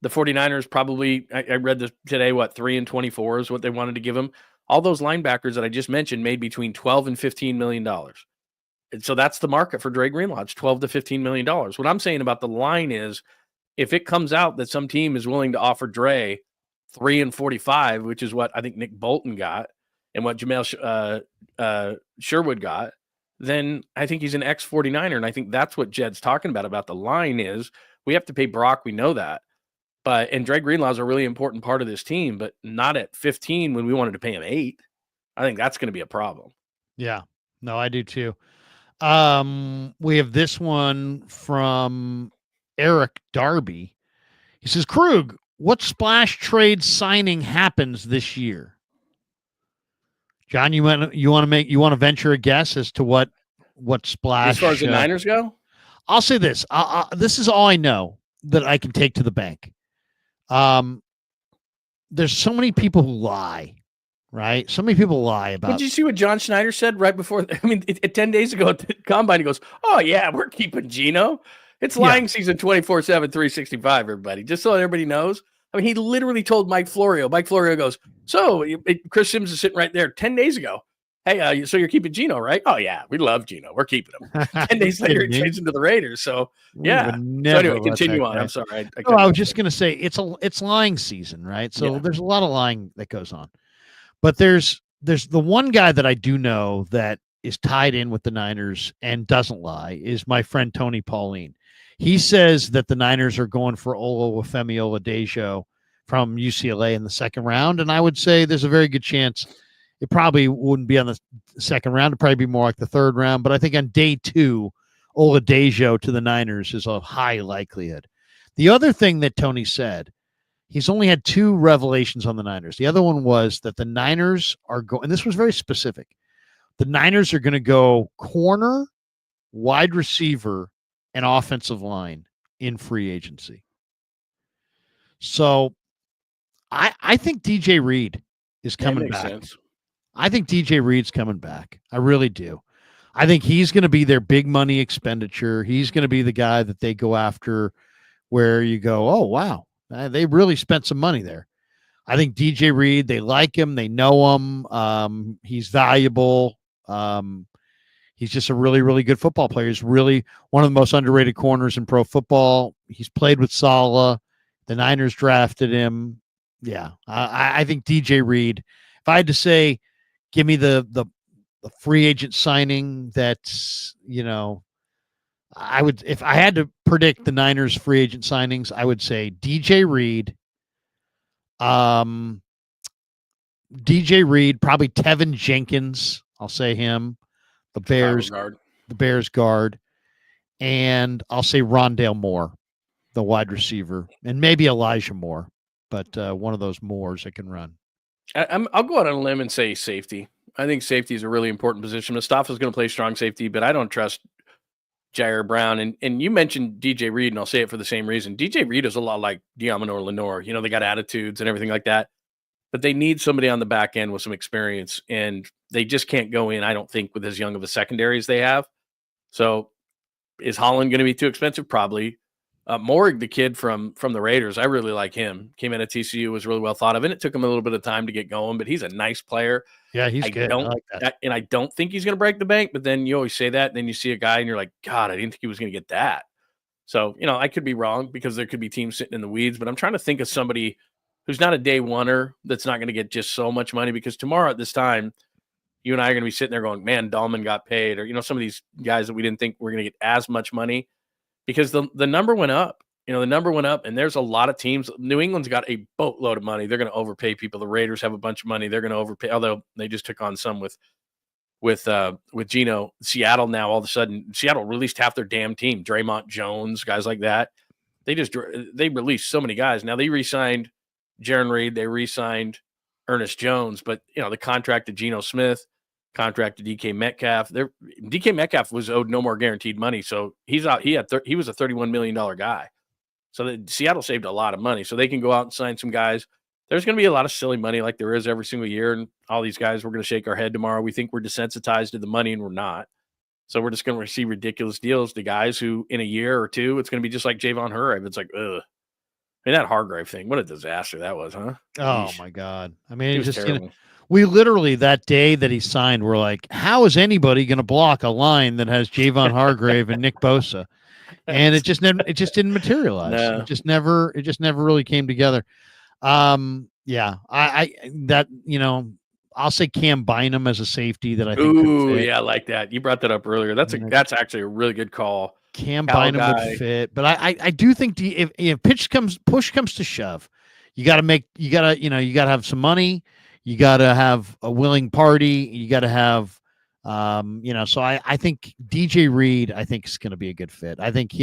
The 49ers probably, I read this today, 3 and 24 is what they wanted to give him. All those linebackers that I just mentioned made between $12 and $15 million. And so that's the market for Dre Greenlaw. It's $12 to $15 million. What I'm saying about the line is, if it comes out that some team is willing to offer Dre 3 and 45, which is what I think Nick Bolton got and what Sherwood got, then I think he's an ex-49er. And I think that's what Jed's talking about the line is we have to pay Brock. We know that. And Dre Greenlaw is a really important part of this team, but not at 15 when we wanted to pay him 8. I think that's going to be a problem. Yeah. No, I do too. We have this one from Eric Darby. He says, Krug, what splash trade signing happens this year? John, you want to venture a guess as to what splash? As far as the Niners go? I'll say this. This is all I know that I can take to the bank. There's so many people who lie, right? So many people lie about. Did you see what John Schneider said right before? 10 days ago at the Combine, he goes, "Oh yeah, we're keeping Geno. It's lying season 24/7, 365. Everybody, just so everybody knows." He literally told Mike Florio. Mike Florio goes, "So Chris Sims is sitting right there 10 days ago. Hey, so you're keeping Geno, right? Oh yeah, we love Geno. We're keeping him." 10 days later, he trades into the Raiders. So yeah. So anyway, continue on. I'm sorry. I was just going to say it's lying season, right? So there's a lot of lying that goes on, but there's the one guy that I do know that is tied in with the Niners and doesn't lie is my friend Tony Pauline. He says that the Niners are going for Oluwafemi Oladejo from UCLA in the second round, and I would say there's a very good chance it probably wouldn't be on the second round. It'd probably be more like the third round, but I think on day 2, Oladejo to the Niners is a high likelihood. The other thing that Tony said, he's only had 2 revelations on the Niners. The other one was that the Niners are going, and this was very specific, the Niners are going to go corner, wide receiver, and offensive line in free agency. So I think DJ Reed is coming back. Sense. I think DJ Reed's coming back. I really do. I think he's going to be their big money expenditure. He's going to be the guy that they go after where you go, oh, wow, they really spent some money there. I think DJ Reed, they like him. They know him. He's valuable. He's just a really, really good football player. He's really one of the most underrated corners in pro football. He's played with Saleh. The Niners drafted him. Yeah, I think DJ Reed, if I had to say, give me the free agent signing that's, I would, if I had to predict the Niners free agent signings, I would say DJ Reed, probably Tevin Jenkins. I'll say him, the Bears guard, and I'll say Rondale Moore, the wide receiver, and maybe Elijah Moore, but one of those Moores that can run. I'll go out on a limb and say safety. I think safety is a really important position. Mustafa's going to play strong safety, but I don't trust Jair Brown. And you mentioned DJ Reed, and I'll say it for the same reason. DJ Reed is a lot like Diamondor Lenore. They got attitudes and everything like that, but they need somebody on the back end with some experience, and they just can't go in, I don't think, with as young of a secondary as they have. So is Holland going to be too expensive? Probably. Morrig, the kid from the Raiders, I really like him. Came in at TCU, was really well thought of, and it took him a little bit of time to get going, but he's a nice player. Yeah, he's good. I like that. And I don't think he's going to break the bank, but then you always say that, and then you see a guy, and you're like, God, I didn't think he was going to get that. So, I could be wrong because there could be teams sitting in the weeds, but I'm trying to think of somebody who's not a day oneer that's not going to get just so much money, because tomorrow at this time, you and I are going to be sitting there going, man, Dahlman got paid, or, some of these guys that we didn't think were going to get as much money. Because the number went up. The number went up, and there's a lot of teams. New England's got a boatload of money. They're going to overpay people. The Raiders have a bunch of money. They're going to overpay, although they just took on some with with Geno. Seattle now all of a sudden, Seattle released half their damn team. Draymond Jones, guys like that. They released so many guys. Now they re-signed Jaron Reed, they re-signed Ernest Jones, but the contract to Geno Smith, contract to DK Metcalf. DK Metcalf was owed no more guaranteed money, so he's out. He was a $31 million guy. So Seattle saved a lot of money, so they can go out and sign some guys. There's going to be a lot of silly money like there is every single year, and all these guys, we're going to shake our head tomorrow. We think we're desensitized to the money, and we're not. So we're just going to see ridiculous deals to guys who, in a year or two, it's going to be just like Javon Hargrave. It's like, ugh. I mean, that Hargrave thing, what a disaster that was, huh? Oh, my God. I mean, it was terrible. We literally, that day that he signed, were like, how is anybody going to block a line that has Javon Hargrave and Nick Bosa? And it just didn't materialize. No. It just never really came together. Yeah, I'll say Cam Bynum as a safety that I think. Ooh, yeah, I like that. You brought that up earlier. That's actually a really good call. Cam Bynum would fit, but I do think if push comes to shove, you got to have some money. You got to have a willing party. You got to have, so I think DJ Reed, I think is going to be a good fit. I think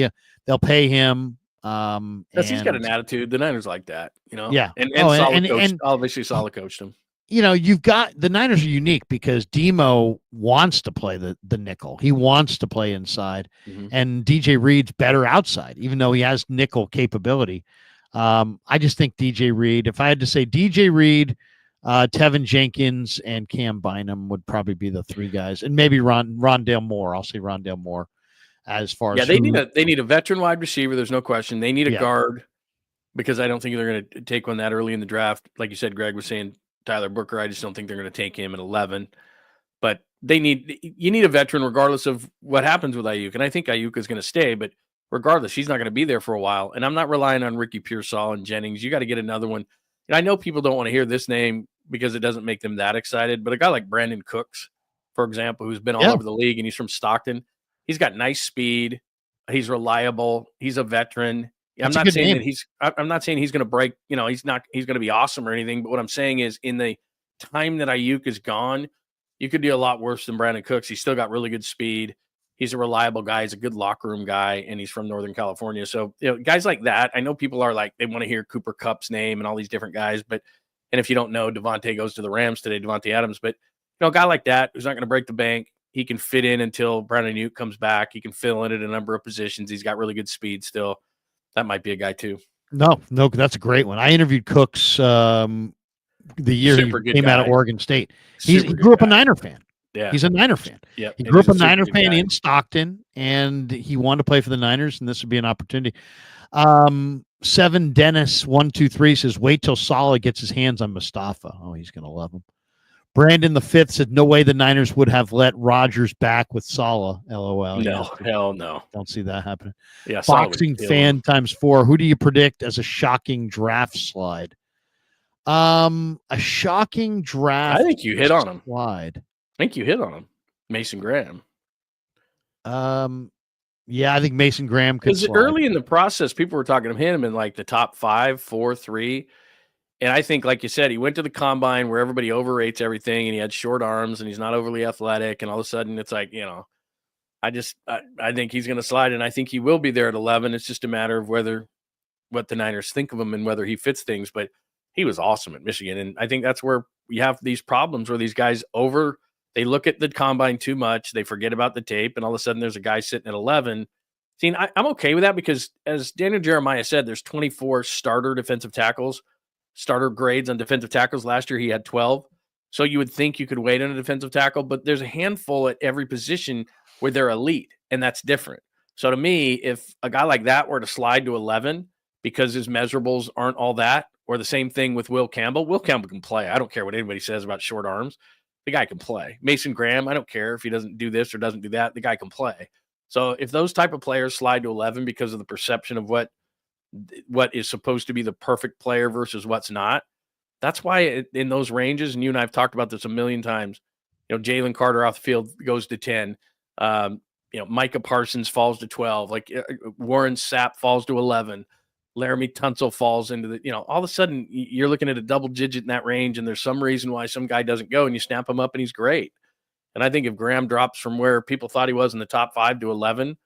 they'll pay him. He's got an attitude. The Niners like that, Yeah. And obviously Saleh coached him. You've got the Niners are unique because Demo wants to play the nickel. He wants to play inside, and DJ Reed's better outside, even though he has nickel capability. I just think DJ Reed, if I had to say DJ Reed, Tevin Jenkins, and Cam Bynum would probably be the three guys, and maybe Rondale Moore. I'll say Rondale Moore as far as they need a veteran wide receiver. There's no question. They need a guard because I don't think they're going to take one that early in the draft. Like you said, Greg was saying Tyler Booker. I just don't think they're going to take him at 11. But you need a veteran regardless of what happens with Ayuk. And I think Ayuk is going to stay, but regardless, he's not going to be there for a while. And I'm not relying on Ricky Pearsall and Jennings. You got to get another one. And I know people don't want to hear this name because it doesn't make them that excited, but a guy like Brandon Cooks, for example, who's been all over the league and he's from Stockton, he's got nice speed. He's reliable. He's a veteran. I'm not saying he's going to break, he's going to be awesome or anything. But what I'm saying is in the time that Ayuk is gone, you could do a lot worse than Brandon Cooks. He's still got really good speed. He's a reliable guy. He's a good locker room guy, and he's from Northern California. So, guys like that, I know people are like, they want to hear Cooper Kupp's name and all these different guys. And if you don't know, Devonte goes to the Rams today, Devonte Adams. But, a guy like that who's not going to break the bank, he can fit in until Brandon Ayuk comes back. He can fill in at a number of positions. He's got really good speed still. That might be a guy too. No, that's a great one. I interviewed Cooks the year he came out of Oregon State. He grew up a Niner fan. Yeah, he's a Niner fan. Yeah, he grew up a Niner fan in Stockton, and he wanted to play for the Niners, and this would be an opportunity. 7 Dennis 123 says, "Wait till Saleh gets his hands on Mustafa. Oh, he's going to love him." Brandon the Fifth said, "No way the Niners would have let Rodgers back with Saleh." LOL. No, hell no. Don't see that happening. Yeah, Boxing fan times 4. Who do you predict as a shocking draft slide? A shocking draft. I think you hit on him. Slide. I think you hit on him. Mason Graham. Yeah, I think Mason Graham could. Because early in the process, people were talking to him in like the top 5, 4, 3. And I think, like you said, he went to the combine where everybody overrates everything, and he had short arms, and he's not overly athletic. And all of a sudden, it's like, I think he's going to slide, and I think he will be there at 11. It's just a matter of what the Niners think of him and whether he fits things. But he was awesome at Michigan, and I think that's where we have these problems where these guys they look at the combine too much, they forget about the tape, and all of a sudden there's a guy sitting at 11. See, I'm okay with that because, as Daniel Jeremiah said, there's 24 starter defensive tackles. Starter grades on defensive tackles. Last year he had 12. So you would think you could wait on a defensive tackle, but there's a handful at every position where they're elite, and that's different. So to me, if a guy like that were to slide to 11 because his measurables aren't all that, or the same thing with Will Campbell can play. I don't care what anybody says about short arms. The guy can play. Mason Graham, I don't care if he doesn't do this or doesn't do that. The guy can play. So if those type of players slide to 11 because of the perception of what is supposed to be the perfect player versus what's not. That's why in those ranges, and you and I have talked about this a million times, Jalen Carter off the field goes to 10. Micah Parsons falls to 12. Like Warren Sapp falls to 11. Laramie Tunsil falls into the, all of a sudden you're looking at a double digit in that range, and there's some reason why some guy doesn't go, and you snap him up and he's great. And I think if Graham drops from where people thought he was in the top 5 to 11,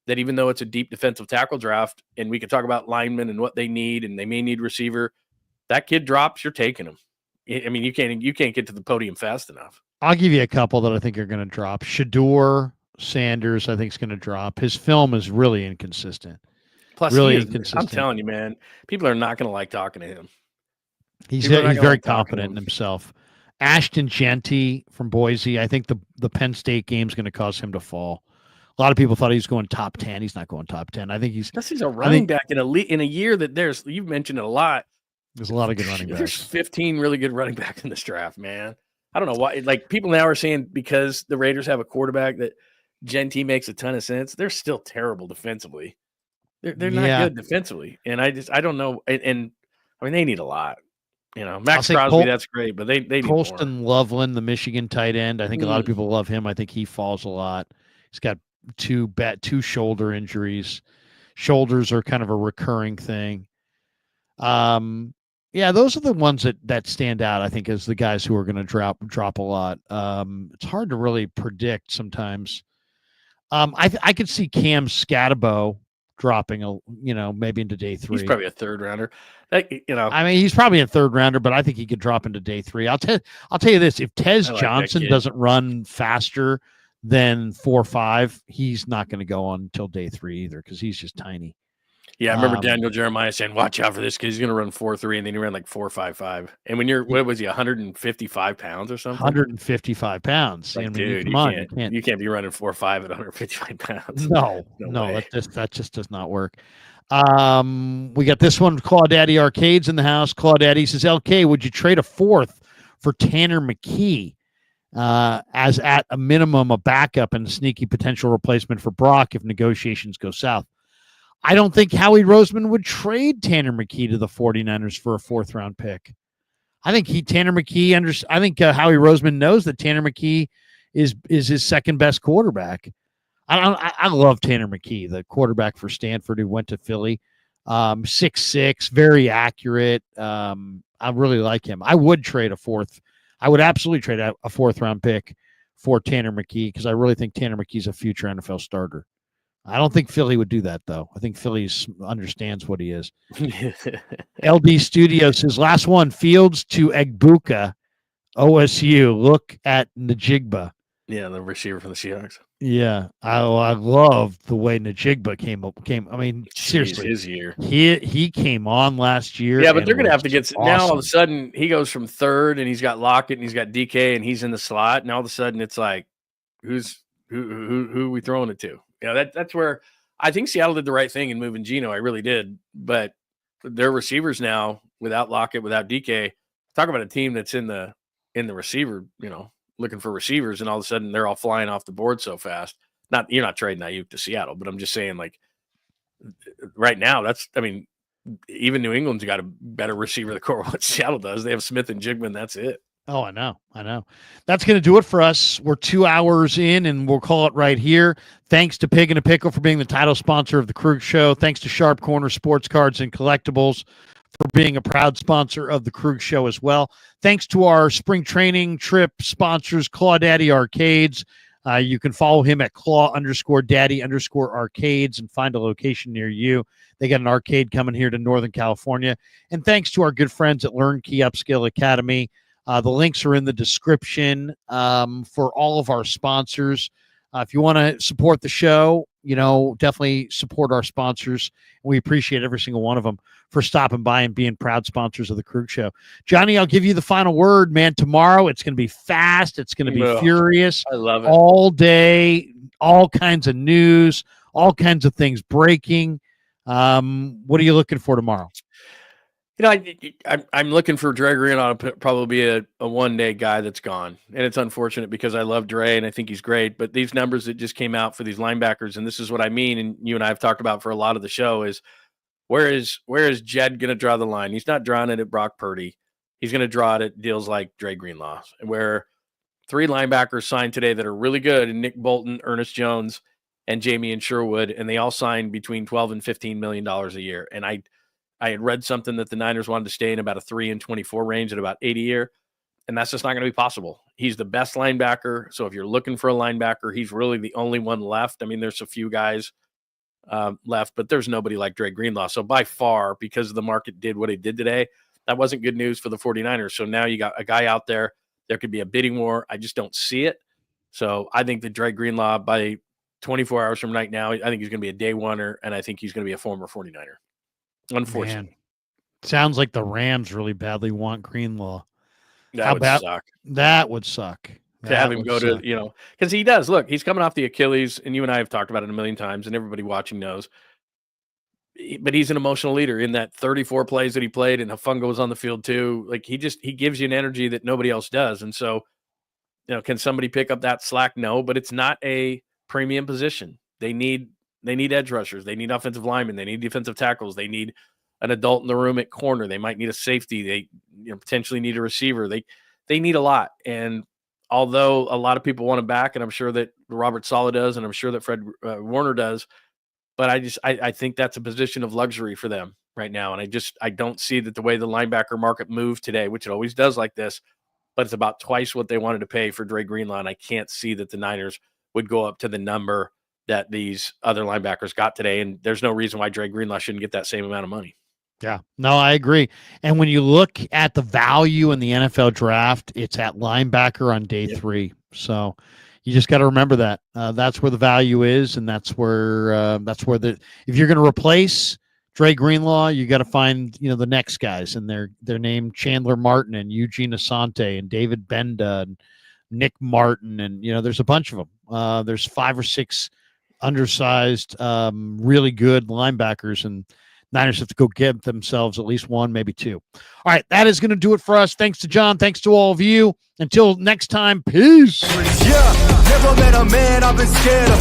that even though it's a deep defensive tackle draft, and we could talk about linemen and what they need, and they may need receiver, that kid drops, you're taking him. I mean, you can't get to the podium fast enough. I'll give you a couple that I think are going to drop. Shador Sanders, I think, is going to drop. His film is really inconsistent. Plus, really inconsistent. I'm telling you, man, people are not going to like talking to him. He's very confident in himself. Ashton Genty from Boise. I think the Penn State game is going to cause him to fall. A lot of people thought he was going top 10. He's not going top 10. I think he's a running back in a year that you've mentioned it a lot. There's a lot of good running backs. There's 15 really good running backs in this draft, man. I don't know why. Like, people now are saying because the Raiders have a quarterback that Genty makes a ton of sense. They're still terrible defensively. They're not good defensively, and I don't know. And I mean, they need a lot. Max Crosby, that's great, but they need Colston more. Loveland, the Michigan tight end. I think a lot of people love him. I think he falls a lot. He's got two shoulder injuries. Shoulders are kind of a recurring thing. Yeah, those are the ones that stand out, I think, as the guys who are going to drop a lot. It's hard to really predict sometimes. I could see Cam Scatabo dropping maybe into day 3. He's probably a third rounder. I mean, he's probably a third rounder, but I think he could drop into day 3. I'll tell you this: if Tez Johnson doesn't run faster than 4.5, he's not going to go on until day 3 either, because he's just tiny. Yeah, I remember Daniel Jeremiah saying, "Watch out for this kid. He's going to run 4.3," and then he ran like 4.55. And when what was he, 155 pounds or something? 155 pounds. Like, I mean, dude, you can't be running 4.5 at 155 pounds. No, that just does not work. We got this one. Claudaddy Arcades in the house. Claudaddy says, "LK, would you trade a 4th for Tanner McKee as at a minimum a backup and a sneaky potential replacement for Brock if negotiations go south?" I don't think Howie Roseman would trade Tanner McKee to the 49ers for a 4th round pick. I think Howie Roseman knows that Tanner McKee is his second best quarterback. I love Tanner McKee, the quarterback for Stanford who went to Philly. 6'6", very accurate. I really like him. I would trade a 4th. I would absolutely trade a 4th round pick for Tanner McKee, because I really think Tanner McKee's a future NFL starter. I don't think Philly would do that, though. I think Philly understands what he is. LD Studios says, last one, Fields to Egbuka, OSU. Look at Najigba. Yeah, the receiver from the Seahawks. Yeah, I love the way Najigba came. I mean, seriously, his year. He came on last year. Yeah, but they're going to have to get awesome. Now. All of a sudden, he goes from 3rd, and he's got Lockett, and he's got DK, and he's in the slot. And all of a sudden, it's like, who are we throwing it to? That's where I think Seattle did the right thing in moving Geno. I really did. But their receivers now, without Lockett, without DK, talk about a team that's in the receiver, looking for receivers, and all of a sudden they're all flying off the board so fast. You're not trading Ayuk to Seattle, but I'm just saying, like, right now, even New England's got a better receiver than what Seattle does. They have Smith and Jigman. That's it. Oh, I know. That's going to do it for us. We're 2 hours in, and we'll call it right here. Thanks to Pig and a Pickle for being the title sponsor of the Krug Show. Thanks to Sharp Corner Sports Cards and Collectibles for being a proud sponsor of the Krug Show as well. Thanks to our spring training trip sponsors, Claudaddy Arcades. You can follow him at Claw_Daddy_Arcades and find a location near you. They got an arcade coming here to Northern California. And thanks to our good friends at Learn Key Upskill Academy. The links are in the description for all of our sponsors. If you want to support the show, definitely support our sponsors. We appreciate every single one of them for stopping by and being proud sponsors of the Krug Show. Johnny, I'll give you the final word, man. Tomorrow, it's going to be fast. It's going to be furious. I love it. All day, all kinds of news, all kinds of things breaking. What are you looking for tomorrow? I'm looking for Dre Greenlaw to probably be a one-day guy that's gone. And it's unfortunate because I love Dre and I think he's great. But these numbers that just came out for these linebackers, and this is what I mean, and you and I have talked about for a lot of the show, is where is Jed going to draw the line? He's not drawing it at Brock Purdy. He's going to draw it at deals like Dre Greenlaw, where 3 linebackers signed today that are really good, and Nick Bolton, Ernest Jones, and Jamien Sherwood, and they all signed between $12 and $15 million a year. And I had read something that the Niners wanted to stay in about a 3 and 24 range at about 80 a year, and that's just not going to be possible. He's the best linebacker. So if you're looking for a linebacker, he's really the only one left. I mean, there's a few guys left, but there's nobody like Dre Greenlaw. So by far, because the market did what it did today, that wasn't good news for the 49ers. So now you got a guy out there. There could be a bidding war. I just don't see it. So I think that Dre Greenlaw, by 24 hours from right now, I think he's going to be a day oneer, and I think he's going to be a former 49er. Unfortunately. Man. Sounds like the Rams really badly want Greenlaw. That would suck. That would suck. To have him go to, because he does. Look, he's coming off the Achilles, and you and I have talked about it a million times, and everybody watching knows. But he's an emotional leader in that 34 plays that he played, and Hufanga was on the field too. Like he gives you an energy that nobody else does. And so, can somebody pick up that slack? No, but it's not a premium position. They need edge rushers. They need offensive linemen. They need defensive tackles. They need an adult in the room at corner. They might need a safety. They potentially need a receiver. They need a lot. And although a lot of people want him back, and I'm sure that Robert Saleh does, and I'm sure that Fred Warner does, but I think that's a position of luxury for them right now. And I don't see that the way the linebacker market moved today, which it always does like this, but it's about twice what they wanted to pay for Dre Greenlaw. And I can't see that the Niners would go up to the number that these other linebackers got today. And there's no reason why Dre Greenlaw shouldn't get that same amount of money. Yeah, no, I agree. And when you look at the value in the NFL draft, it's at linebacker on day 3. So you just got to remember that that's where the value is, and that's where if you're going to replace Dre Greenlaw, you got to find the next guys, and they're named Chandler Martin and Eugene Asante and David Benda and Nick Martin, and there's a bunch of them. There's 5 or 6 undersized, really good linebackers, and Niners have to go get themselves at least 1, maybe 2. All right, that is going to do it for us. Thanks to John. Thanks to all of you. Until next time, peace. Yeah, never met a man I've been scared of.